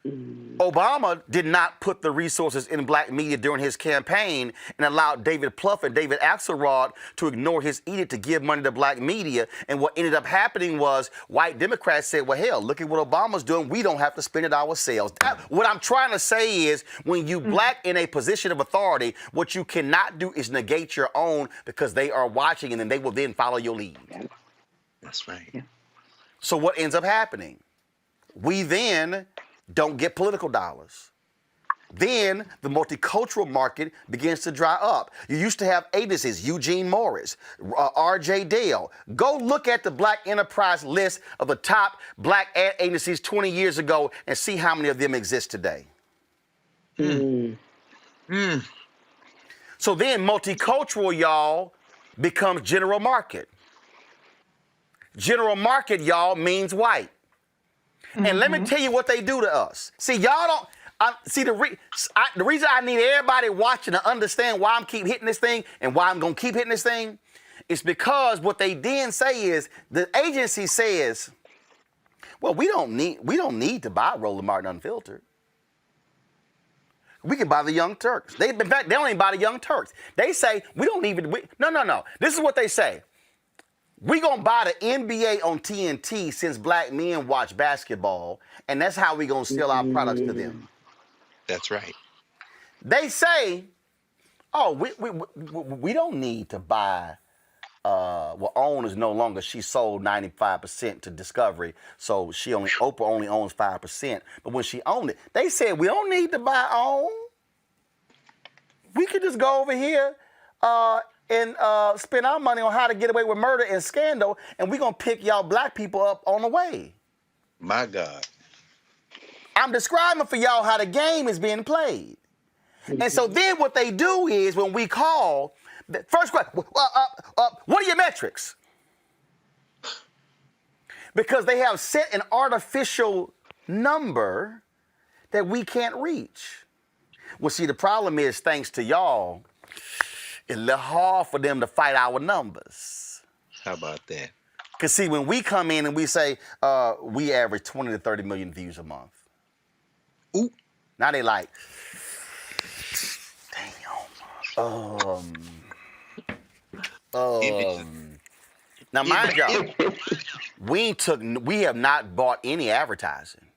Obama did not put the resources in black media during his campaign and allowed David Plouffe and David Axelrod to ignore his edict to give money to black media. And what ended up happening was white Democrats said, well, hell, look at what Obama's doing. We don't have to spend it ourselves. What I'm trying to say is when you black in a position of authority, what you cannot do is negate your own because they are watching and then they will then follow your lead. That's right. So what ends up happening? We then don't get political dollars. Then the multicultural market begins to dry up. You used to have agencies, Eugene Morris, R.J. Dale. Go look at the Black Enterprise list of the top black ad agencies 20 years ago and see how many of them exist today. So then multicultural, y'all, becomes general market. General market, y'all, means white. And let me tell you what they do to us. See, y'all don't, the reason I need everybody watching to understand why I'm keep hitting this thing and why I'm going to keep hitting this thing is because what they then say is, the agency says, well, we don't need to buy Roland Martin Unfiltered. We can buy the Young Turks. In fact, they don't even buy the Young Turks. They say, no. This is what they say. We're going to buy the NBA on TNT since black men watch basketball, and that's how we're going to sell our products to them. That's right. They say, oh, we don't need to buy, OWN is no longer, she sold 95% to Discovery, so Oprah only owns 5%. But when she owned it, they said, we don't need to buy OWN. We could just go over here, and spend our money on how to get away with murder and scandal, and we're going to pick y'all black people up on the way. My God. I'm describing for y'all how the game is being played. And so then what they do is when we call, the first question, what are your metrics? Because they have set an artificial number that we can't reach. Well, see, the problem is, thanks to y'all, it's a little hard for them to fight our numbers. How about that? Because, see, when we come in and we say we average 20 to 30 million views a month. Ooh. Now they like, Now, mind y'all, we have not bought any advertising.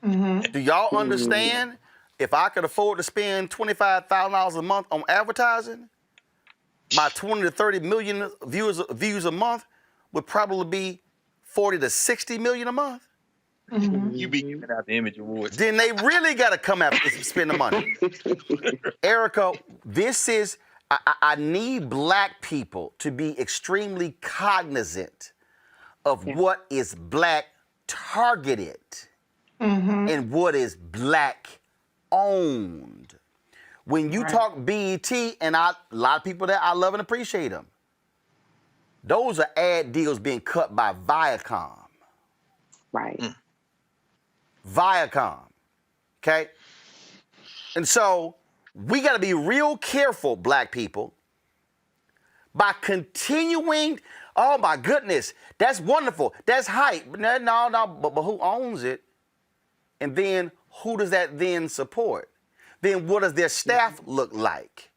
Do y'all understand? If I could afford to spend $25,000 a month on advertising, my 20 to 30 million views a month would probably be 40 to 60 million a month. You be giving out the image awards. Then they really got to come out and spend the money. Erica, this is, I need black people to be extremely cognizant of what is black targeted and what is black owned. When you talk BET, and a lot of people that I love and appreciate them, those are ad deals being cut by Viacom. Right. Viacom, okay? And so we got to be real careful, black people, by continuing, oh my goodness, that's wonderful, that's hype. No, but who owns it? And then who does that then support? Then what does their staff look like?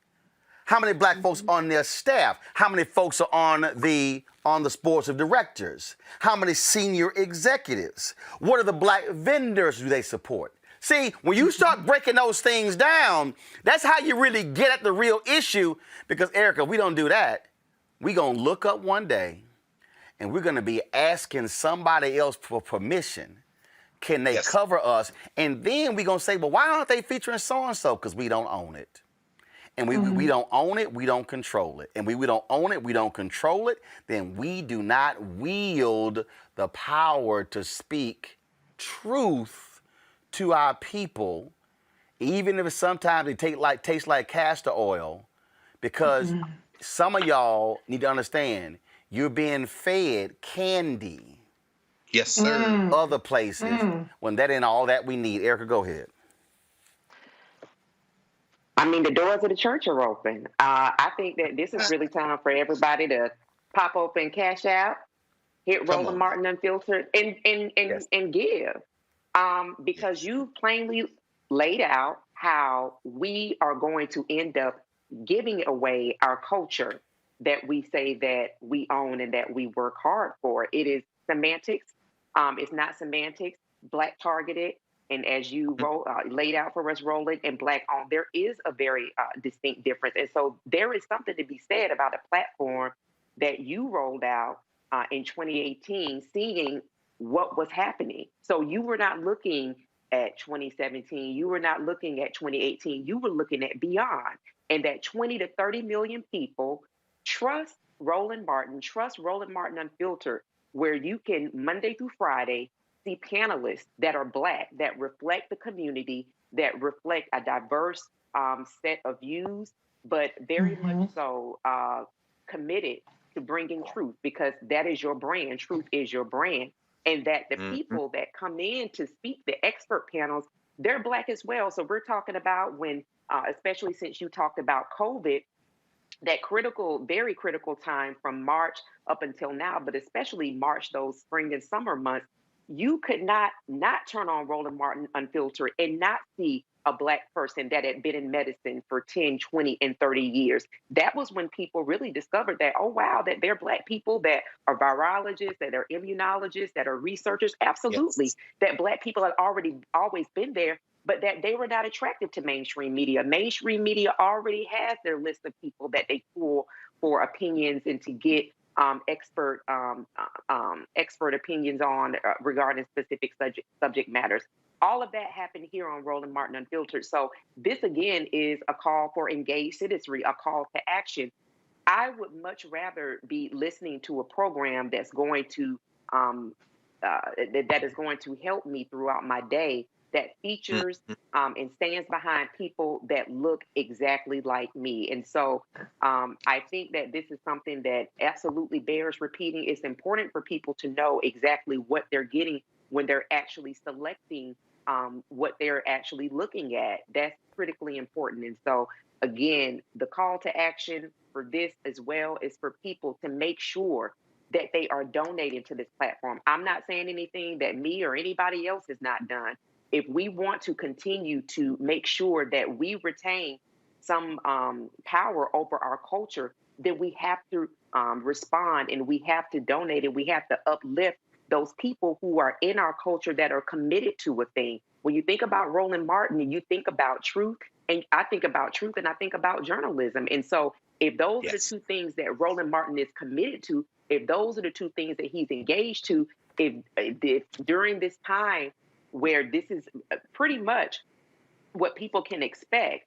How many black folks on their staff? How many folks are on the sports of directors? How many senior executives? What are the black vendors do they support? See, when you start breaking those things down, that's how you really get at the real issue. Because, Erica, we don't do that. We're going to look up one day and we're going to be asking somebody else for permission. Can they cover us? And then we're going to say, well, why aren't they featuring so-and-so? Because we don't own it. And we don't own it, we don't control it. And we don't own it, we don't control it, then we do not wield the power to speak truth to our people, even if sometimes it tastes like castor oil, because some of y'all need to understand, you're being fed candy. Yes, sir. Other places, when that ain't all that we need. Erica, go ahead. I mean, the doors of the church are open. I think that this is really time for everybody to pop open Cash App, hit Roland Martin Unfiltered, and give. Because you plainly laid out how we are going to end up giving away our culture that we say that we own and that we work hard for. It is semantics. It's not semantics, black targeted. And as you laid out for us, Roland, and black owned, there is a very distinct difference. And so there is something to be said about a platform that you rolled out in 2018, seeing what was happening. So you were not looking at 2017. You were not looking at 2018. You were looking at beyond. And that 20 to 30 million people trust Roland Martin Unfiltered, where you can Monday through Friday see panelists that are black, that reflect the community, that reflect a diverse set of views, but very much so committed to bringing truth, because that is your brand. Truth is your brand. And that the people that come in to speak, the expert panels, they're black as well. So we're talking about when, especially since you talked about COVID, that critical, very critical time from March up until now, but especially March, those spring and summer months, you could not turn on Roland Martin Unfiltered and not see a black person that had been in medicine for 10, 20, and 30 years. That was when people really discovered that, oh, wow, that they're black people that are virologists, that are immunologists, that are researchers. Absolutely. That black people had always been there, but that they were not attractive to mainstream media. Mainstream media already has their list of people that they pull for opinions and to get expert opinions on regarding specific subject matters. All of that happened here on Roland Martin Unfiltered. So this, again, is a call for engaged citizenry, a call to action. I would much rather be listening to a program that's going to that is going to help me throughout my day, that features and stands behind people that look exactly like me. And so I think that this is something that absolutely bears repeating. It's important for people to know exactly what they're getting when they're actually selecting what they're actually looking at. That's critically important. And so, again, the call to action for this as well is for people to make sure that they are donating to this platform. I'm not saying anything that me or anybody else has not done. If we want to continue to make sure that we retain some power over our culture, then we have to respond, and we have to donate, and we have to uplift those people who are in our culture that are committed to a thing. When you think about Roland Martin and you think about truth, and I think about truth and I think about journalism. And so if those are the two things that Roland Martin is committed to, if those are the two things that he's engaged to, if during this time where this is pretty much what people can expect,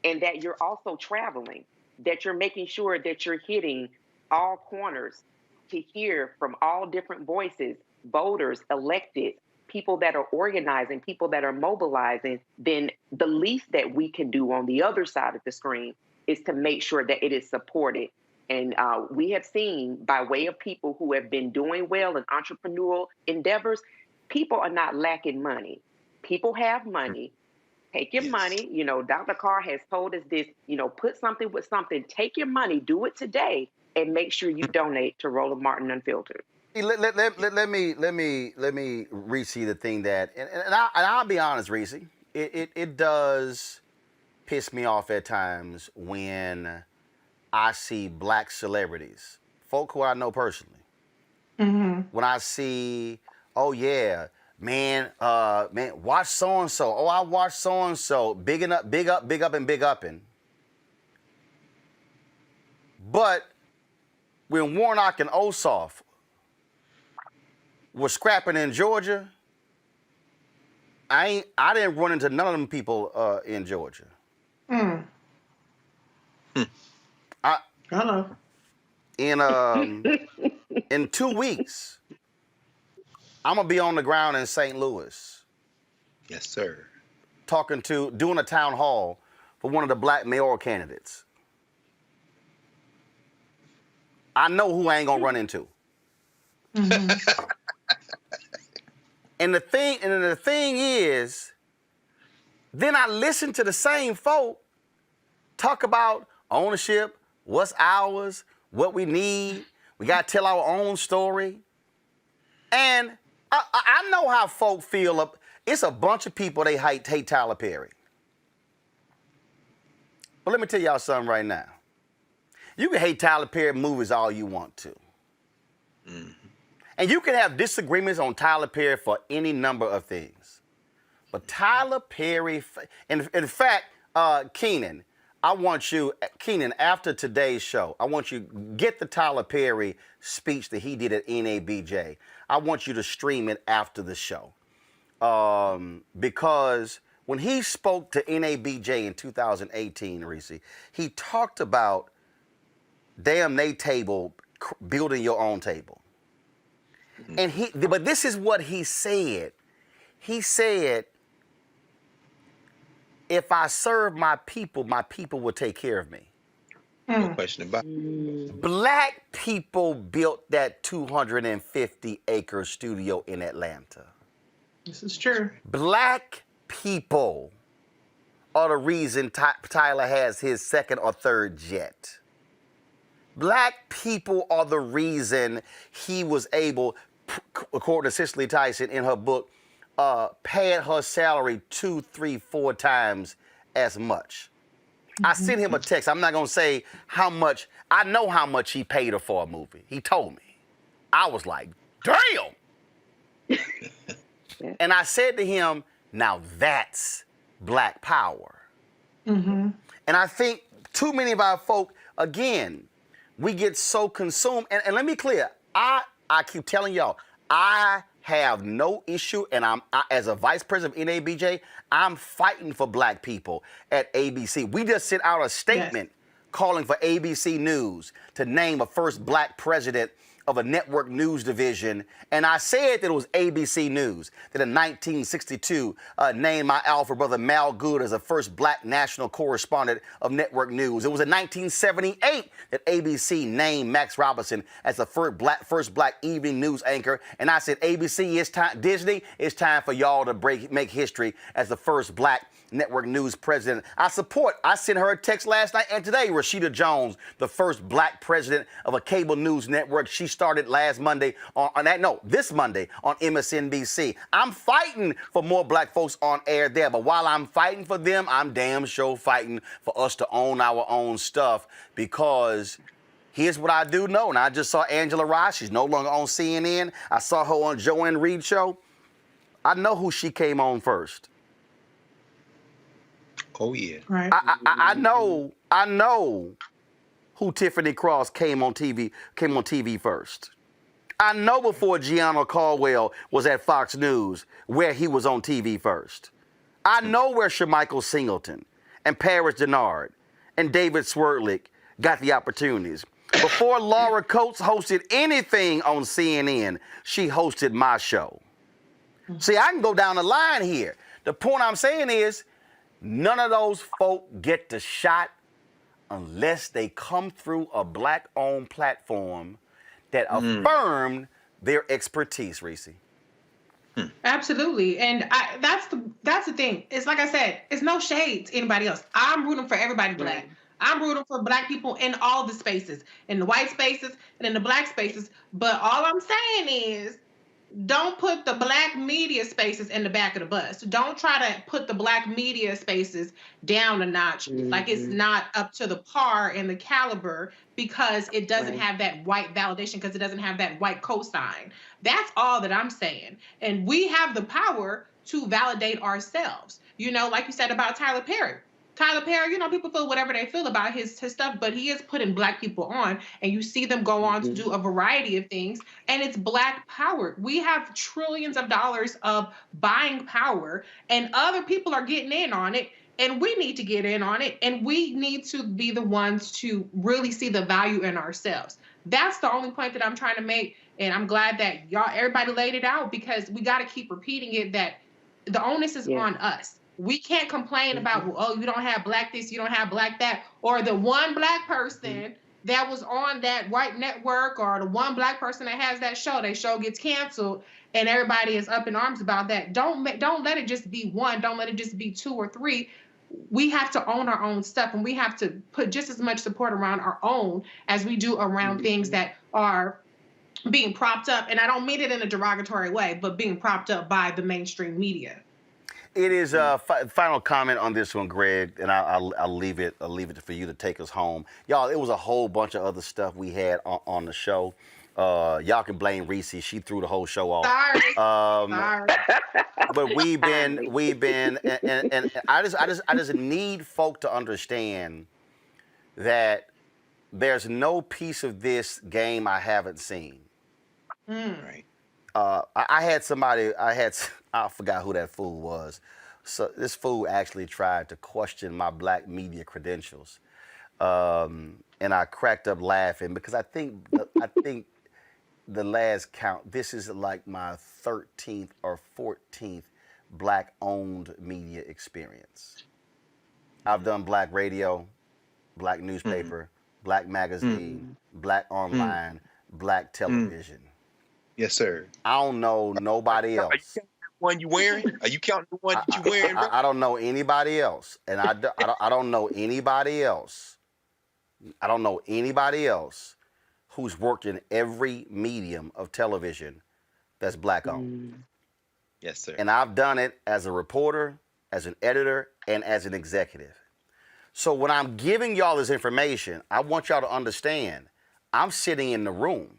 and that you're also traveling, that you're making sure that you're hitting all corners to hear from all different voices, voters, elected, people that are organizing, people that are mobilizing, then the least that we can do on the other side of the screen is to make sure that it is supported. And we have seen, by way of people who have been doing well in entrepreneurial endeavors, people are not lacking money. People have money. Take your money. You know, Dr. Carr has told us this, you know, put something with something. Take your money, do it today, and make sure you donate to Roland Martin Unfiltered. Let me Reese the thing that, and I'll be honest, Reese, it does piss me off at times when I see black celebrities, folk who I know personally. Mm-hmm. When I see, oh yeah, man, watch so and so. Oh, I watched so and so. Big upping. But when Warnock and Ossoff were scrapping in Georgia, I didn't run into none of them people in Georgia. Hello. In 2 weeks, I'm gonna be on the ground in St. Louis. Yes, sir. Doing a town hall for one of the black mayoral candidates. I know who I ain't gonna run into. Mm-hmm. And the thing is, then I listen to the same folk talk about ownership, what's ours, what we need. We got to tell our own story. And I know how folk feel. It's a bunch of people, they hate Tyler Perry. But let me tell y'all something right now. You can hate Tyler Perry movies all you want to. Mm-hmm. And you can have disagreements on Tyler Perry for any number of things. But Tyler Perry, in fact, Keenan, after today's show, I want you to get the Tyler Perry speech that he did at NABJ. I want you to stream it after the show. Because when he spoke to NABJ in 2018, Reese, he talked about damn they table, building your own table. Mm-hmm. And but this is what he said. He said, if I serve my people will take care of me. No question about it. Black people built that 250-acre studio in Atlanta. This is true. Black people are the reason Tyler has his second or third jet. Black people are the reason he was able, according to Cicely Tyson in her book, paid her salary 2, 3, 4 times as much. Mm-hmm. I sent him a text. I'm not going to say how much. I know how much he paid her for a movie. He told me. I was like, damn. And I said to him, now that's black power. Mm-hmm. And I think too many of our folk, again, we get so consumed. And let me be clear. I keep telling y'all, I have no issue, and as a vice president of NABJ, I'm fighting for black people at ABC. We just sent out a statement calling for ABC News to name a first black president of a network news division, and I said that it was ABC News that in 1962 named my alpha brother Mal Good as the first black national correspondent of network news. It was in 1978 that ABC named Max Robinson as the first black evening news anchor, and I said, ABC, it's time, Disney, it's time for y'all to make history as the first black network news president. I sent her a text last night and today. Rashida Jones, the first black president of a cable news network. She started last Monday this Monday on MSNBC. I'm fighting for more black folks on air there, but while I'm fighting for them, I'm damn sure fighting for us to own our own stuff, because here's what I do know, and I just saw Angela Rye. She's no longer on CNN. I saw her on Joanne Reed's show. I know who she came on first. Oh yeah. Right. I know who Tiffany Cross came on TV first. I know before Gianna Caldwell was at Fox News where he was on TV first. I know where Shamichael Singleton and Paris Denard and David Swerdlick got the opportunities. Before Laura Coates hosted anything on CNN, she hosted my show. See, I can go down the line here. The point I'm saying is, none of those folk get the shot unless they come through a black-owned platform that affirmed their expertise, Reese. Absolutely. And that's the thing. It's like I said, it's no shade to anybody else. I'm rooting for everybody black. I'm rooting for black people in all the spaces, in the white spaces and in the black spaces. But all I'm saying is, don't put the black media spaces in the back of the bus. Don't try to put the black media spaces down a notch, like it's not up to the par and the caliber, because it doesn't have that white validation, because it doesn't have that white cosign. That's all that I'm saying. And we have the power to validate ourselves. You know, like you said about Tyler Perry. Tyler Perry, you know, people feel whatever they feel about his stuff, but he is putting black people on, and you see them go on to do a variety of things, and it's black power. We have trillions of dollars of buying power, and other people are getting in on it, and we need to get in on it, and we need to be the ones to really see the value in ourselves. That's the only point that I'm trying to make, and I'm glad that everybody laid it out, because we got to keep repeating it, that the onus is on us. We can't complain about, oh, you don't have black this, you don't have black that, or the one black person that was on that white network, or the one black person that has that show, their show gets canceled, and everybody is up in arms about that. Don't let it just be one. Don't let it just be two or three. We have to own our own stuff, and we have to put just as much support around our own as we do around things that are being propped up. And I don't mean it in a derogatory way, but being propped up by the mainstream media. It is a final comment on this one, Greg, and I'll leave it for you to take us home. Y'all, it was a whole bunch of other stuff we had on the show. Y'all can blame Reese. She threw the whole show off. Sorry. But we've been, and I just need folk to understand that there's no piece of this game I haven't seen. Right. I forgot who that fool was. So this fool actually tried to question my black media credentials, and I cracked up laughing, because I think the last count, this is like my 13th or 14th black-owned media experience. I've done black radio, black newspaper, black magazine, black online, black television. Yes, sir. I don't know nobody else. Are you counting the one you wearing? Are you counting the one that you wearing? I don't know anybody else, and I don't know anybody else. I don't know anybody else who's worked in every medium of television that's black owned. Yes, sir. And I've done it as a reporter, as an editor, and as an executive. So when I'm giving y'all this information, I want y'all to understand, I'm sitting in the room.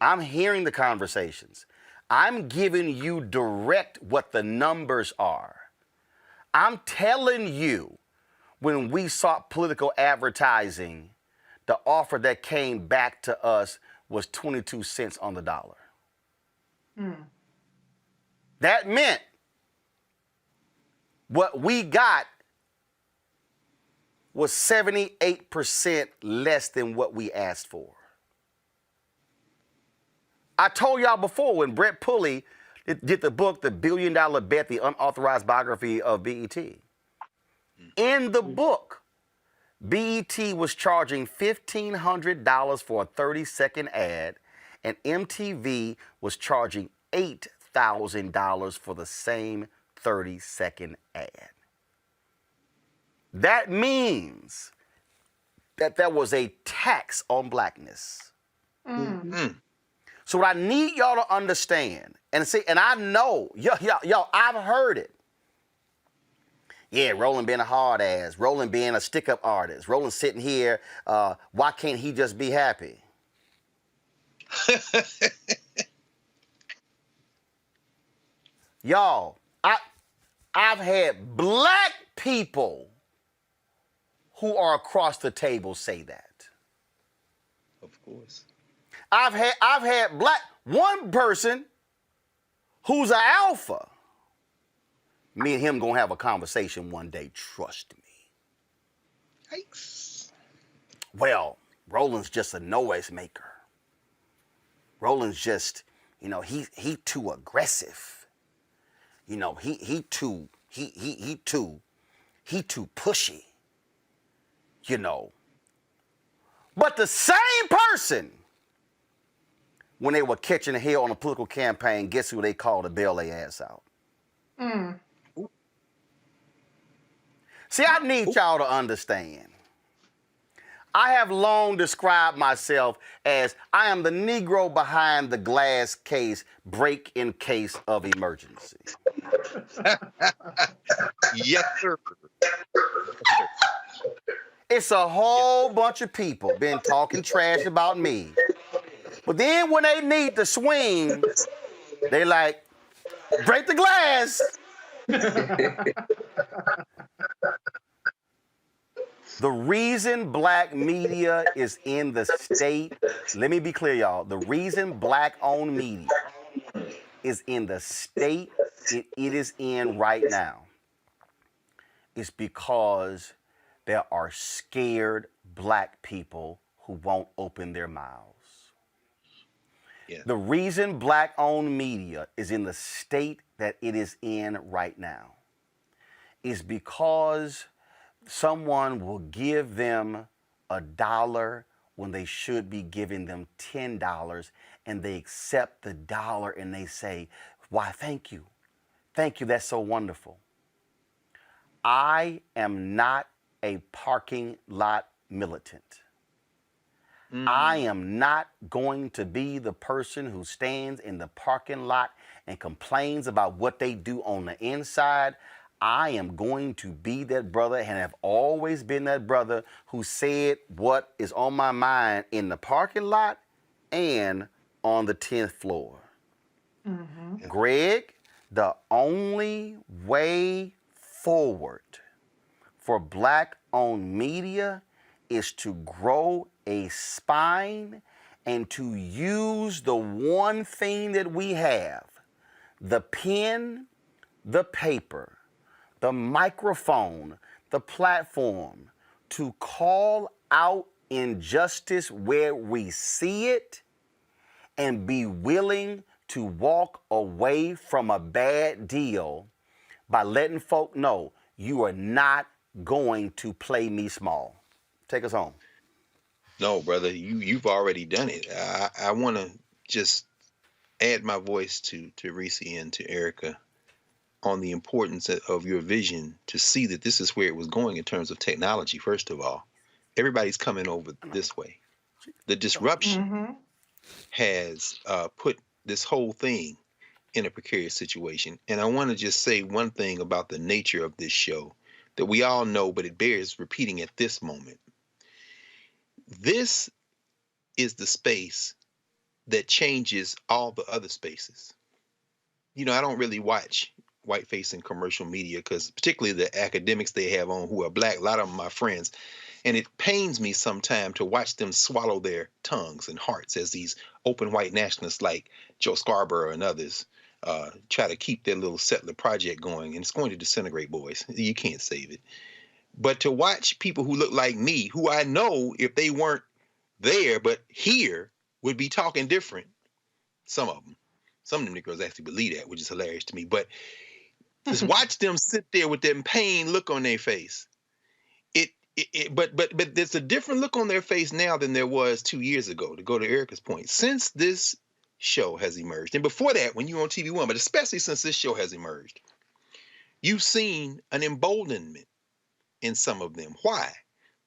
I'm hearing the conversations. I'm giving you direct what the numbers are. I'm telling you, when we sought political advertising, the offer that came back to us was 22 cents on the dollar. That meant what we got was 78% less than what we asked for. I told y'all before when Brett Pulley did the book, The $1 Billion Bet, the unauthorized biography of BET. In the book, BET was charging $1,500 for a 30-second ad, and MTV was charging $8,000 for the same 30-second ad. That means that there was a tax on blackness. So what I need y'all to understand, and see, and I know, yo, I've heard it. Yeah, Roland being a hard ass, Roland being a stick-up artist, Roland sitting here, why can't he just be happy? Y'all, I've had black people who are across the table say that. Of course. I've had one person who's an alpha. Me and him gonna have a conversation one day, trust me. Yikes. Well, Roland's just a noise maker. Roland's just, he too aggressive. He too pushy. But the same person, when they were catching hell on a political campaign, guess who they called to bail their ass out? See, I need y'all to understand. I have long described myself as I am the Negro behind the glass case, break in case of emergency. Yes, sir. It's a whole bunch of people been talking trash about me. But then when they need to swing, they like, break the glass. The reason black media is in the state, let me be clear, y'all. The reason black-owned media is in the state it is in right now is because there are scared black people who won't open their mouths. Yeah. The reason black-owned media is in the state that it is in right now is because someone will give them $1 when they should be giving them $10, and they accept the dollar and they say, why, thank you. Thank you, that's so wonderful. I am not a parking lot militant. I am not going to be the person who stands in the parking lot and complains about what they do on the inside. I am going to be that brother and have always been that brother who said what is on my mind in the parking lot and on the 10th floor. Greg, the only way forward for black-owned media is to grow a spine and to use the one thing that we have, the pen, the paper, the microphone, the platform, to call out injustice where we see it and be willing to walk away from a bad deal by letting folk know you are not going to play me small. Take us home. No, brother, you've already done it. I want to just add my voice to Reese and to Erica on the importance of your vision to see that this is where it was going in terms of technology. First of all, everybody's coming over this way. The disruption has put this whole thing in a precarious situation. And I want to just say one thing about the nature of this show that we all know, but it bears repeating at this moment. This is the space that changes all the other spaces. I don't really watch white-facing commercial media because particularly the academics they have on who are black, a lot of them are my friends. And it pains me sometimes to watch them swallow their tongues and hearts as these open white nationalists like Joe Scarborough and others try to keep their little settler project going. And it's going to disintegrate, boys. You can't save it. But to watch people who look like me, who I know if they weren't there but here would be talking different, Some of them Negroes actually believe that, which is hilarious to me. But just watch them sit there with that pain look on their face. But there's a different look on their face now than there was 2 years ago, to go to Erica's point. Since this show has emerged, and before that, when you were on TV One, but especially since this show has emerged, you've seen an emboldenment in some of them. Why?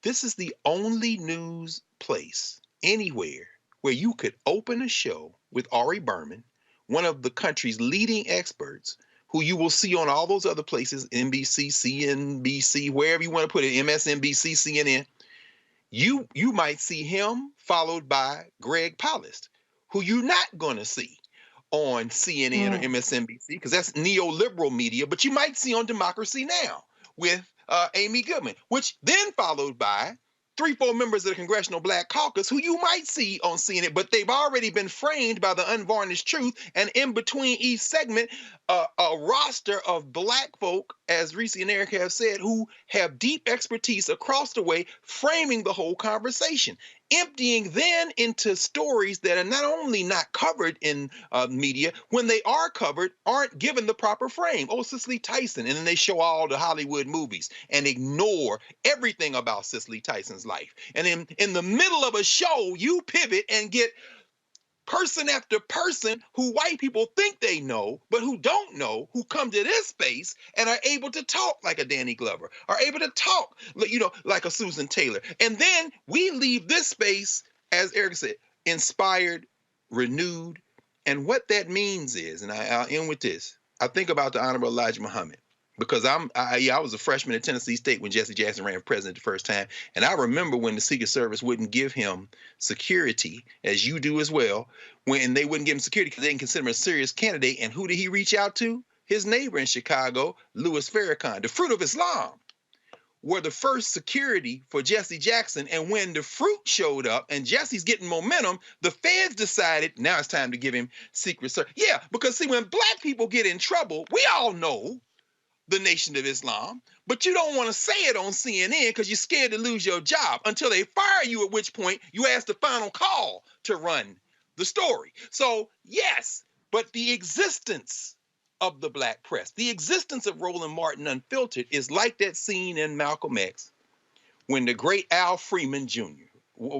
This is the only news place anywhere where you could open a show with Ari Berman, one of the country's leading experts, who you will see on all those other places, NBC, CNBC, wherever you want to put it, MSNBC, CNN. You might see him followed by Greg Palast, who you're not going to see on CNN or MSNBC, because that's neoliberal media, but you might see on Democracy Now! With Amy Goodman, which then followed by 3-4 members of the Congressional Black Caucus, who you might see on CNN, but they've already been framed by the unvarnished truth. And in between each segment, a roster of Black folk, as Reese and Erica have said, who have deep expertise across the way, framing the whole conversation, emptying then into stories that are not only not covered in media, when they are covered, aren't given the proper frame. Oh, Cicely Tyson. And then they show all the Hollywood movies and ignore everything about Cicely Tyson's life. And in the middle of a show, you pivot and get person after person who white people think they know, but who don't know, who come to this space and are able to talk like a Danny Glover, are able to talk, like a Susan Taylor. And then we leave this space, as Erica said, inspired, renewed. And what that means is, and I'll end with this, I think about the Honorable Elijah Muhammad, because I was a freshman at Tennessee State when Jesse Jackson ran for president the first time. And I remember when the Secret Service wouldn't give him security, as you do as well, when they wouldn't give him security because they didn't consider him a serious candidate. And who did he reach out to? His neighbor in Chicago, Louis Farrakhan. The Fruit of Islam were the first security for Jesse Jackson. And when the Fruit showed up and Jesse's getting momentum, the feds decided now it's time to give him Secret Service. Yeah, because see, when Black people get in trouble, we all know the Nation of Islam, but you don't want to say it on CNN because you're scared to lose your job until they fire you, at which point you ask the final call to run the story. So yes, but the existence of the Black press, the existence of Roland Martin Unfiltered is like that scene in Malcolm X when the great Al Freeman Jr.,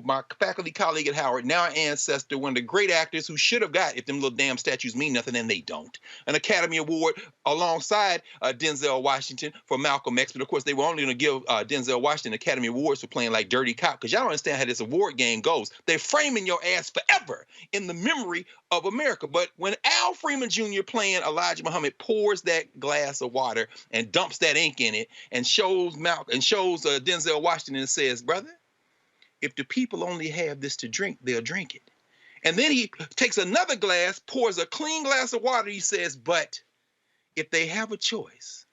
my faculty colleague at Howard, now an ancestor, one of the great actors who should have got, if them little damn statues mean nothing, and they don't, an Academy Award alongside Denzel Washington for Malcolm X. But of course, they were only going to give Denzel Washington Academy Awards for playing like Dirty Cop, because y'all don't understand how this award game goes. They're framing your ass forever in the memory of America. But when Al Freeman Jr. playing Elijah Muhammad pours that glass of water and dumps that ink in it and shows Denzel Washington and says, brother, if the people only have this to drink, they'll drink it. And then he takes another glass, pours a clean glass of water. He says, but if they have a choice,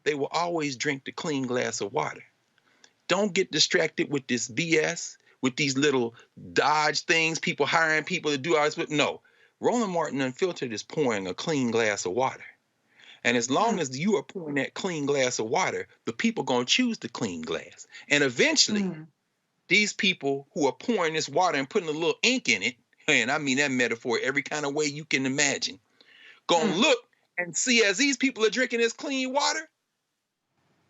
they will always drink the clean glass of water. Don't get distracted with this BS, with these little dodge things, people hiring people to do all this. But no, Roland Martin Unfiltered is pouring a clean glass of water. And as long as you are pouring that clean glass of water, the people going to choose the clean glass. And eventually, these people who are pouring this water and putting a little ink in it, and I mean that metaphor every kind of way you can imagine, gonna look and see as these people are drinking this clean water,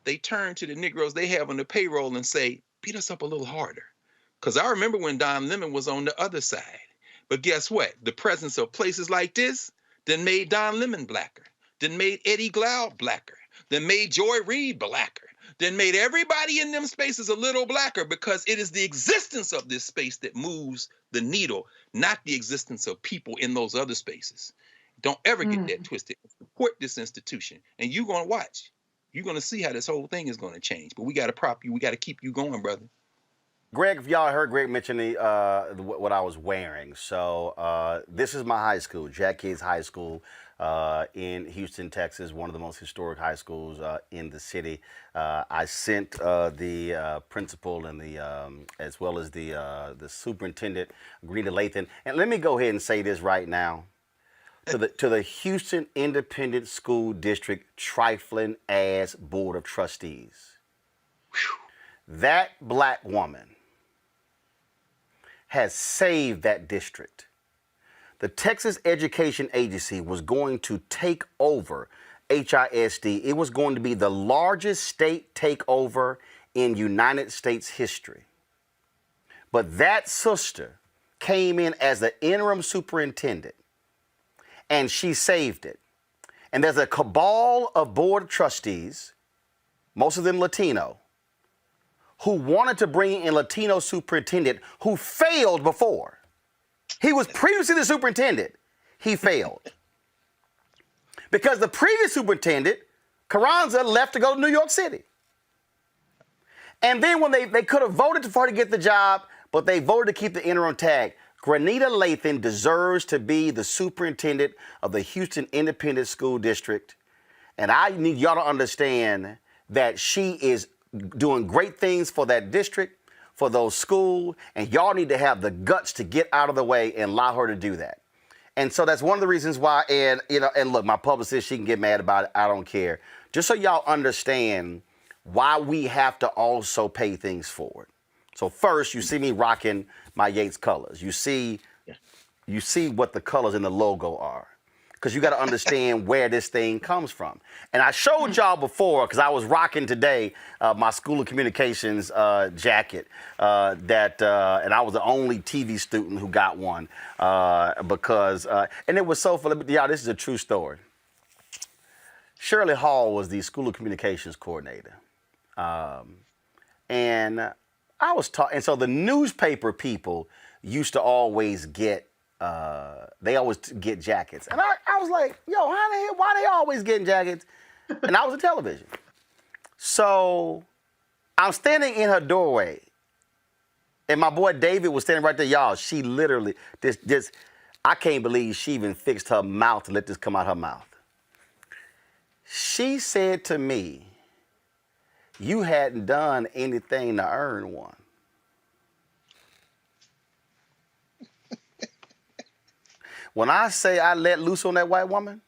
they turn to the Negroes they have on the payroll and say, beat us up a little harder. Because I remember when Don Lemon was on the other side. But guess what? The presence of places like this then made Don Lemon blacker, then made Eddie Glaude blacker, then made Joy Reid blacker, then made everybody in them spaces a little blacker, because it is the existence of this space that moves the needle, not the existence of people in those other spaces. Don't ever get that twisted. Support this institution, and you're going to watch. You're going to see how this whole thing is going to change. But we got to prop you. We got to keep you going, brother. Greg, if y'all heard Greg mention what I was wearing. So this is my high school, Jack Cades High School in Houston, Texas, one of the most historic high schools in the city. I sent the principal and as well as the superintendent, Greta Lathan. And let me go ahead and say this right now. To the Houston Independent School District trifling ass Board of Trustees. That Black woman has saved that district. the Texas Education Agency was going to take over HISD. It was going to be the largest state takeover in United States history. But that sister came in as the interim superintendent, and she saved it. And there's a cabal of board of trustees, most of them Latino, who wanted to bring in a Latino superintendent who failed before. He was previously the superintendent. He failed. Because the previous superintendent, Carranza, left to go to New York City. And then when they could have voted for her to get the job, but they voted to keep the interim tag. Granita Lathan deserves to be the superintendent of the Houston Independent School District. And I need y'all to understand that she is doing great things for that district, for those schools, and y'all need to have the guts to get out of the way and allow her to do that. And so that's one of the reasons why, and look, my publicist, she can get mad about it, I don't care. Just so y'all understand why we have to also pay things forward. So first, you see me rocking my Yates colors. You see what the colors in the logo are, because you got to understand where this thing comes from. And I showed y'all before, because I was rocking today my School of Communications jacket and I was the only TV student who got one because, and it was so funny. Y'all, this is a true story. Shirley Hall was the School of Communications coordinator. And I was taught, and so the newspaper people used to always get, they always get jackets. And I was like, yo, how the hell, why they always getting jackets? And I was a television. So I'm standing in her doorway, and my boy David was standing right there. Y'all, she literally, I can't believe she even fixed her mouth to let this come out her mouth. She said to me, you hadn't done anything to earn one. When I say I let loose on that white woman,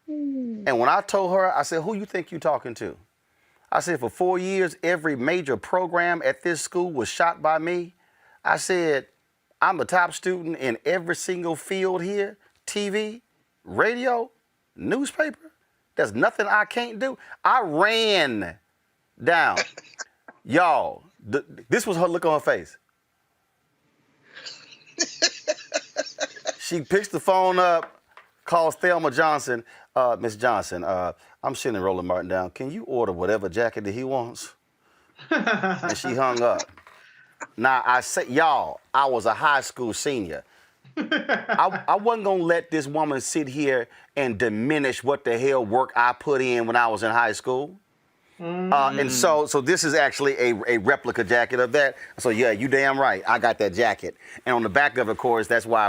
and when I told her, I said, who you think you talking to? I said, for 4 years, every major program at this school was shot by me. I said, I'm the top student in every single field here, TV, radio, newspaper. There's nothing I can't do. I ran down. Y'all, this was her look on her face. She picks the phone up, calls Thelma Johnson. Miss Johnson, I'm sending Roland Martin down. Can you order whatever jacket that he wants? And she hung up. Now, I say, y'all, I was a high school senior. I wasn't going to let this woman sit here and diminish what the hell work I put in when I was in high school. And so this is actually a replica jacket of that. So yeah, you damn right. I got that jacket. And on the back of it, of course, that's why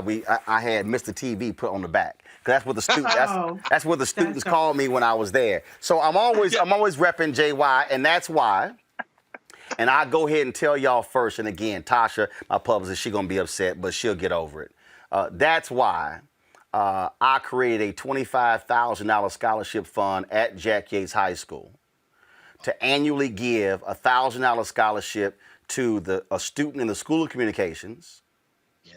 I had Mr. TV put on the back. Cause that's what the students that's what the students called me when I was there. So I'm always repping JY, and that's why. And I go ahead and tell y'all first. And again, Tasha, my publicist, she's gonna be upset, but she'll get over it. That's why I created a $25,000 scholarship fund at Jack Yates High School to annually give a $1,000 scholarship to a student in the School of Communications,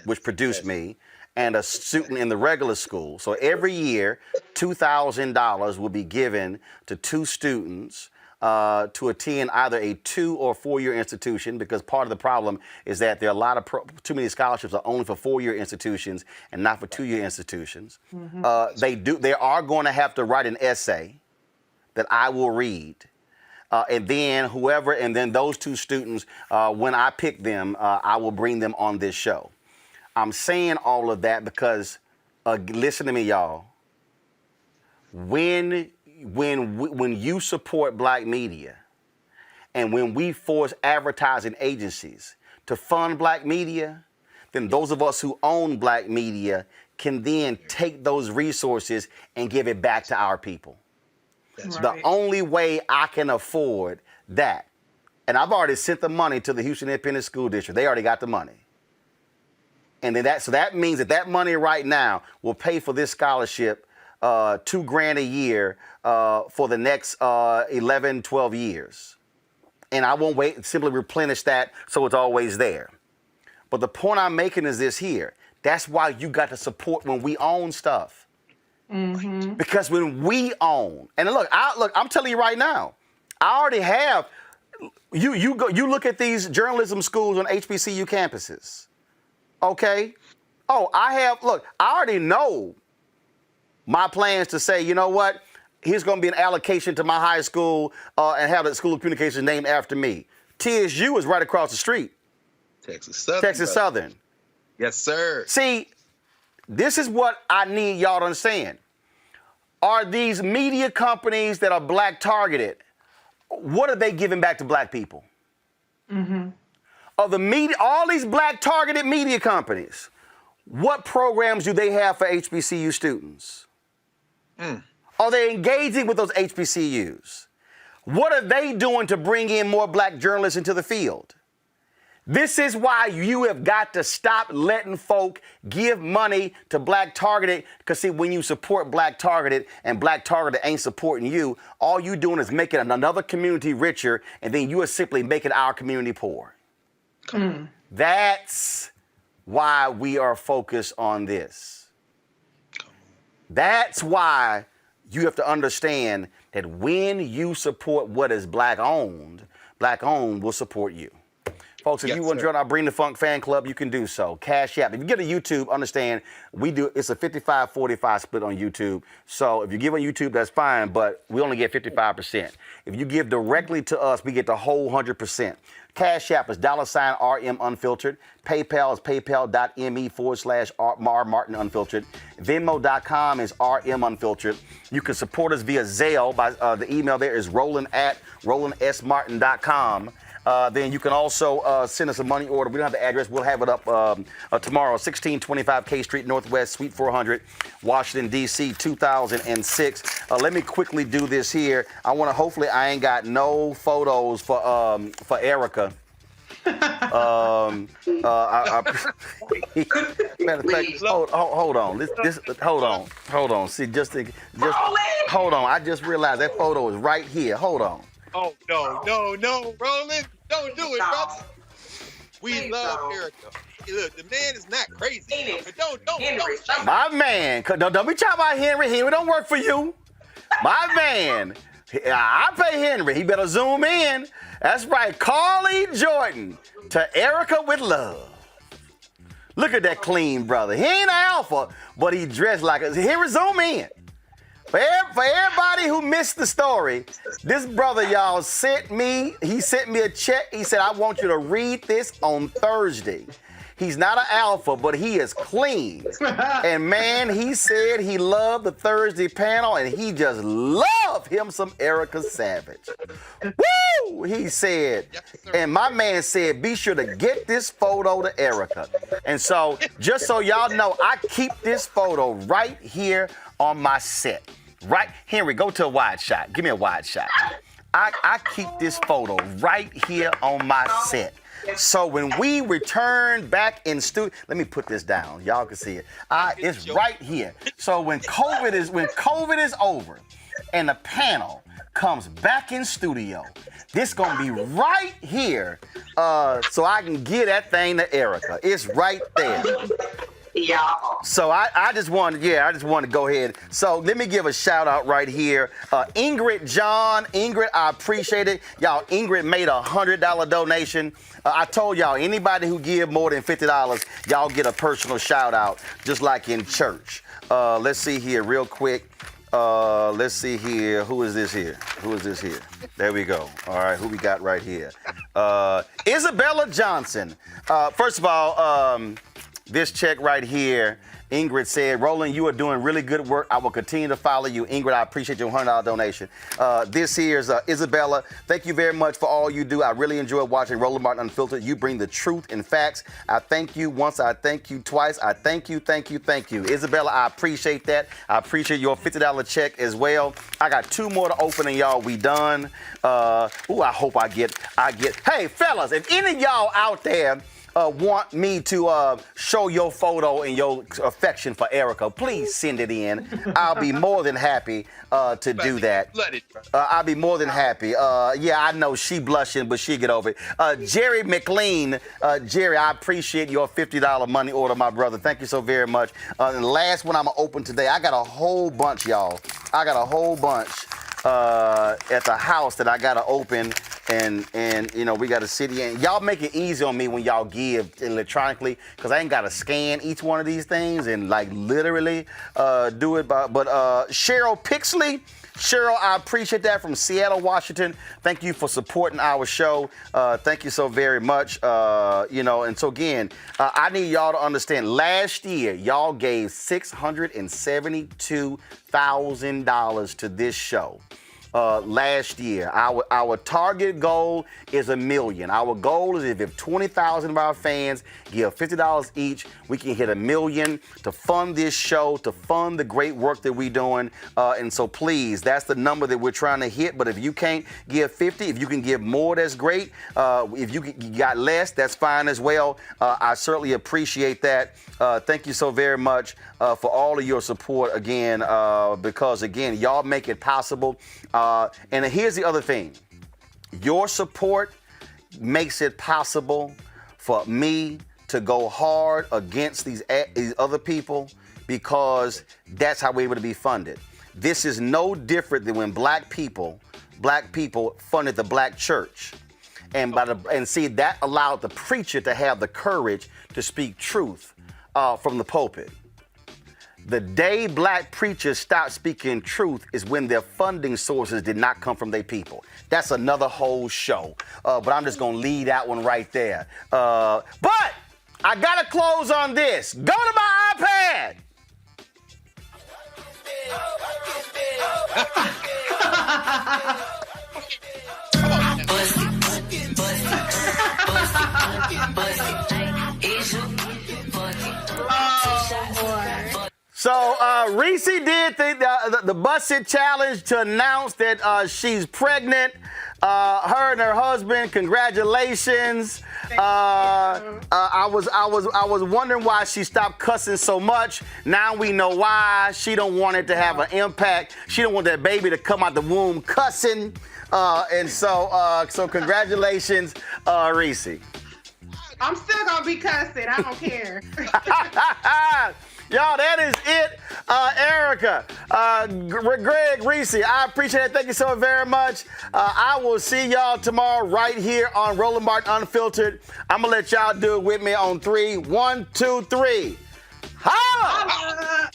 which produced me, and a student in the regular school. So every year, $2,000 will be given to 2 students to attend either a 2 or 4-year institution, because part of the problem is that there are a lot of too many scholarships are only for 4-year institutions and not for 2-year institutions. They are going to have to write an essay that I will read. And then those 2 students, when I pick them, I will bring them on this show. I'm saying all of that because, listen to me, y'all. When you support black media, and when we force advertising agencies to fund black media, then those of us who own black media can then take those resources and give it back to our people. That's the only way I can afford that. And I've already sent the money to the Houston Independent School District. They already got the money. And then that means that money right now will pay for this scholarship, $2,000 a year for the next 11, 12 years. And I won't wait, simply replenish that so it's always there. But the point I'm making is this here. That's why you got to support when we own stuff. Mm-hmm. Because when we own, and look, I'm telling you right now, I already have. You look at these journalism schools on HBCU campuses. Okay. Oh, I already know my plans to say, you know what? Here's going to be an allocation to my high school and have the School of Communications named after me. TSU is right across the street. Texas Southern. Texas Southern. Yes, sir. See, this is what I need y'all to understand. Are these media companies that are black targeted, what are they giving back to black people? Mm-hmm. Of the media, all these black targeted media companies, what programs do they have for HBCU students? Are they engaging with those HBCUs? What are they doing to bring in more black journalists into the field? This is why you have got to stop letting folk give money to black targeted, because see, when you support black targeted and black targeted ain't supporting you, all you doing is making another community richer, and then you are simply making our community poor. That's why we are focused on this. That's why you have to understand that when you support what is black owned will support you. Folks, if you want to join our Bring the Funk fan club, you can do so. Cash App. If you get a YouTube, understand it's a 55-45 split on YouTube. So if you give on YouTube, that's fine, but we only get 55%. If you give directly to us, we get the whole 100%. Cash App is $RM Unfiltered. PayPal is paypal.me/R Martin Unfiltered. Venmo.com is RM Unfiltered. You can support us via Zelle. By the email there is roland@rolandsmartin.com. Then you can also send us a money order. We don't have the address. We'll have it up tomorrow. 1625 K Street Northwest, Suite 400, Washington, D.C., 2006. Let me quickly do this here. Hopefully I ain't got no photos for Erica. Matter of fact, hold on. Hold on. See, hold on. I just realized that photo is right here. Hold on. Oh, no, Roland. Don't do it, brother. We love Erica. Look, the man is not crazy. Don't. My man. Don't be talking about Henry. Henry don't work for you. My man. I pay Henry. He better zoom in. That's right. Carly Jordan to Erica with love. Look at that clean brother. He ain't an alpha, but he dressed like a... Henry, zoom in. For everybody who missed the story, this brother, y'all, sent me a check. He said, I want you to read this on Thursday. He's not an alpha, but he is clean. And man, he said he loved the Thursday panel, and he just loved him some Erica Savage. Woo! He said, and my man said, be sure to get this photo to Erica. And so, just so y'all know, I keep this photo right here on my set. Right, Henry, go to a wide shot. Give me a wide shot. I keep this photo right here on my set. So when we return back in studio, let me put this down. Y'all can see it. It's right here. So when COVID is over and the panel comes back in studio, this gonna be right here. So I can get that thing to Erica. It's right there. Yeah. So I just wanted to go ahead. So let me give a shout out right here. Ingrid John. Ingrid, I appreciate it. Y'all, Ingrid made a $100 donation. I told y'all, anybody who give more than $50, y'all get a personal shout out, just like in church. Let's see here real quick. Let's see here. Who is this here? There we go. All right, who we got right here? Isabella Johnson. First of all, this check right here, Ingrid said, Roland, you are doing really good work. I will continue to follow you. Ingrid, I appreciate your $100 donation. This here is Isabella. Thank you very much for all you do. I really enjoy watching Roland Martin Unfiltered. You bring the truth and facts. I thank you once. I thank you twice. I thank you. Isabella, I appreciate that. I appreciate your $50 check as well. I got 2 more to open and y'all, we done. I hope I get. Hey, fellas, if any of y'all out there want me to show your photo and your affection for Erica, please send it in. I'll be more than happy to do that. I'll be more than happy. Yeah, I know she blushing, but she'll get over it. Jerry McLean, Jerry, I appreciate your $50 money order, my brother. Thank you so very much. And the last one I'm going to open today, I got a whole bunch, y'all. I got a whole bunch at the house that I got to open. And you know, we got to sit here. And y'all make it easy on me when y'all give electronically, because I ain't got to scan each one of these things and like literally do it. But Cheryl Pixley, Cheryl, I appreciate that, from Seattle, Washington. Thank you for supporting our show. Thank you so very much. You know, and so again, I need y'all to understand, last year, y'all gave $672,000 to this show. Last year, our target goal is $1 million. Our goal is if 20,000 of our fans give $50 each, we can hit $1 million to fund this show, to fund the great work that we're doing. And so please, that's the number that we're trying to hit. But if you can't give 50, if you can give more, that's great. If you got less, that's fine as well. I certainly appreciate that. Thank you so very much for all of your support again, because again, y'all make it possible. And here's the other thing. Your support makes it possible for me to go hard against these other people, because that's how we're able to be funded. This is no different than when black people funded the black church. And see, that allowed the preacher to have the courage to speak truth from the pulpit. The day black preachers stopped speaking truth is when their funding sources did not come from their people. That's another whole show. But I'm just going to leave that one right there. But I got to close on this. Go to my iPad. So Reese did the Busted Challenge to announce that she's pregnant. Her and her husband, congratulations. I was wondering why she stopped cussing so much. Now we know why. She don't want it to have an impact. She don't want that baby to come out the womb cussing. And so congratulations, Reese. I'm still gonna be cussing. I don't care. Y'all, that is it. Erica, Greg, Reese, I appreciate it. Thank you so very much. I will see y'all tomorrow right here on Roland Martin Unfiltered. I'm going to let y'all do it with me on 3. 1, 2, 3. Holla!